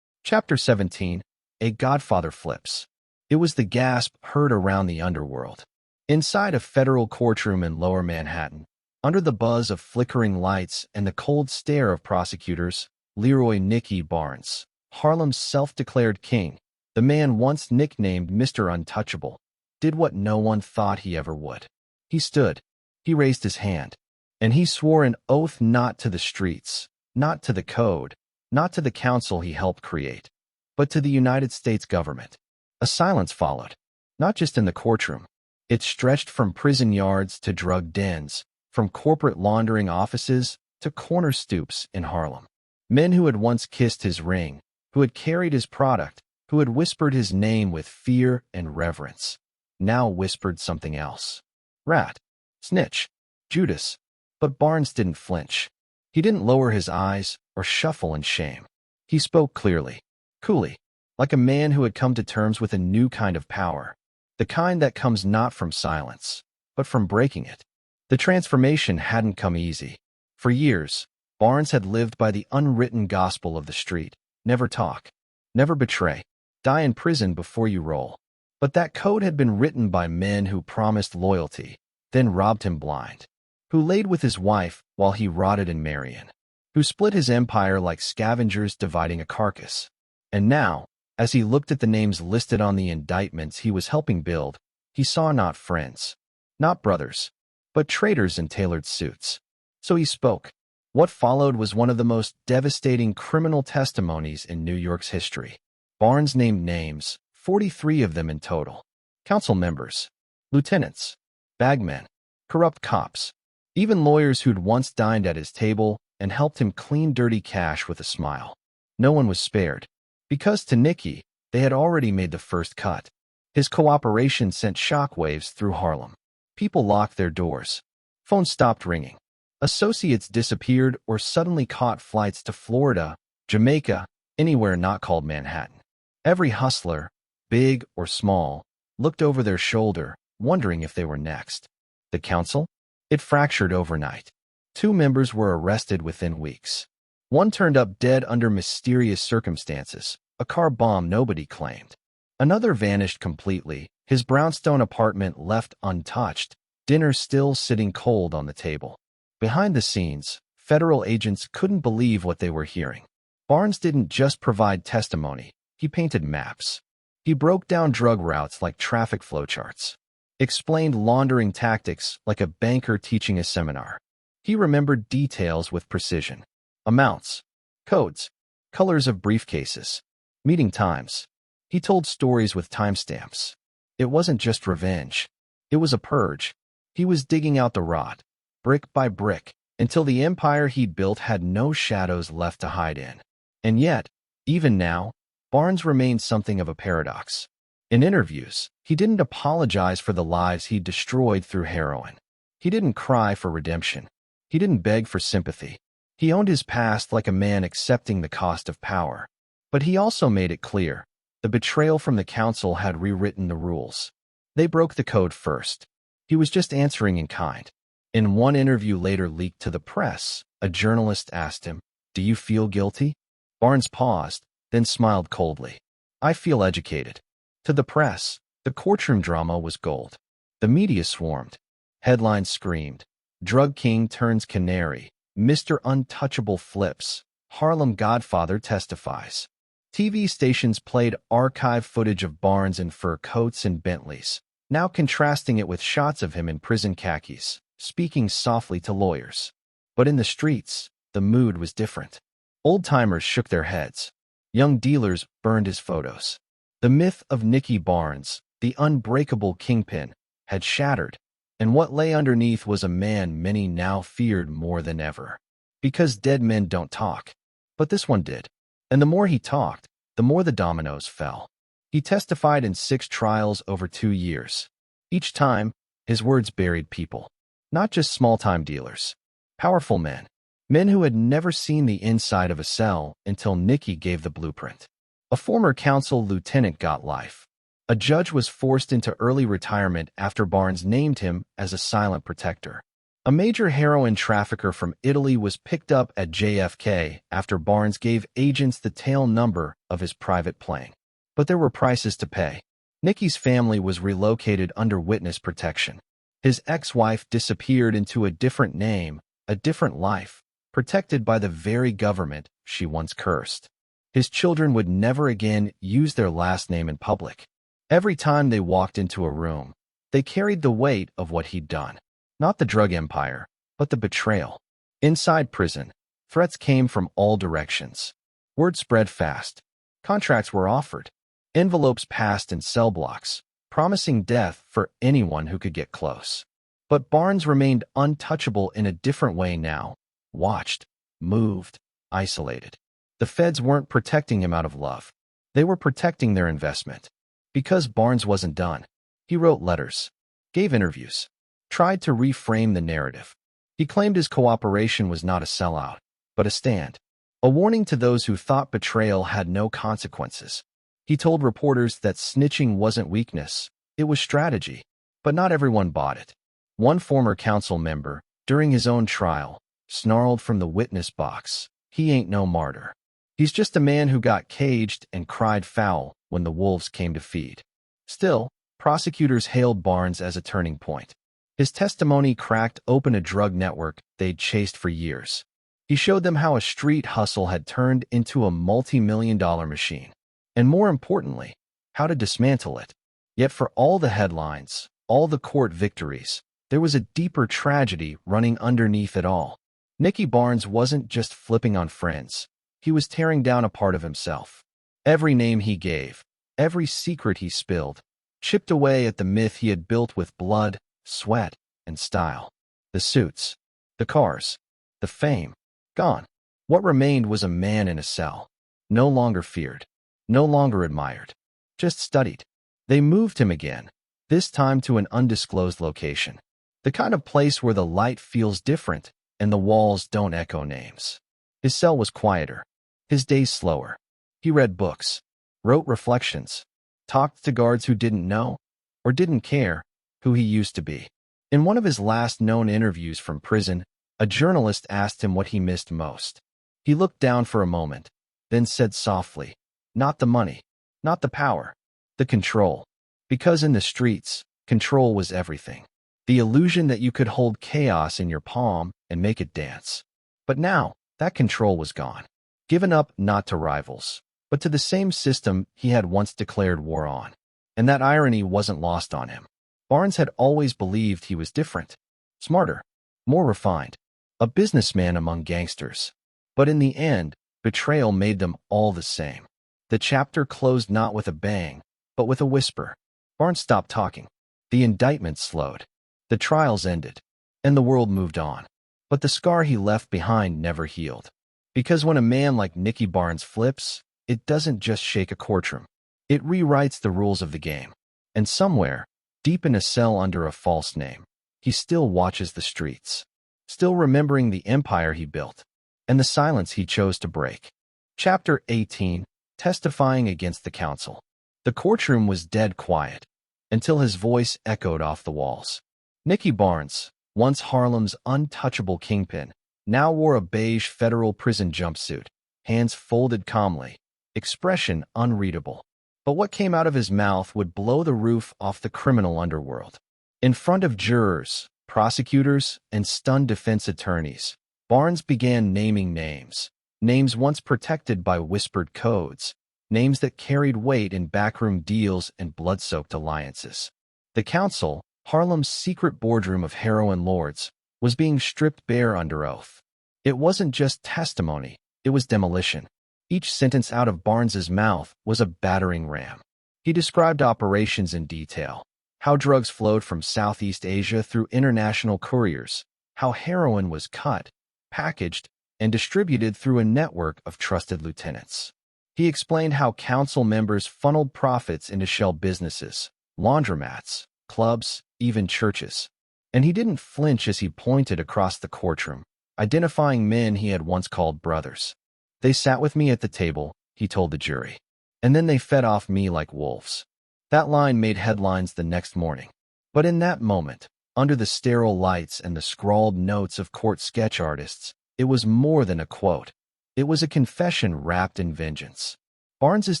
Chapter 17, A Godfather Flips. It was the gasp heard around the underworld. Inside a federal courtroom in Lower Manhattan, under the buzz of flickering lights and the cold stare of prosecutors, Leroy Nicky Barnes, Harlem's self-declared king, the man once nicknamed Mr. Untouchable, did what no one thought he ever would. He stood, he raised his hand, and he swore an oath not to the streets, not to the code, not to the council he helped create, but to the United States government. A silence followed, not just in the courtroom. It stretched from prison yards to drug dens, from corporate laundering offices to corner stoops in Harlem. Men who had once kissed his ring, who had carried his product, who had whispered his name with fear and reverence, now whispered something else. Rat, snitch, Judas. But Barnes didn't flinch. He didn't lower his eyes or shuffle in shame. He spoke clearly, coolly, like a man who had come to terms with a new kind of power, the kind that comes not from silence, but from breaking it. The transformation hadn't come easy. For years, Barnes had lived by the unwritten gospel of the street. Never talk. Never betray. Die in prison before you roll. But that code had been written by men who promised loyalty, then robbed him blind. Who laid with his wife while he rotted in Marion. Who split his empire like scavengers dividing a carcass. And now, as he looked at the names listed on the indictments he was helping build, he saw not friends, not brothers, but traitors in tailored suits. So he spoke. What followed was one of the most devastating criminal testimonies in New York's history. Barnes named names, 43 of them in total. Council members, lieutenants, bagmen, corrupt cops, even lawyers who'd once dined at his table and helped him clean dirty cash with a smile. No one was spared. Because to Nicky, they had already made the first cut. His cooperation sent shockwaves through Harlem. People locked their doors. Phones stopped ringing. Associates disappeared or suddenly caught flights to Florida, Jamaica, anywhere not called Manhattan. Every hustler, big or small, looked over their shoulder, wondering if they were next. The council? It fractured overnight. 2 members were arrested within weeks. One turned up dead under mysterious circumstances, a car bomb nobody claimed. Another vanished completely, his brownstone apartment left untouched, dinner still sitting cold on the table. Behind the scenes, federal agents couldn't believe what they were hearing. Barnes didn't just provide testimony, he painted maps. He broke down drug routes like traffic flowcharts, explained laundering tactics like a banker teaching a seminar. He remembered details with precision. Amounts, codes, colors of briefcases, meeting times. He told stories with timestamps. It wasn't just revenge. It was a purge. He was digging out the rot, brick by brick, until the empire he'd built had no shadows left to hide in. And yet, even now, Barnes remained something of a paradox. In interviews, he didn't apologize for the lives he'd destroyed through heroin. He didn't cry for redemption. He didn't beg for sympathy. He owned his past like a man accepting the cost of power. But he also made it clear, the betrayal from the council had rewritten the rules. They broke the code first. He was just answering in kind. In one interview later leaked to the press, a journalist asked him, "Do you feel guilty?" Barnes paused, then smiled coldly. "I feel educated." To the press, the courtroom drama was gold. The media swarmed. Headlines screamed, "Drug King turns canary. Mr. Untouchable flips. Harlem Godfather testifies." TV stations played archive footage of Barnes in fur coats and Bentleys, now contrasting it with shots of him in prison khakis, speaking softly to lawyers. But in the streets, the mood was different. Old-timers shook their heads. Young dealers burned his photos. The myth of Nicky Barnes, the unbreakable kingpin, had shattered, and what lay underneath was a man many now feared more than ever. Because dead men don't talk. But this one did. And the more he talked, the more the dominoes fell. He testified in 6 trials over 2 years. Each time, his words buried people. Not just small-time dealers. Powerful men. Men who had never seen the inside of a cell until Nikki gave the blueprint. A former council lieutenant got life. A judge was forced into early retirement after Barnes named him as a silent protector. A major heroin trafficker from Italy was picked up at JFK after Barnes gave agents the tail number of his private plane. But there were prices to pay. Nicky's family was relocated under witness protection. His ex-wife disappeared into a different name, a different life, protected by the very government she once cursed. His children would never again use their last name in public. Every time they walked into a room, they carried the weight of what he'd done. Not the drug empire, but the betrayal. Inside prison, threats came from all directions. Word spread fast. Contracts were offered. Envelopes passed in cell blocks, promising death for anyone who could get close. But Barnes remained untouchable in a different way now. Watched, moved, isolated. The feds weren't protecting him out of love. They were protecting their investment. Because Barnes wasn't done, he wrote letters, gave interviews, tried to reframe the narrative. He claimed his cooperation was not a sellout, but a stand. A warning to those who thought betrayal had no consequences. He told reporters that snitching wasn't weakness, it was strategy. But not everyone bought it. One former council member, during his own trial, snarled from the witness box, "He ain't no martyr. He's just a man who got caged and cried foul when the wolves came to feed." Still, prosecutors hailed Barnes as a turning point. His testimony cracked open a drug network they'd chased for years. He showed them how a street hustle had turned into a multi-million-dollar machine. And more importantly, how to dismantle it. Yet for all the headlines, all the court victories, there was a deeper tragedy running underneath it all. Nicky Barnes wasn't just flipping on friends. He was tearing down a part of himself. Every name he gave, every secret he spilled, chipped away at the myth he had built with blood, sweat, and style. The suits, the cars, the fame, gone. What remained was a man in a cell. No longer feared, no longer admired, just studied. They moved him again, this time to an undisclosed location. The kind of place where the light feels different and the walls don't echo names. His cell was quieter, his days slower. He read books, wrote reflections, talked to guards who didn't know, or didn't care, who he used to be. In one of his last known interviews from prison, a journalist asked him what he missed most. He looked down for a moment, then said softly, "Not the money, not the power, the control." Because in the streets, control was everything. The illusion that you could hold chaos in your palm and make it dance. But now, that control was gone. Given up not to rivals, but to the same system he had once declared war on. And that irony wasn't lost on him. Barnes had always believed he was different, smarter, more refined, a businessman among gangsters. But in the end, betrayal made them all the same. The chapter closed not with a bang, but with a whisper. Barnes stopped talking. The indictment slowed. The trials ended, and the world moved on. But the scar he left behind never healed. Because when a man like Nicky Barnes flips, it doesn't just shake a courtroom. It rewrites the rules of the game. And somewhere, deep in a cell under a false name, he still watches the streets, still remembering the empire he built, and the silence he chose to break. Chapter 18, testifying against the council. The courtroom was dead quiet, until his voice echoed off the walls. Nicky Barnes, once Harlem's untouchable kingpin, now wore a beige federal prison jumpsuit, hands folded calmly, expression unreadable. But what came out of his mouth would blow the roof off the criminal underworld. In front of jurors, prosecutors, and stunned defense attorneys, Barnes began naming names. Names once protected by whispered codes. Names that carried weight in backroom deals and blood-soaked alliances. The council, Harlem's secret boardroom of heroin lords, was being stripped bare under oath. It wasn't just testimony, it was demolition. Each sentence out of Barnes's mouth was a battering ram. He described operations in detail. How drugs flowed from Southeast Asia through international couriers. How heroin was cut, packaged, and distributed through a network of trusted lieutenants. He explained how council members funneled profits into shell businesses, laundromats, clubs, even churches. And he didn't flinch as he pointed across the courtroom, identifying men he had once called brothers. They sat with me at the table, he told the jury. And then they fed off me like wolves. That line made headlines the next morning. But in that moment, under the sterile lights and the scrawled notes of court sketch artists, it was more than a quote. It was a confession wrapped in vengeance. Barnes's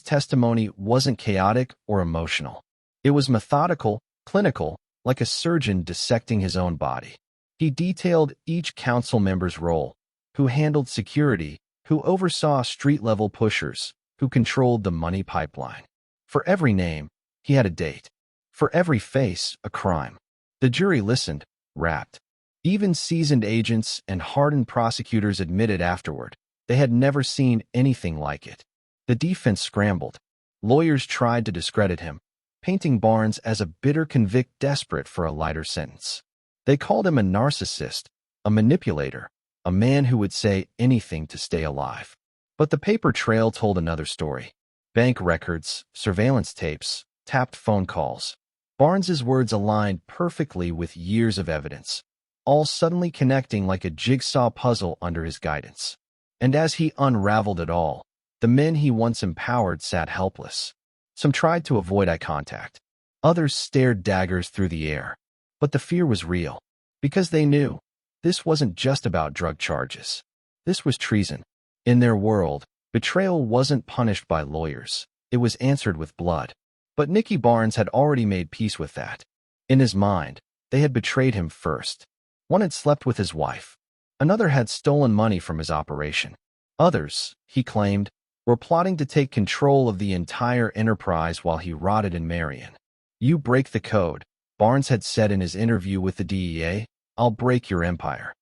testimony wasn't chaotic or emotional. It was methodical, clinical, like a surgeon dissecting his own body. He detailed each council member's role, who handled security, who oversaw street-level pushers, who controlled the money pipeline. For every name, he had a date. For every face, a crime. The jury listened, rapt. Even seasoned agents and hardened prosecutors admitted afterward they had never seen anything like it. The defense scrambled. Lawyers tried to discredit him, painting Barnes as a bitter convict desperate for a lighter sentence. They called him a narcissist, a manipulator, a man who would say anything to stay alive. But the paper trail told another story. Bank records, surveillance tapes, tapped phone calls. Barnes's words aligned perfectly with years of evidence, all suddenly connecting like a jigsaw puzzle under his guidance. And as he unraveled it all, the men he once empowered sat helpless. Some tried to avoid eye contact. Others stared daggers through the air. But the fear was real, because they knew this wasn't just about drug charges. This was treason. In their world, betrayal wasn't punished by lawyers. It was answered with blood. But Nicky Barnes had already made peace with that. In his mind, they had betrayed him first. One had slept with his wife. Another had stolen money from his operation. Others, he claimed, were plotting to take control of the entire enterprise while he rotted in Marion. "You break the code," Barnes had said in his interview with the DEA, "I'll break your empire."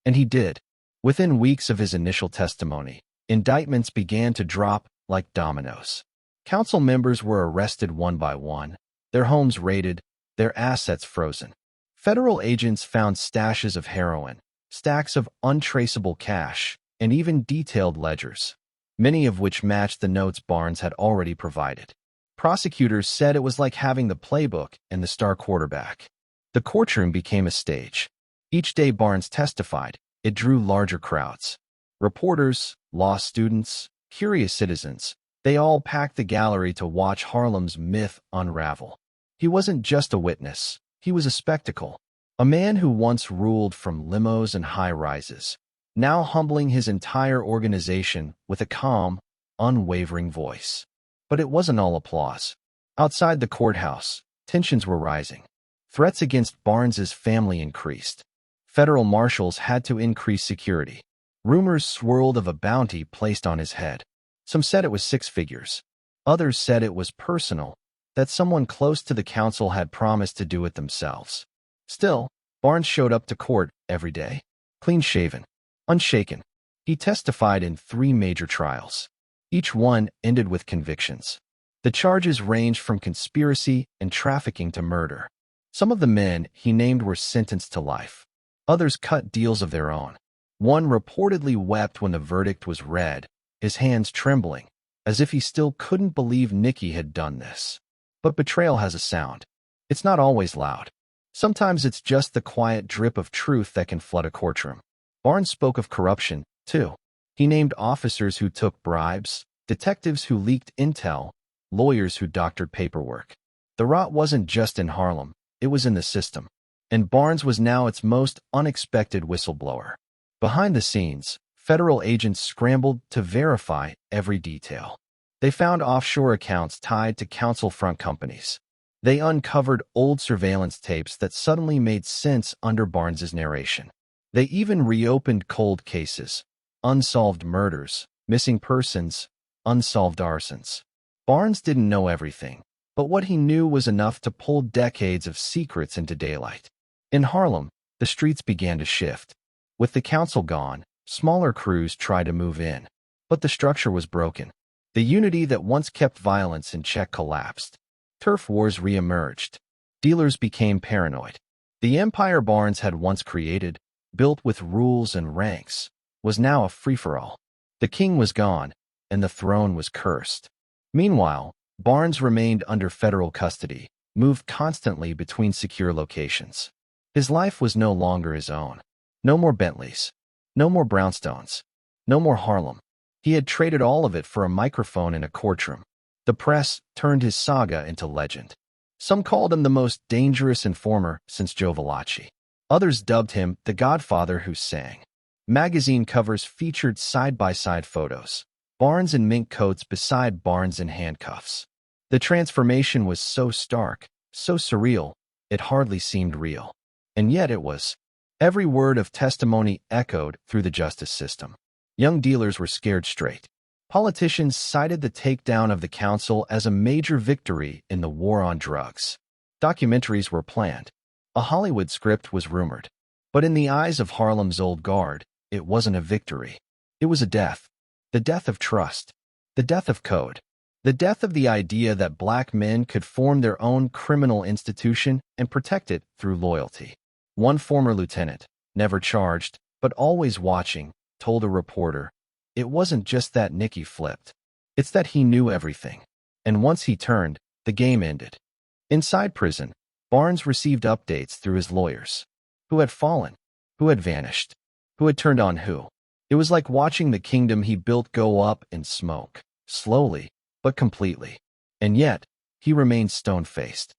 And he did. Within weeks of his initial testimony, indictments began to drop like dominoes. Council members were arrested one by one, their homes raided, their assets frozen. Federal agents found stashes of heroin, stacks of untraceable cash, and even detailed ledgers, many of which matched the notes Barnes had already provided. Prosecutors said it was like having the playbook and the star quarterback. The courtroom became a stage. Each day Barnes testified, it drew larger crowds. Reporters, law students, curious citizens, they all packed the gallery to watch Harlem's myth unravel. He wasn't just a witness, he was a spectacle. A man who once ruled from limos and high-rises, now humbling his entire organization with a calm, unwavering voice. But it wasn't all applause. Outside the courthouse, tensions were rising. Threats against Barnes's family increased. Federal marshals had to increase security. Rumors swirled of a bounty placed on his head. Some said it was 6 figures. Others said it was personal, that someone close to the council had promised to do it themselves. Still, Barnes showed up to court every day, clean-shaven, unshaken. He testified in 3 major trials. Each one ended with convictions. The charges ranged from conspiracy and trafficking to murder. Some of the men he named were sentenced to life. Others cut deals of their own. One reportedly wept when the verdict was read, his hands trembling, as if he still couldn't believe Nicky had done this. But betrayal has a sound. It's not always loud. Sometimes it's just the quiet drip of truth that can flood a courtroom. Barnes spoke of corruption, too. He named officers who took bribes, detectives who leaked intel, lawyers who doctored paperwork. The rot wasn't just in Harlem, it was in the system. And Barnes was now its most unexpected whistleblower. Behind the scenes, federal agents scrambled to verify every detail. They found offshore accounts tied to council front companies. They uncovered old surveillance tapes that suddenly made sense under Barnes's narration. They even reopened cold cases, unsolved murders, missing persons, unsolved arsons. Barnes didn't know everything, but what he knew was enough to pull decades of secrets into daylight. In Harlem, the streets began to shift. With the council gone, smaller crews tried to move in, but the structure was broken. The unity that once kept violence in check collapsed. Turf wars re-emerged. Dealers became paranoid. The empire Barnes had once created, built with rules and ranks, was now a free-for-all. The king was gone, and the throne was cursed. Meanwhile, Barnes remained under federal custody, moved constantly between secure locations. His life was no longer his own. No more Bentleys. No more brownstones. No more Harlem. He had traded all of it for a microphone in a courtroom. The press turned his saga into legend. Some called him the most dangerous informer since Joe Valachi. Others dubbed him the Godfather who sang. Magazine covers featured side-by-side photos. Barnes in mink coats beside Barnes in handcuffs. The transformation was so stark, so surreal, it hardly seemed real. And yet it was. Every word of testimony echoed through the justice system. Young dealers were scared straight. Politicians cited the takedown of the council as a major victory in the war on drugs. Documentaries were planned. A Hollywood script was rumored. But in the eyes of Harlem's old guard, it wasn't a victory. It was a death. The death of trust. The death of code. The death of the idea that black men could form their own criminal institution and protect it through loyalty. One former lieutenant, never charged, but always watching, told a reporter, "It wasn't just that Nicky flipped. It's that he knew everything. And once he turned, the game ended." Inside prison, Barnes received updates through his lawyers. Who had fallen? Who had vanished? Who had turned on who? It was like watching the kingdom he built go up in smoke, slowly, but completely. And yet, he remained stone-faced.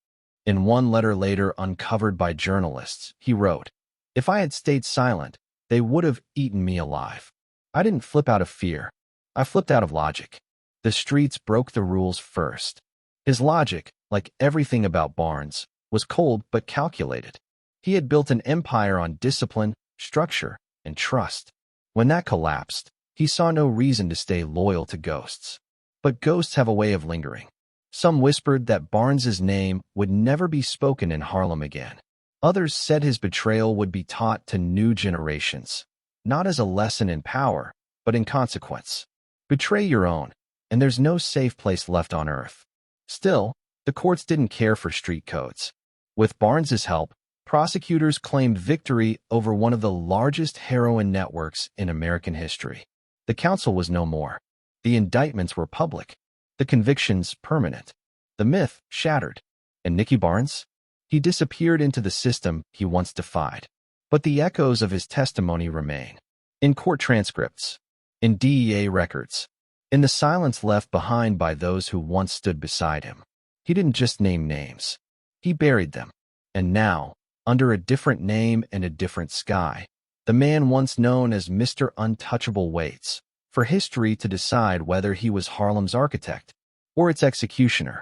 In one letter later uncovered by journalists, he wrote, "If I had stayed silent, they would have eaten me alive. I didn't flip out of fear. I flipped out of logic. The streets broke the rules first." His logic, like everything about Barnes, was cold but calculated. He had built an empire on discipline, structure, and trust. When that collapsed, he saw no reason to stay loyal to ghosts. But ghosts have a way of lingering. Some whispered that Barnes's name would never be spoken in Harlem again. Others said his betrayal would be taught to new generations, not as a lesson in power, but in consequence. Betray your own, and there's no safe place left on earth. Still, the courts didn't care for street codes. With Barnes's help, prosecutors claimed victory over one of the largest heroin networks in American history. The council was no more. The indictments were public. The convictions permanent. The myth shattered. And Nicky Barnes? He disappeared into the system he once defied. But the echoes of his testimony remain. In court transcripts. In DEA records. In the silence left behind by those who once stood beside him. He didn't just name names. He buried them. And now, under a different name and a different sky, the man once known as Mr. Untouchable waits for history to decide whether he was Harlem's architect or its executioner.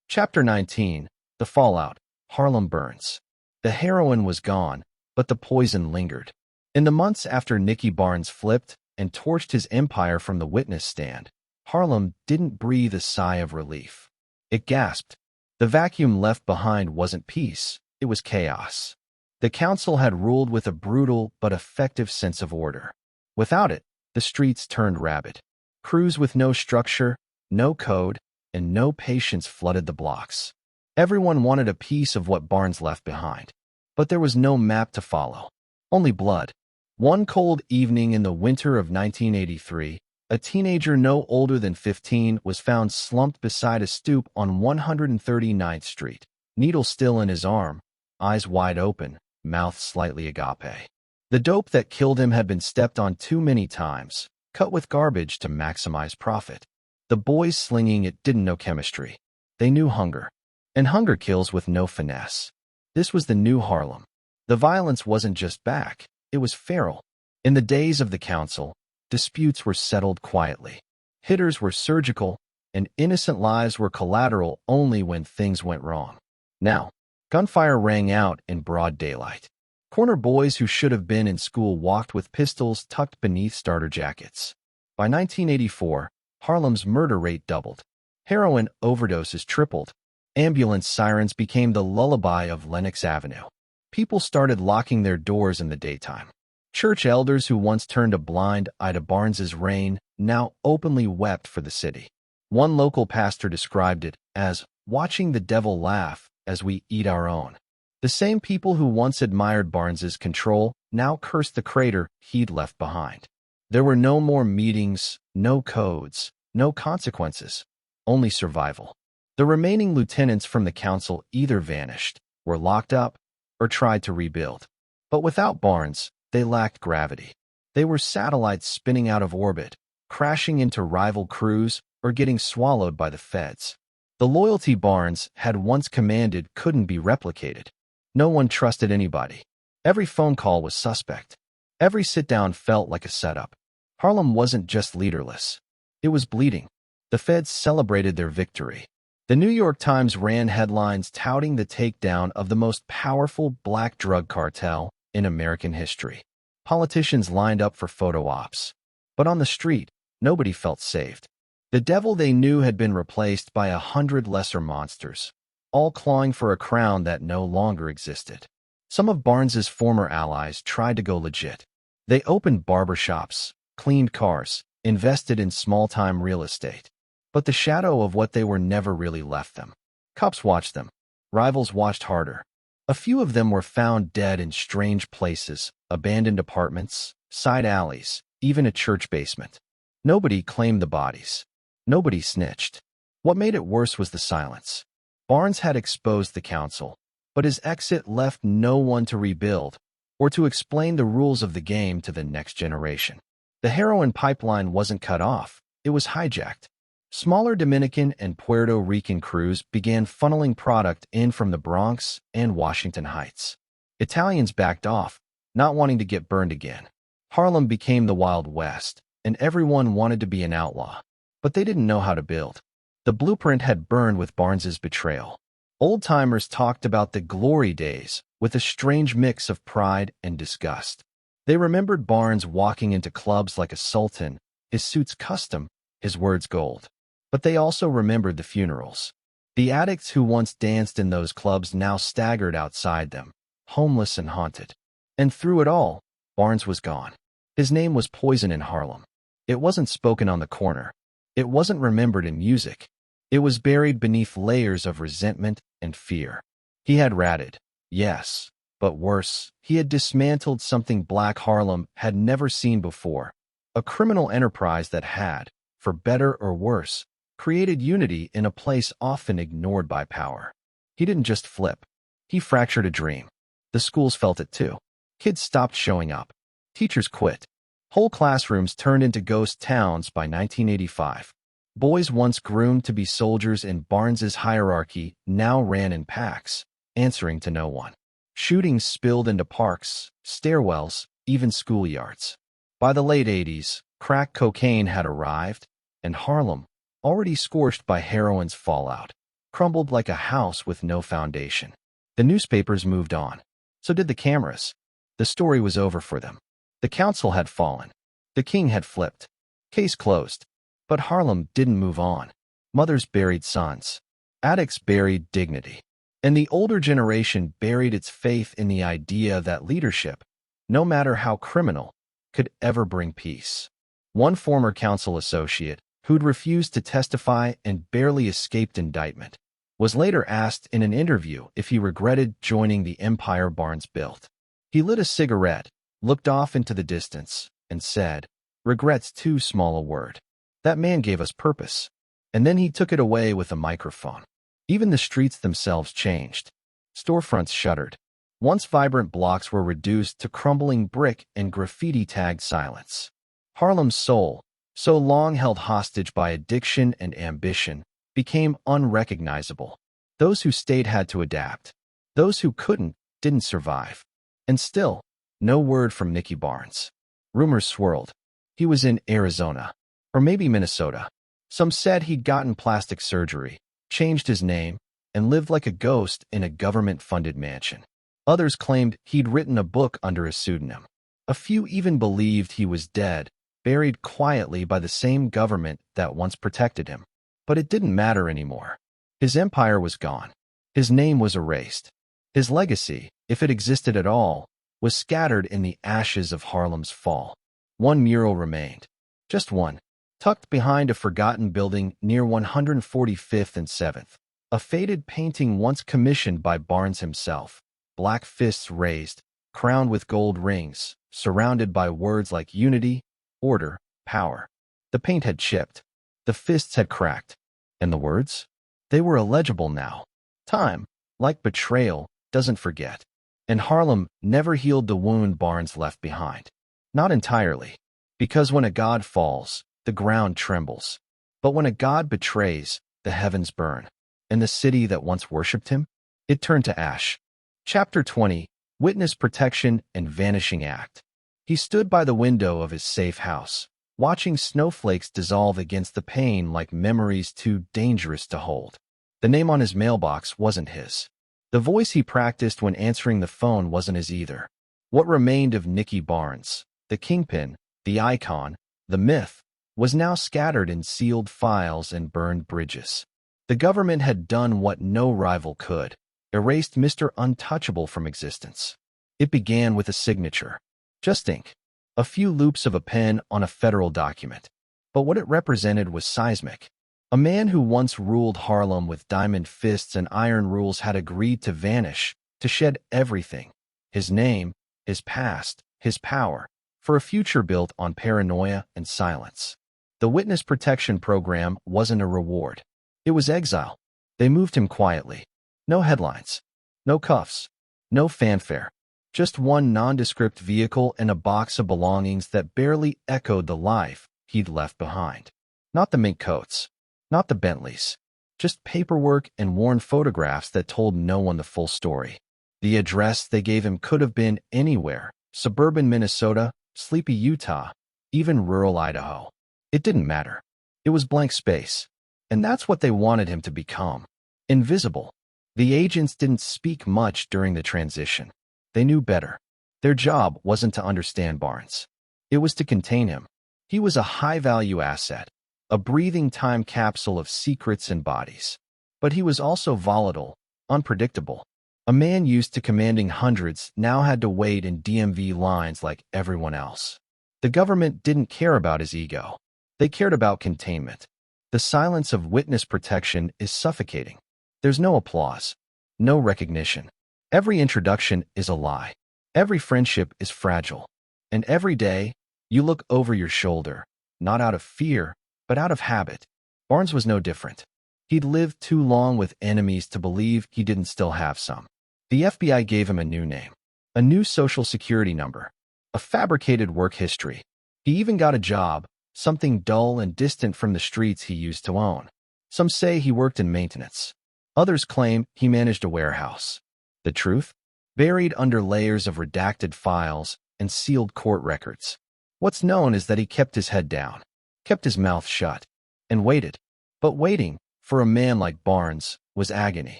Chapter 19, The Fallout, Harlem Burns. The heroin was gone, but the poison lingered. In the months after Nicky Barnes flipped and torched his empire from the witness stand, Harlem didn't breathe a sigh of relief. It gasped. The vacuum left behind wasn't peace, it was chaos. The council had ruled with a brutal but effective sense of order. Without it, the streets turned rabid. Crews with no structure, no code, and no patience flooded the blocks. Everyone wanted a piece of what Barnes left behind. But there was no map to follow. Only blood. One cold evening in the winter of 1983, a teenager no older than 15 was found slumped beside a stoop on 139th Street, needle still in his arm, eyes wide open, mouth slightly agape. The dope that killed him had been stepped on too many times, cut with garbage to maximize profit. The boys slinging it didn't know chemistry. They knew hunger. And hunger kills with no finesse. This was the new Harlem. The violence wasn't just back, it was feral. In the days of the council, disputes were settled quietly. Hitters were surgical, and innocent lives were collateral only when things went wrong. Now, gunfire rang out in broad daylight. Corner boys who should have been in school walked with pistols tucked beneath starter jackets. By 1984, Harlem's murder rate doubled. Heroin overdoses tripled. Ambulance sirens became the lullaby of Lenox Avenue. People started locking their doors in the daytime. Church elders who once turned a blind eye to Barnes's reign now openly wept for the city. One local pastor described it as watching the devil laugh as we eat our own. The same people who once admired Barnes's control now cursed the crater he'd left behind. There were no more meetings, no codes, no consequences, only survival. The remaining lieutenants from the council either vanished, were locked up, or tried to rebuild. But without Barnes, they lacked gravity. They were satellites spinning out of orbit, crashing into rival crews, or getting swallowed by the feds. The loyalty Barnes had once commanded couldn't be replicated. No one trusted anybody. Every phone call was suspect. Every sit-down felt like a setup. Harlem wasn't just leaderless. It was bleeding. The feds celebrated their victory. The New York Times ran headlines touting the takedown of the most powerful black drug cartel in American history. Politicians lined up for photo ops. But on the street, nobody felt saved. The devil they knew had been replaced by 100 lesser monsters, all clawing for a crown that no longer existed. Some of Barnes's former allies tried to go legit. They opened barbershops, cleaned cars, invested in small-time real estate. But the shadow of what they were never really left them. Cops watched them. Rivals watched harder. A few of them were found dead in strange places, abandoned apartments, side alleys, even a church basement. Nobody claimed the bodies. Nobody snitched. What made it worse was the silence. Barnes had exposed the council, but his exit left no one to rebuild or to explain the rules of the game to the next generation. The heroin pipeline wasn't cut off, it was hijacked. Smaller Dominican and Puerto Rican crews began funneling product in from the Bronx and Washington Heights. Italians backed off, not wanting to get burned again. Harlem became the Wild West, and everyone wanted to be an outlaw. But they didn't know how to build. The blueprint had burned with Barnes's betrayal. Old-timers talked about the glory days with a strange mix of pride and disgust. They remembered Barnes walking into clubs like a sultan, his suits custom, his words gold. But they also remembered the funerals. The addicts who once danced in those clubs now staggered outside them, homeless and haunted. And through it all, Barnes was gone. His name was poison in Harlem. It wasn't spoken on the corner. It wasn't remembered in music. It was buried beneath layers of resentment and fear. He had ratted, yes, but worse, he had dismantled something Black Harlem had never seen before, a criminal enterprise that had, for better or worse, created unity in a place often ignored by power. He didn't just flip. He fractured a dream. The schools felt it too. Kids stopped showing up. Teachers quit. Whole classrooms turned into ghost towns by 1985. Boys once groomed to be soldiers in Barnes's hierarchy now ran in packs, answering to no one. Shootings spilled into parks, stairwells, even schoolyards. By the late 80s, crack cocaine had arrived, and Harlem, already scorched by heroin's fallout, crumbled like a house with no foundation. The newspapers moved on. So did the cameras. The story was over for them. The council had fallen. The king had flipped. Case closed. But Harlem didn't move on. Mothers buried sons. Addicts buried dignity. And the older generation buried its faith in the idea that leadership, no matter how criminal, could ever bring peace. One former council associate, who'd refused to testify and barely escaped indictment, was later asked in an interview if he regretted joining the empire Barnes built. He lit a cigarette, looked off into the distance, and said, "Regret's too small a word. That man gave us purpose." And then he took it away with a microphone. Even the streets themselves changed. Storefronts shuttered. Once vibrant blocks were reduced to crumbling brick and graffiti-tagged silence. Harlem's soul, so long held hostage by addiction and ambition, became unrecognizable. Those who stayed had to adapt. Those who couldn't didn't survive. And still, no word from Nicky Barnes. Rumors swirled. He was in Arizona, or maybe Minnesota. Some said he'd gotten plastic surgery, changed his name, and lived like a ghost in a government-funded mansion. Others claimed he'd written a book under a pseudonym. A few even believed he was dead, buried quietly by the same government that once protected him. But it didn't matter anymore. His empire was gone. His name was erased. His legacy, if it existed at all, was scattered in the ashes of Harlem's fall. One mural remained. Just one, tucked behind a forgotten building near 145th and 7th. A faded painting once commissioned by Barnes himself. Black fists raised, crowned with gold rings, surrounded by words like unity, order, power. The paint had chipped. The fists had cracked. And the words? They were illegible now. Time, like betrayal, doesn't forget. And Harlem never healed the wound Barnes left behind. Not entirely. Because when a god falls, the ground trembles. But when a god betrays, the heavens burn. And the city that once worshipped him? It turned to ash. Chapter 20. Witness Protection and Vanishing Act. He stood by the window of his safe house, watching snowflakes dissolve against the pane like memories too dangerous to hold. The name on his mailbox wasn't his. The voice he practiced when answering the phone wasn't his either. What remained of Nicky Barnes, the kingpin, the icon, the myth, was now scattered in sealed files and burned bridges. The government had done what no rival could, erased Mr. Untouchable from existence. It began with a signature. Just ink. A few loops of a pen on a federal document. But what it represented was seismic. A man who once ruled Harlem with diamond fists and iron rules had agreed to vanish, to shed everything. His name, his past, his power, for a future built on paranoia and silence. The witness protection program wasn't a reward. It was exile. They moved him quietly. No headlines. No cuffs. No fanfare. Just one nondescript vehicle and a box of belongings that barely echoed the life he'd left behind. Not the mink coats. Not the Bentleys. Just paperwork and worn photographs that told no one the full story. The address they gave him could have been anywhere. Suburban Minnesota, sleepy Utah, even rural Idaho. It didn't matter. It was blank space. And that's what they wanted him to become. Invisible. The agents didn't speak much during the transition. They knew better. Their job wasn't to understand Barnes. It was to contain him. He was a high-value asset, a breathing time capsule of secrets and bodies. But he was also volatile, unpredictable. A man used to commanding hundreds now had to wait in DMV lines like everyone else. The government didn't care about his ego. They cared about containment. The silence of witness protection is suffocating. There's no applause, no recognition. Every introduction is a lie. Every friendship is fragile. And every day, you look over your shoulder, not out of fear, but out of habit. Barnes was no different. He'd lived too long with enemies to believe he didn't still have some. The FBI gave him a new name, a new social security number, a fabricated work history. He even got a job, something dull and distant from the streets he used to own. Some say he worked in maintenance. Others claim he managed a warehouse. The truth? Buried under layers of redacted files and sealed court records. What's known is that he kept his head down, kept his mouth shut, and waited. But waiting, for a man like Barnes, was agony.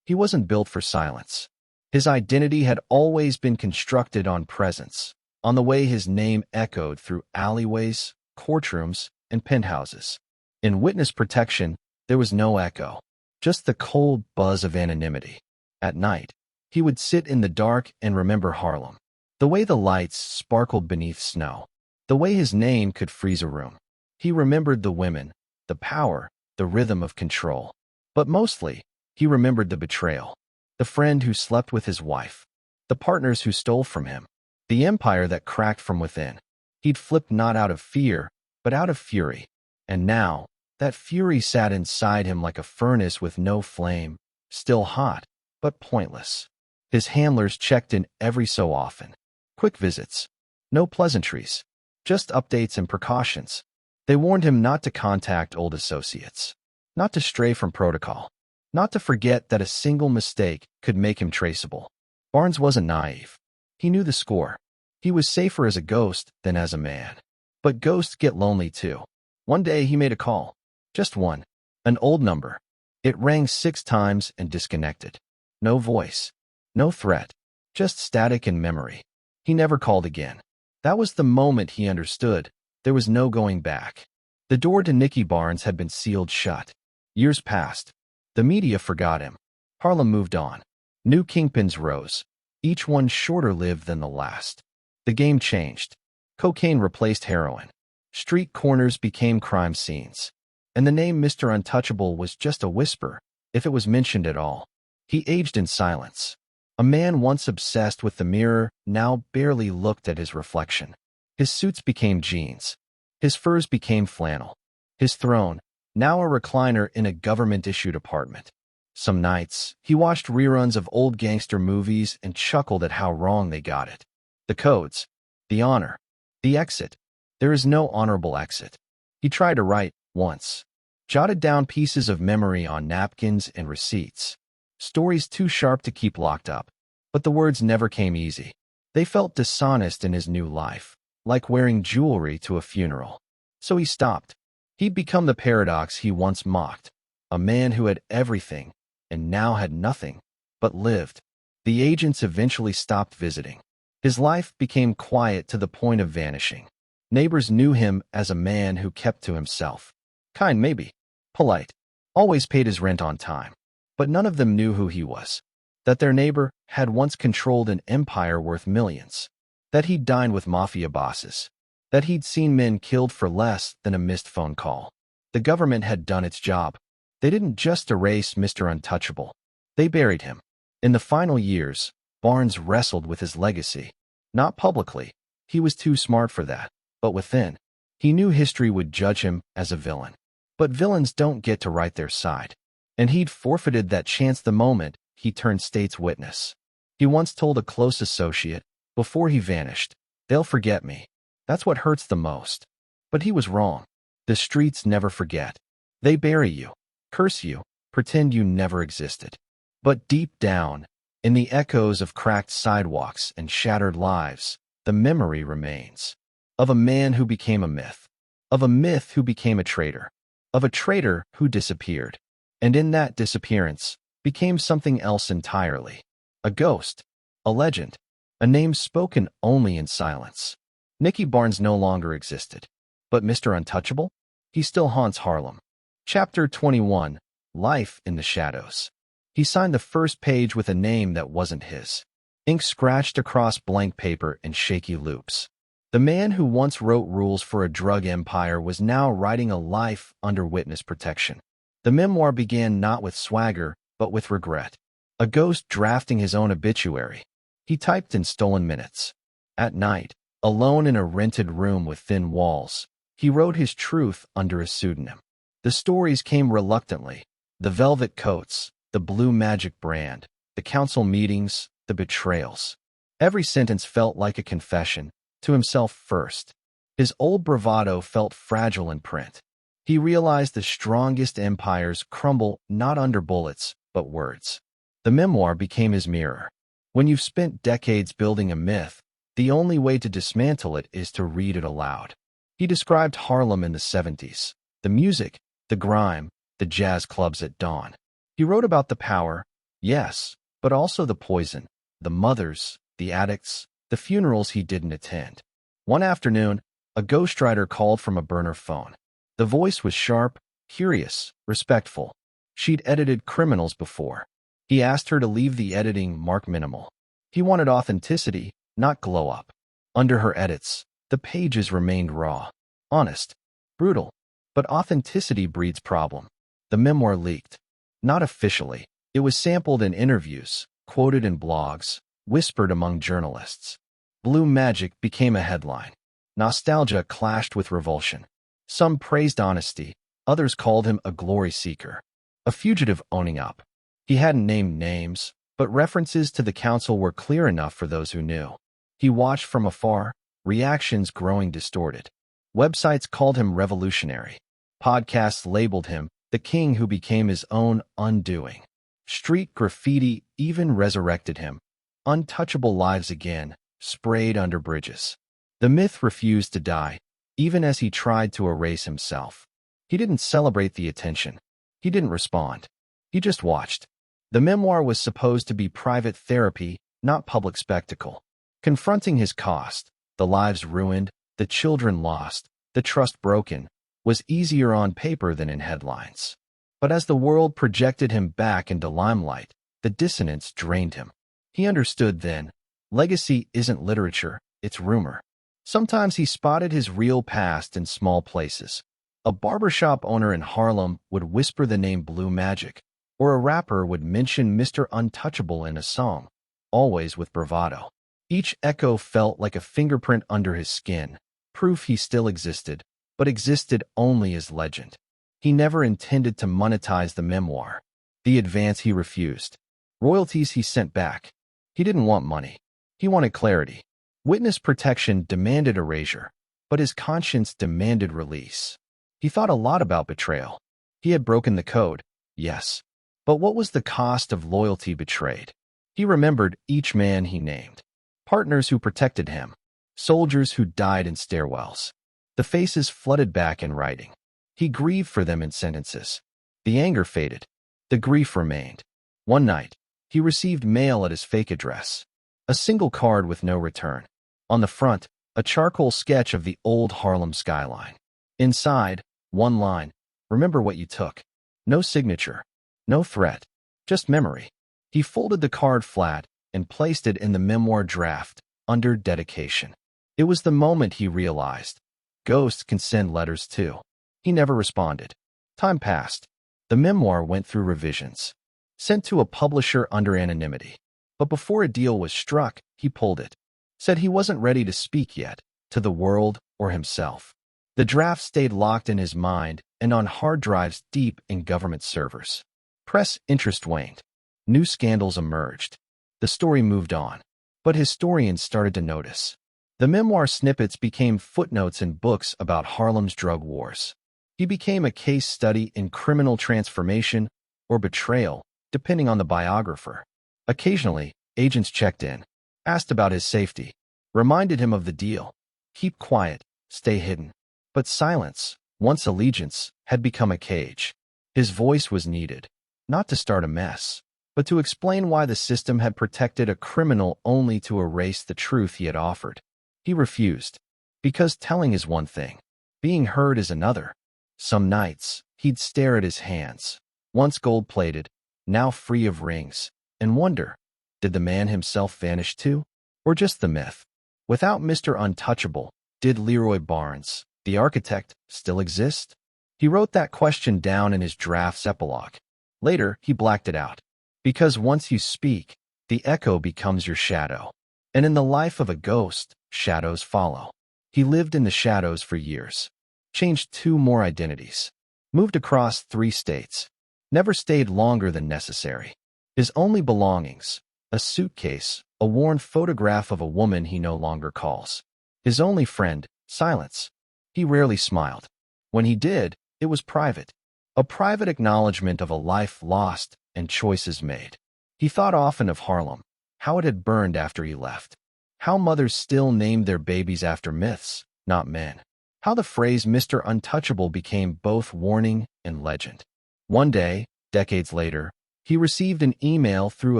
He wasn't built for silence. His identity had always been constructed on presence, on the way his name echoed through alleyways, courtrooms, and penthouses. In witness protection, there was no echo, just the cold buzz of anonymity. At night, he would sit in the dark and remember Harlem, the way the lights sparkled beneath snow, the way his name could freeze a room. He remembered the women, the power, the rhythm of control. But mostly, he remembered the betrayal, the friend who slept with his wife, the partners who stole from him, the empire that cracked from within. He'd flipped not out of fear, but out of fury. And now, that fury sat inside him like a furnace with no flame, still hot, but pointless. His handlers checked in every so often. Quick visits. No pleasantries. Just updates and precautions. They warned him not to contact old associates, not to stray from protocol, not to forget that a single mistake could make him traceable. Barnes wasn't naive. He knew the score. He was safer as a ghost than as a man. But ghosts get lonely too. One day he made a call. Just one. An old number. It rang 6 times and disconnected. No voice. No threat. Just static and memory. He never called again. That was the moment he understood. There was no going back. The door to Nicky Barnes had been sealed shut. Years passed. The media forgot him. Harlem moved on. New kingpins rose, each one shorter lived than the last. The game changed. Cocaine replaced heroin. Street corners became crime scenes. And the name Mr. Untouchable was just a whisper, if it was mentioned at all. He aged in silence. A man once obsessed with the mirror now barely looked at his reflection. His suits became jeans. His furs became flannel. His throne, now a recliner in a government-issued apartment. Some nights, he watched reruns of old gangster movies and chuckled at how wrong they got it. The codes, the honor, the exit. There is no honorable exit. He tried to write, once. Jotted down pieces of memory on napkins and receipts. Stories too sharp to keep locked up. But the words never came easy. They felt dishonest in his new life, like wearing jewelry to a funeral. So he stopped. He'd become the paradox he once mocked. A man who had everything, and now had nothing, but lived. The agents eventually stopped visiting. His life became quiet to the point of vanishing. Neighbors knew him as a man who kept to himself. Kind maybe. Polite. Always paid his rent on time. But none of them knew who he was. That their neighbor had once controlled an empire worth millions. That he'd dined with Mafia bosses. That he'd seen men killed for less than a missed phone call. The government had done its job. They didn't just erase Mr. Untouchable. They buried him. In the final years, Barnes wrestled with his legacy. Not publicly. He was too smart for that. But within, he knew history would judge him as a villain. But villains don't get to write their side. And he'd forfeited that chance the moment he turned state's witness. He once told a close associate, before he vanished, "They'll forget me. That's what hurts the most." But he was wrong. The streets never forget. They bury you. Curse you, pretend you never existed. But deep down, in the echoes of cracked sidewalks and shattered lives, the memory remains. Of a man who became a myth. Of a myth who became a traitor. Of a traitor who disappeared. And in that disappearance, became something else entirely. A ghost. A legend. A name spoken only in silence. Nicky Barnes no longer existed. But Mr. Untouchable? He still haunts Harlem. Chapter 21. Life in the Shadows. He signed the first page with a name that wasn't his. Ink scratched across blank paper in shaky loops. The man who once wrote rules for a drug empire was now writing a life under witness protection. The memoir began not with swagger, but with regret. A ghost drafting his own obituary. He typed in stolen minutes. At night, alone in a rented room with thin walls, he wrote his truth under a pseudonym. The stories came reluctantly. The velvet coats, the blue magic brand, the council meetings, the betrayals. Every sentence felt like a confession, to himself first. His old bravado felt fragile in print. He realized the strongest empires crumble not under bullets, but words. The memoir became his mirror. When you've spent decades building a myth, the only way to dismantle it is to read it aloud. He described Harlem in the 70s. The music, the grime, the jazz clubs at dawn. He wrote about the power, yes, but also the poison, the mothers, the addicts, the funerals he didn't attend. One afternoon, a ghostwriter called from a burner phone. The voice was sharp, curious, respectful. She'd edited criminals before. He asked her to leave the editing mark minimal. He wanted authenticity, not glow-up. Under her edits, the pages remained raw, honest, brutal. But authenticity breeds problem. The memoir leaked. Not officially. It was sampled in interviews, quoted in blogs, whispered among journalists. Blue magic became a headline. Nostalgia clashed with revulsion. Some praised honesty, others called him a glory seeker. A fugitive owning up. He hadn't named names, but references to the council were clear enough for those who knew. He watched from afar, reactions growing distorted. Websites called him revolutionary. Podcasts labeled him the king who became his own undoing. Street graffiti even resurrected him. Untouchable lives again, sprayed under bridges. The myth refused to die, even as he tried to erase himself. He didn't celebrate the attention. He didn't respond. He just watched. The memoir was supposed to be private therapy, not public spectacle. Confronting his cost, the lives ruined, the children lost, the trust broken, was easier on paper than in headlines. But as the world projected him back into limelight, the dissonance drained him. He understood then, legacy isn't literature, it's rumor. Sometimes he spotted his real past in small places. A barbershop owner in Harlem would whisper the name Blue Magic, or a rapper would mention Mr. Untouchable in a song, always with bravado. Each echo felt like a fingerprint under his skin, proof he still existed, but existed only as legend. He never intended to monetize the memoir. The advance he refused. Royalties he sent back. He didn't want money. He wanted clarity. Witness protection demanded erasure, but his conscience demanded release. He thought a lot about betrayal. He had broken the code, yes. But what was the cost of loyalty betrayed? He remembered each man he named. Partners who protected him. Soldiers who died in stairwells. The faces flooded back in writing. He grieved for them in sentences. The anger faded. The grief remained. One night, he received mail at his fake address. A single card with no return. On the front, a charcoal sketch of the old Harlem skyline. Inside, one line, remember what you took. No signature, no threat, just memory. He folded the card flat and placed it in the memoir draft, under dedication. It was the moment he realized. Ghosts can send letters too. He never responded. Time passed. The memoir went through revisions. Sent to a publisher under anonymity. But before a deal was struck, he pulled it. Said he wasn't ready to speak yet, to the world or himself. The draft stayed locked in his mind and on hard drives deep in government servers. Press interest waned. New scandals emerged. The story moved on. But historians started to notice. The memoir snippets became footnotes in books about Harlem's drug wars. He became a case study in criminal transformation or betrayal, depending on the biographer. Occasionally, agents checked in, asked about his safety, reminded him of the deal. Keep quiet, stay hidden. But silence, once allegiance, had become a cage. His voice was needed, not to start a mess, but to explain why the system had protected a criminal only to erase the truth he had offered. He refused, because telling is one thing, being heard is another. Some nights, he'd stare at his hands, once gold-plated, now free of rings, and wonder, did the man himself vanish too? Or just the myth? Without Mr. Untouchable, did Leroy Barnes, the architect, still exist? He wrote that question down in his draft's epilogue. Later, he blacked it out. Because once you speak, the echo becomes your shadow. And in the life of a ghost, shadows follow. He lived in the shadows for years. Changed 2 more identities. Moved across 3 states. Never stayed longer than necessary. His only belongings, a suitcase, a worn photograph of a woman he no longer calls. His only friend, silence. He rarely smiled. When he did, it was private. A private acknowledgement of a life lost and choices made. He thought often of Harlem, how it had burned after he left. How mothers still named their babies after myths, not men. How the phrase Mr. Untouchable became both warning and legend. One day, decades later, he received an email through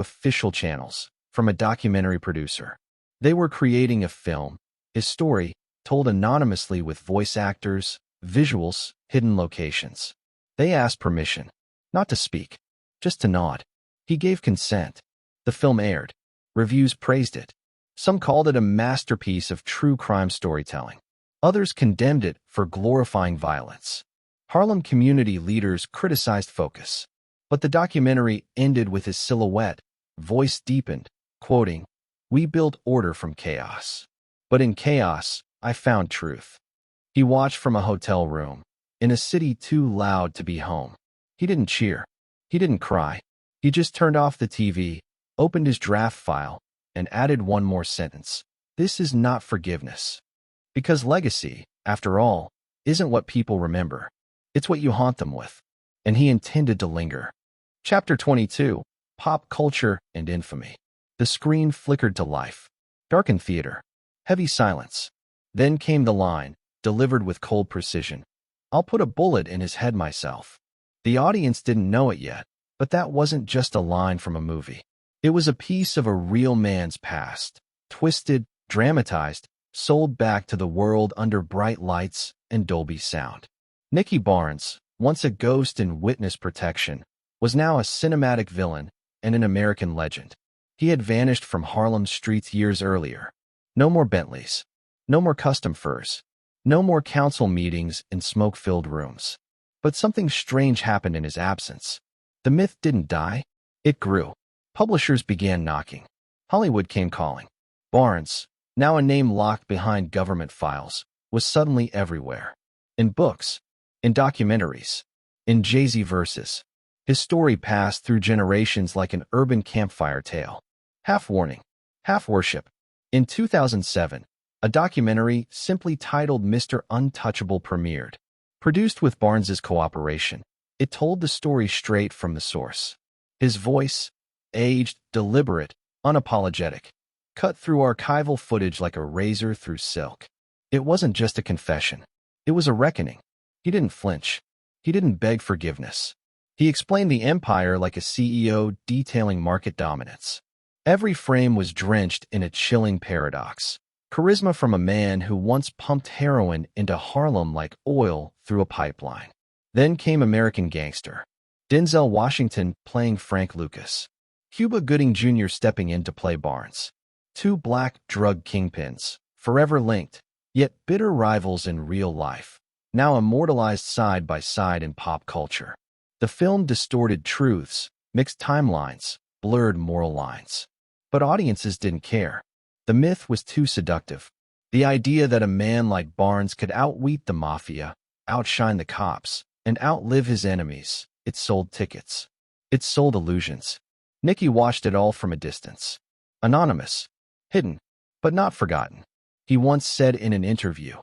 official channels from a documentary producer. They were creating a film, his story, told anonymously with voice actors, visuals, hidden locations. They asked permission, not to speak, just to nod. He gave consent. The film aired. Reviews praised it. Some called it a masterpiece of true crime storytelling. Others condemned it for glorifying violence. Harlem community leaders criticized focus. But the documentary ended with his silhouette, voice deepened, quoting, "We built order from chaos. But in chaos, I found truth." He watched from a hotel room, in a city too loud to be home. He didn't cheer. He didn't cry. He just turned off the TV, opened his draft file, and added one more sentence. This is not forgiveness. Because legacy, After all, isn't what people remember. It's what you haunt them with. And he intended to linger. Chapter 22, Pop Culture and Infamy. The screen flickered to life. Darkened theater. Heavy silence. Then came the line, delivered with cold precision. I'll put a bullet in his head myself. The audience didn't know it yet, but that wasn't just a line from a movie. It was a piece of a real man's past, twisted, dramatized, sold back to the world under bright lights and Dolby sound. Nicky Barnes, once a ghost in witness protection, was now a cinematic villain and an American legend. He had vanished from Harlem's streets years earlier. No more Bentleys. No more custom furs. No more council meetings in smoke-filled rooms. But something strange happened in his absence. The myth didn't die. It grew. Publishers began knocking. Hollywood came calling. Barnes, now a name locked behind government files, was suddenly everywhere. In books, in documentaries, in Jay-Z verses. His story passed through generations like an urban campfire tale. Half warning, half worship. In 2007, a documentary simply titled Mr. Untouchable premiered. Produced with Barnes's cooperation, it told the story straight from the source. His voice, aged, deliberate, unapologetic, cut through archival footage like a razor through silk. It wasn't just a confession. It was a reckoning. He didn't flinch. He didn't beg forgiveness. He explained the empire like a CEO detailing market dominance. Every frame was drenched in a chilling paradox. Charisma from a man who once pumped heroin into Harlem like oil through a pipeline. Then came American Gangster. Denzel Washington playing Frank Lucas. Cuba Gooding Jr. stepping in to play Barnes. Two black drug kingpins, forever linked, yet bitter rivals in real life, now immortalized side by side in pop culture. The film distorted truths, mixed timelines, blurred moral lines. But audiences didn't care. The myth was too seductive. The idea that a man like Barnes could outwit the Mafia, outshine the cops, and outlive his enemies, it sold tickets. It sold illusions. Nicky watched it all from a distance. Anonymous. Hidden. But not forgotten. He once said in an interview,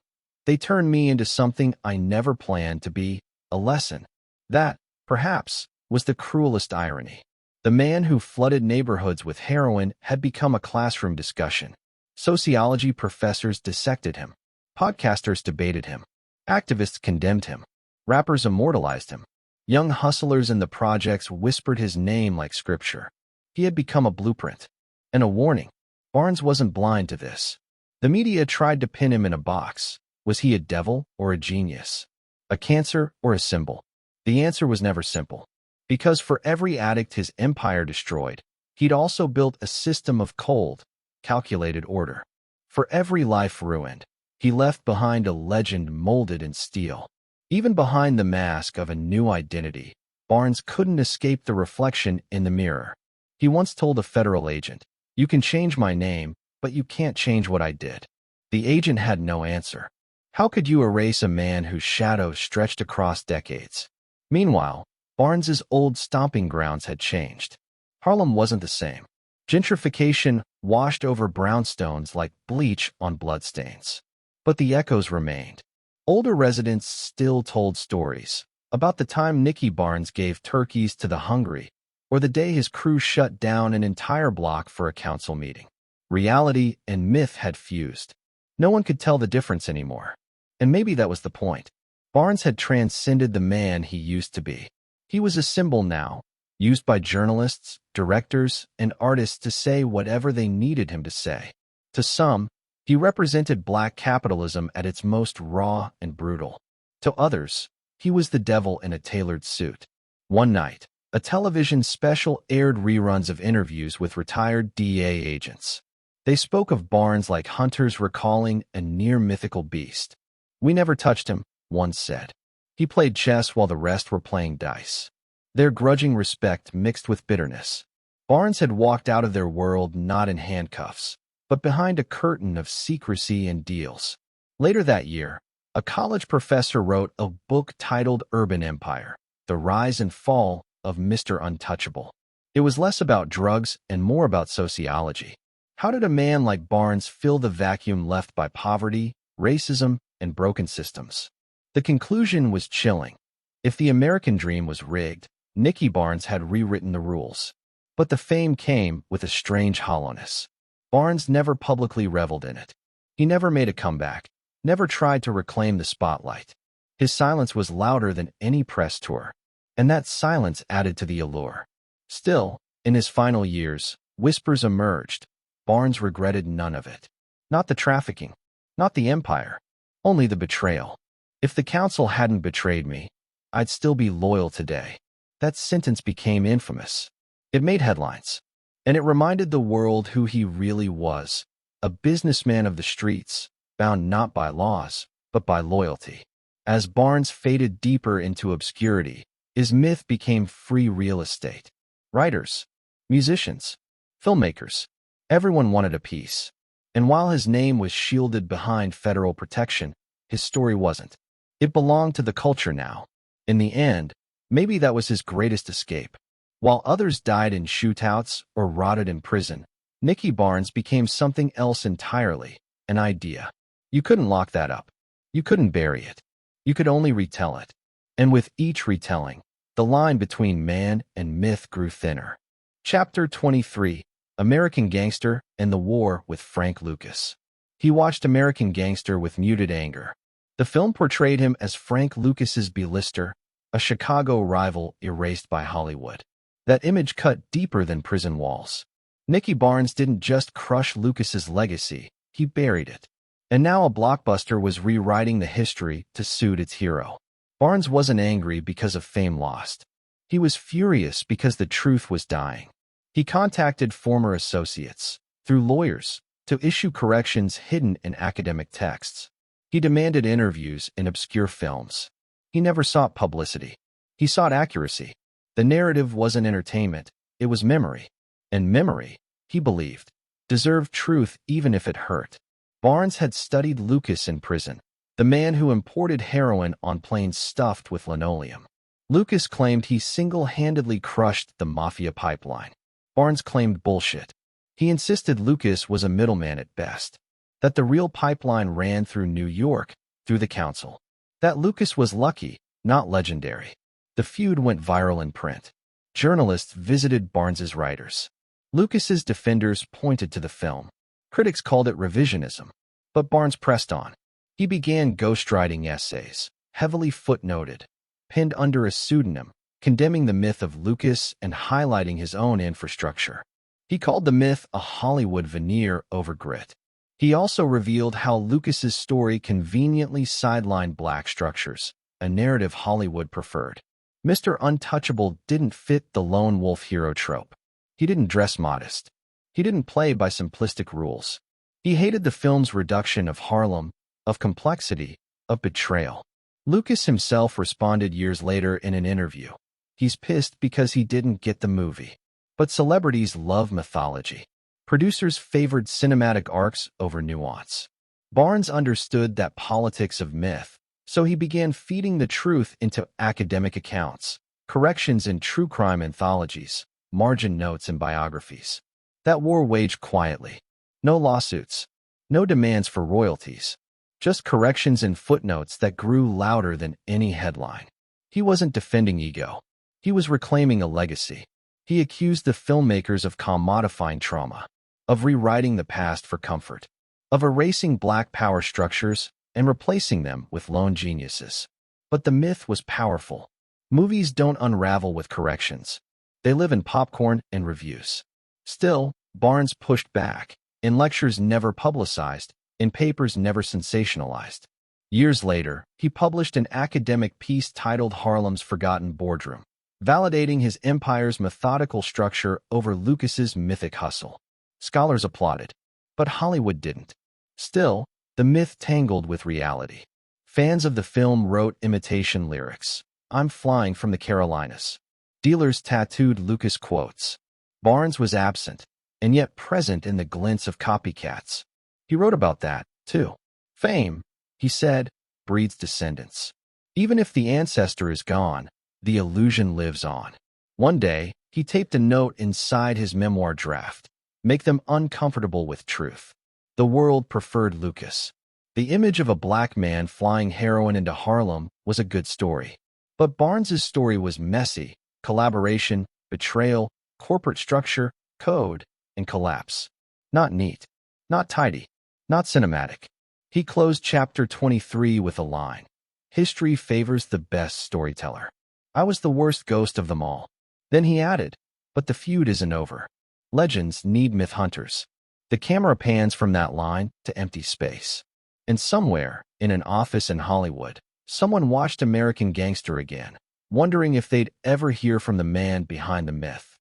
"They turned me into something I never planned to be, a lesson." That, perhaps, was the cruelest irony. The man who flooded neighborhoods with heroin had become a classroom discussion. Sociology professors dissected him. Podcasters debated him. Activists condemned him. Rappers immortalized him. Young hustlers in the projects whispered his name like scripture. He had become a blueprint. And a warning. Barnes wasn't blind to this. The media tried to pin him in a box. Was he a devil or a genius? A cancer or a symbol? The answer was never simple. Because for every addict his empire destroyed, he'd also built a system of cold, calculated order. For every life ruined, he left behind a legend molded in steel. Even behind the mask of a new identity, Barnes couldn't escape the reflection in the mirror. He once told a federal agent, "You can change my name, but you can't change what I did." The agent had no answer. How could you erase a man whose shadow stretched across decades? Meanwhile, Barnes's old stomping grounds had changed. Harlem wasn't the same. Gentrification washed over brownstones like bleach on bloodstains. But the echoes remained. Older residents still told stories about the time Nicky Barnes gave turkeys to the hungry, or the day his crew shut down an entire block for a council meeting. Reality and myth had fused. No one could tell the difference anymore. And maybe that was the point. Barnes had transcended the man he used to be. He was a symbol now, used by journalists, directors, and artists to say whatever they needed him to say. To some, he represented black capitalism at its most raw and brutal. To others, he was the devil in a tailored suit. One night, a television special aired reruns of interviews with retired DEA agents. They spoke of Barnes like hunters recalling a near-mythical beast. "We never touched him," one said. "He played chess while the rest were playing dice." Their grudging respect mixed with bitterness. Barnes had walked out of their world not in handcuffs, but behind a curtain of secrecy and deals. Later that year, a college professor wrote a book titled Urban Empire: The Rise and Fall of Mr. Untouchable. It was less about drugs and more about sociology. How did a man like Barnes fill the vacuum left by poverty, racism, and broken systems. The conclusion was chilling. If the American dream was rigged, Nicky Barnes had rewritten the rules. But the fame came with a strange hollowness. Barnes never publicly reveled in it. He never made a comeback, never tried to reclaim the spotlight. His silence was louder than any press tour, and that silence added to the allure. Still, in his final years, whispers emerged. Barnes regretted none of it. Not the trafficking, not the empire, only the betrayal. If the council hadn't betrayed me, I'd still be loyal today. That sentence became infamous. It made headlines, and it reminded the world who he really was, a businessman of the streets, bound not by laws, but by loyalty. As Barnes faded deeper into obscurity, his myth became free real estate. Writers, musicians, filmmakers, everyone wanted a piece. And while his name was shielded behind federal protection, his story wasn't. It belonged to the culture now. In the end, maybe that was his greatest escape. While others died in shootouts or rotted in prison, Nicky Barnes became something else entirely, an idea. You couldn't lock that up. You couldn't bury it. You could only retell it. And with each retelling, the line between man and myth grew thinner. Chapter 23, American Gangster and the War with Frank Lucas. He watched American Gangster with muted anger. The film portrayed him as Frank Lucas's B-lister, a Chicago rival erased by Hollywood. That image cut deeper than prison walls. Nicky Barnes didn't just crush Lucas's legacy, he buried it. And now a blockbuster was rewriting the history to suit its hero. Barnes wasn't angry because of fame lost. He was furious because the truth was dying. He contacted former associates, through lawyers, to issue corrections hidden in academic texts. He demanded interviews in obscure films. He never sought publicity. He sought accuracy. The narrative wasn't entertainment, it was memory. And memory, he believed, deserved truth even if it hurt. Barnes had studied Lucas in prison, the man who imported heroin on planes stuffed with linoleum. Lucas claimed he single-handedly crushed the Mafia pipeline. Barnes claimed bullshit. He insisted Lucas was a middleman at best, that the real pipeline ran through New York, through the council, that Lucas was lucky, not legendary. The feud went viral in print. Journalists visited Barnes's writers. Lucas's defenders pointed to the film. Critics called it revisionism. But Barnes pressed on. He began ghostwriting essays, heavily footnoted, pinned under a pseudonym, condemning the myth of Lucas and highlighting his own infrastructure. He called the myth a Hollywood veneer over grit. He also revealed how Lucas's story conveniently sidelined black structures, a narrative Hollywood preferred. Mr. Untouchable didn't fit the lone wolf hero trope. He didn't dress modest. He didn't play by simplistic rules. He hated the film's reduction of Harlem, of complexity, of betrayal. Lucas himself responded years later in an interview. He's pissed because he didn't get the movie. But celebrities love mythology. Producers favored cinematic arcs over nuance. Barnes understood that politics of myth, so he began feeding the truth into academic accounts, corrections in true crime anthologies, margin notes in biographies. That war waged quietly. No lawsuits, no demands for royalties, just corrections and footnotes that grew louder than any headline. He wasn't defending ego. He was reclaiming a legacy. He accused the filmmakers of commodifying trauma, of rewriting the past for comfort, of erasing black power structures and replacing them with lone geniuses. But the myth was powerful. Movies don't unravel with corrections. They live in popcorn and reviews. Still, Barnes pushed back, in lectures never publicized, in papers never sensationalized. Years later, he published an academic piece titled Harlem's Forgotten Boardroom, validating his empire's methodical structure over Lucas's mythic hustle. Scholars applauded, but Hollywood didn't. Still, the myth tangled with reality. Fans of the film wrote imitation lyrics. I'm flying from the Carolinas. Dealers tattooed Lucas quotes. Barnes was absent, and yet present in the glints of copycats. He wrote about that, too. Fame, he said, breeds descendants. Even if the ancestor is gone, the illusion lives on. One day, he taped a note inside his memoir draft. Make them uncomfortable with truth. The world preferred Lucas. The image of a black man flying heroin into Harlem was a good story. But Barnes's story was messy: collaboration, betrayal, corporate structure, code, and collapse. Not neat, not tidy, not cinematic. He closed chapter 23 with a line: "History favors the best storyteller. I was the worst ghost of them all." Then he added, "But the feud isn't over. Legends need myth hunters." The camera pans from that line to empty space. And somewhere, in an office in Hollywood, someone watched American Gangster again, wondering if they'd ever hear from the man behind the myth.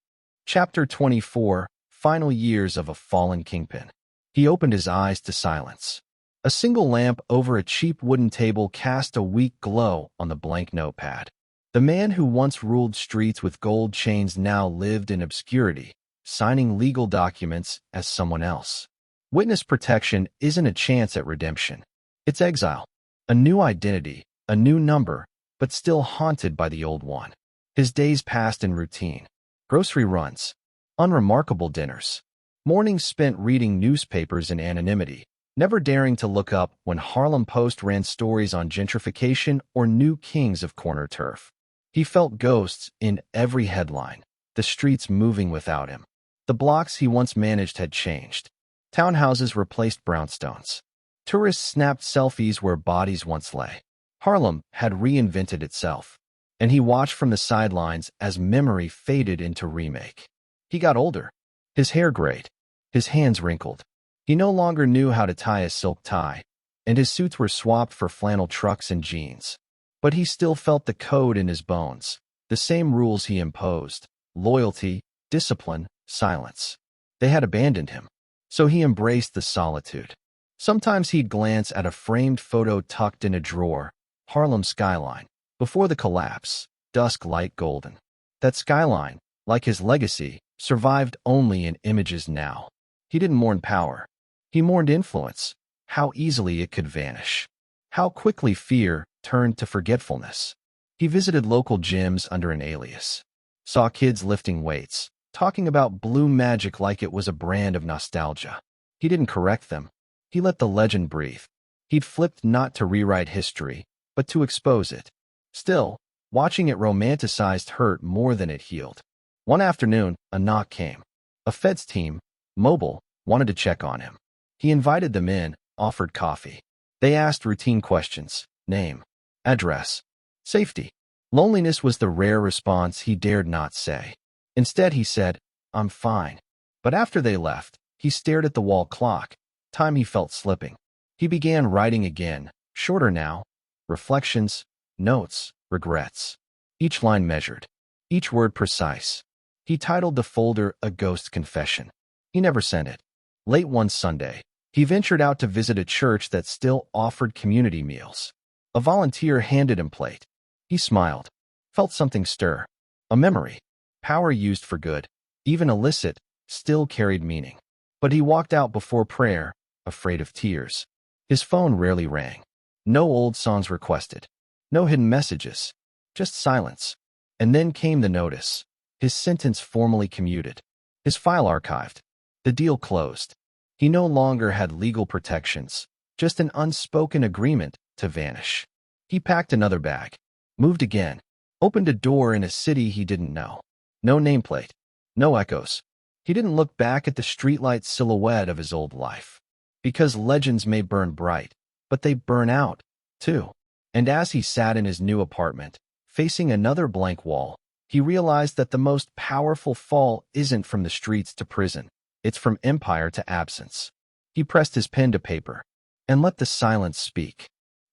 Chapter 24, Final Years of a Fallen Kingpin. He opened his eyes to silence. A single lamp over a cheap wooden table cast a weak glow on the blank notepad. The man who once ruled streets with gold chains now lived in obscurity, signing legal documents as someone else. Witness protection isn't a chance at redemption. It's exile. A new identity, a new number, but still haunted by the old one. His days passed in routine. Grocery runs, unremarkable dinners, mornings spent reading newspapers in anonymity, never daring to look up when Harlem Post ran stories on gentrification or new kings of corner turf. He felt ghosts in every headline, the streets moving without him. The blocks he once managed had changed. Townhouses replaced brownstones. Tourists snapped selfies where bodies once lay. Harlem had reinvented itself, and he watched from the sidelines as memory faded into remake. He got older. His hair grayed. His hands wrinkled. He no longer knew how to tie a silk tie, and his suits were swapped for flannel trucks and jeans. But he still felt the code in his bones, the same rules he imposed: loyalty, discipline, silence. They had abandoned him. So he embraced the solitude. Sometimes he'd glance at a framed photo tucked in a drawer: Harlem skyline. Before the collapse, dusk light golden. That skyline, like his legacy, survived only in images now. He didn't mourn power. He mourned influence. How easily it could vanish. How quickly fear turned to forgetfulness. He visited local gyms under an alias. Saw kids lifting weights, talking about blue magic like it was a brand of nostalgia. He didn't correct them. He let the legend breathe. He'd flipped not to rewrite history, but to expose it. Still, watching it romanticized hurt more than it healed. One afternoon, a knock came. A feds team, mobile, wanted to check on him. He invited them in, offered coffee. They asked routine questions: name, address, safety. Loneliness was the rare response he dared not say. Instead, he said, "I'm fine." But after they left, he stared at the wall clock. Time he felt slipping. He began writing again, shorter now. Reflections, notes, regrets. Each line measured. Each word precise. He titled the folder "A Ghost Confession." He never sent it. Late one Sunday, he ventured out to visit a church that still offered community meals. A volunteer handed him a plate. He smiled, felt something stir. A memory. Power used for good, even illicit, still carried meaning. But he walked out before prayer, afraid of tears. His phone rarely rang. No old songs requested. No hidden messages. Just silence. And then came the notice. His sentence formally commuted. His file archived. The deal closed. He no longer had legal protections, just an unspoken agreement to vanish. He packed another bag. Moved again. Opened a door in a city he didn't know. No nameplate. No echoes. He didn't look back at the streetlight silhouette of his old life. Because legends may burn bright, but they burn out, too. And as he sat in his new apartment, facing another blank wall, he realized that the most powerful fall isn't from the streets to prison. It's from empire to absence. He pressed his pen to paper and let the silence speak.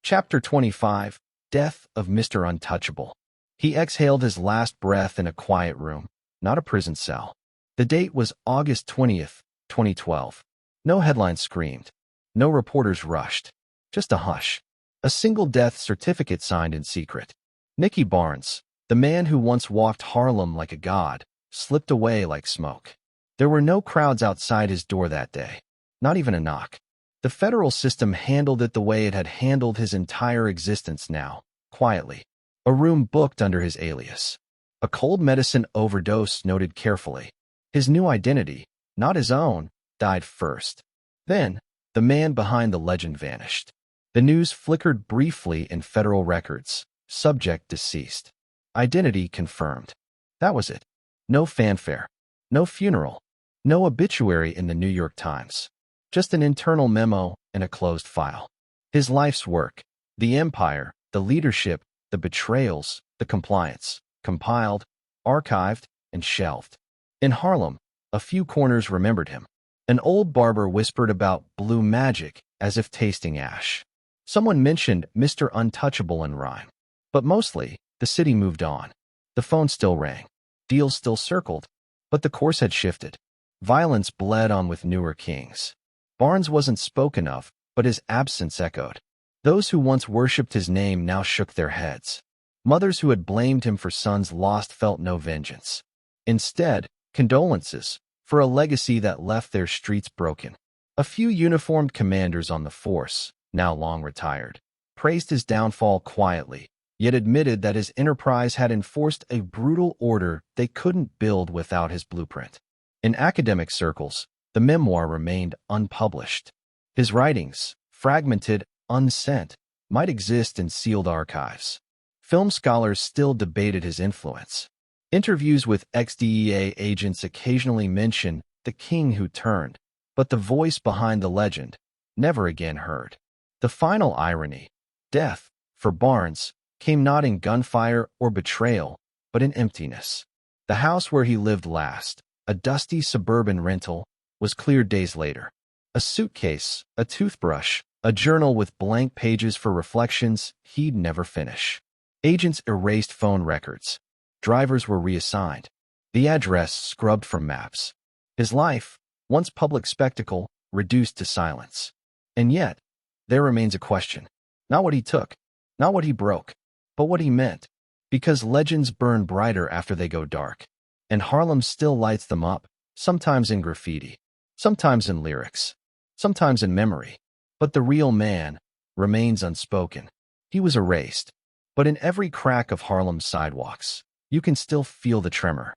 Chapter 25, Death of Mr. Untouchable. He exhaled his last breath in a quiet room, not a prison cell. The date was August 20th, 2012. No headlines screamed. No reporters rushed. Just a hush. A single death certificate signed in secret. Nicky Barnes, the man who once walked Harlem like a god, slipped away like smoke. There were no crowds outside his door that day. Not even a knock. The federal system handled it the way it had handled his entire existence now, quietly. A room booked under his alias. A cold medicine overdose noted carefully. His new identity, not his own, died first. Then, the man behind the legend vanished. The news flickered briefly in federal records. Subject deceased. Identity confirmed. That was it. No fanfare. No funeral. No obituary in the New York Times. Just an internal memo and a closed file. His life's work, the empire, the leadership, the betrayals, the compliance, compiled, archived, and shelved. In Harlem, a few corners remembered him. An old barber whispered about blue magic as if tasting ash. Someone mentioned Mr. Untouchable in rhyme. But mostly, the city moved on. The phone still rang. Deals still circled. But the course had shifted. Violence bled on with newer kings. Barnes wasn't spoken of, but his absence echoed. Those who once worshipped his name now shook their heads. Mothers who had blamed him for sons lost felt no vengeance. Instead, condolences for a legacy that left their streets broken. A few uniformed commanders on the force, now long retired, praised his downfall quietly, yet admitted that his enterprise had enforced a brutal order they couldn't build without his blueprint. In academic circles, the memoir remained unpublished. His writings, fragmented, unsent, might exist in sealed archives. Film scholars still debated his influence. Interviews with ex-DEA agents occasionally mention the king who turned, but the voice behind the legend, never again heard. The final irony, death, for Barnes, came not in gunfire or betrayal, but in emptiness. The house where he lived last, a dusty suburban rental, was cleared days later. A suitcase, a toothbrush, a journal with blank pages for reflections he'd never finish. Agents erased phone records. Drivers were reassigned. The address scrubbed from maps. His life, once public spectacle, reduced to silence. And yet, there remains a question. Not what he took, not what he broke, but what he meant. Because legends burn brighter after they go dark. And Harlem still lights them up, sometimes in graffiti, sometimes in lyrics, sometimes in memory. But the real man remains unspoken. He was erased. But in every crack of Harlem's sidewalks, you can still feel the tremor.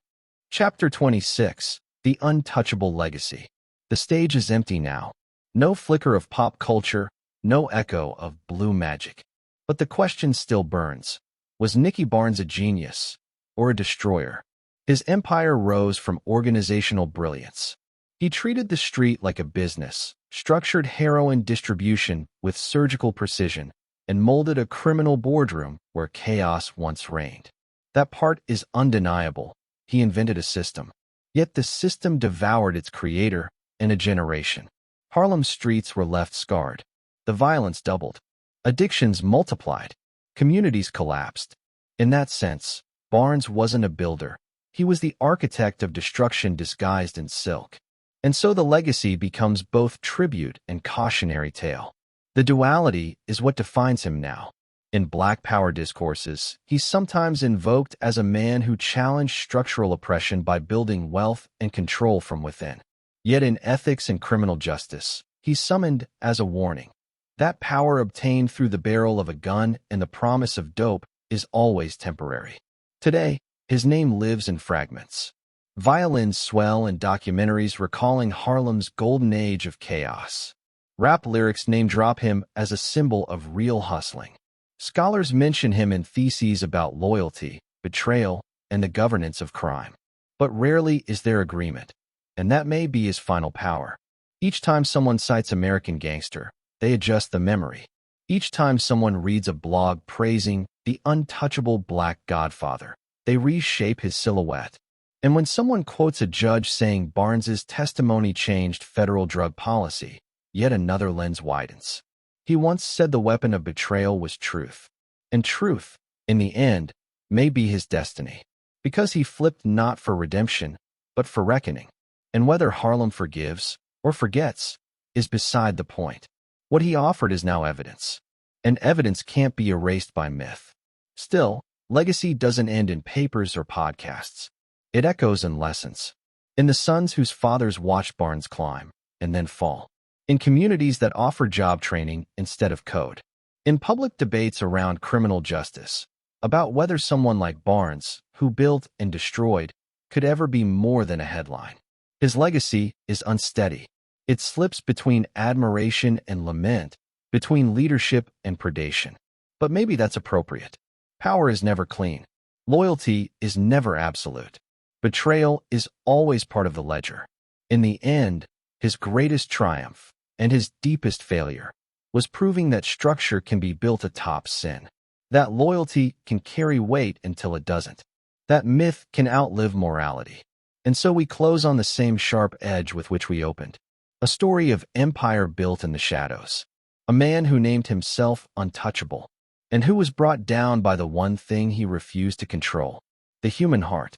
Chapter 26, The Untouchable Legacy. The stage is empty now. No flicker of pop culture, no echo of blue magic. But the question still burns. Was Nicky Barnes a genius or a destroyer? His empire rose from organizational brilliance. He treated the street like a business, structured heroin distribution with surgical precision, and molded a criminal boardroom where chaos once reigned. That part is undeniable. He invented a system. Yet the system devoured its creator in a generation. Harlem's streets were left scarred. The violence doubled. Addictions multiplied. Communities collapsed. In that sense, Barnes wasn't a builder. He was the architect of destruction disguised in silk. And so the legacy becomes both tribute and cautionary tale. The duality is what defines him now. In Black Power discourses, he's sometimes invoked as a man who challenged structural oppression by building wealth and control from within. Yet in ethics and criminal justice, he's summoned as a warning. That power obtained through the barrel of a gun and the promise of dope is always temporary. Today, his name lives in fragments. Violins swell in documentaries recalling Harlem's golden age of chaos. Rap lyrics name-drop him as a symbol of real hustling. Scholars mention him in theses about loyalty, betrayal, and the governance of crime. But rarely is there agreement, and that may be his final power. Each time someone cites American Gangster, they adjust the memory. Each time someone reads a blog praising the untouchable Black Godfather, they reshape his silhouette. And when someone quotes a judge saying Barnes's testimony changed federal drug policy, yet another lens widens. He once said the weapon of betrayal was truth. And truth, in the end, may be his destiny. Because he flipped not for redemption, but for reckoning. And whether Harlem forgives or forgets is beside the point. What he offered is now evidence. And evidence can't be erased by myth. Still, legacy doesn't end in papers or podcasts. It echoes in lessons. In the sons whose fathers watched Barnes climb and then fall. In communities that offer job training instead of code. In public debates around criminal justice, about whether someone like Barnes, who built and destroyed, could ever be more than a headline. His legacy is unsteady. It slips between admiration and lament, between leadership and predation. But maybe that's appropriate. Power is never clean. Loyalty is never absolute. Betrayal is always part of the ledger. In the end, his greatest triumph and his deepest failure was proving that structure can be built atop sin, that loyalty can carry weight until it doesn't, that myth can outlive morality. And so we close on the same sharp edge with which we opened, a story of empire built in the shadows, a man who named himself Untouchable, and who was brought down by the one thing he refused to control, the human heart.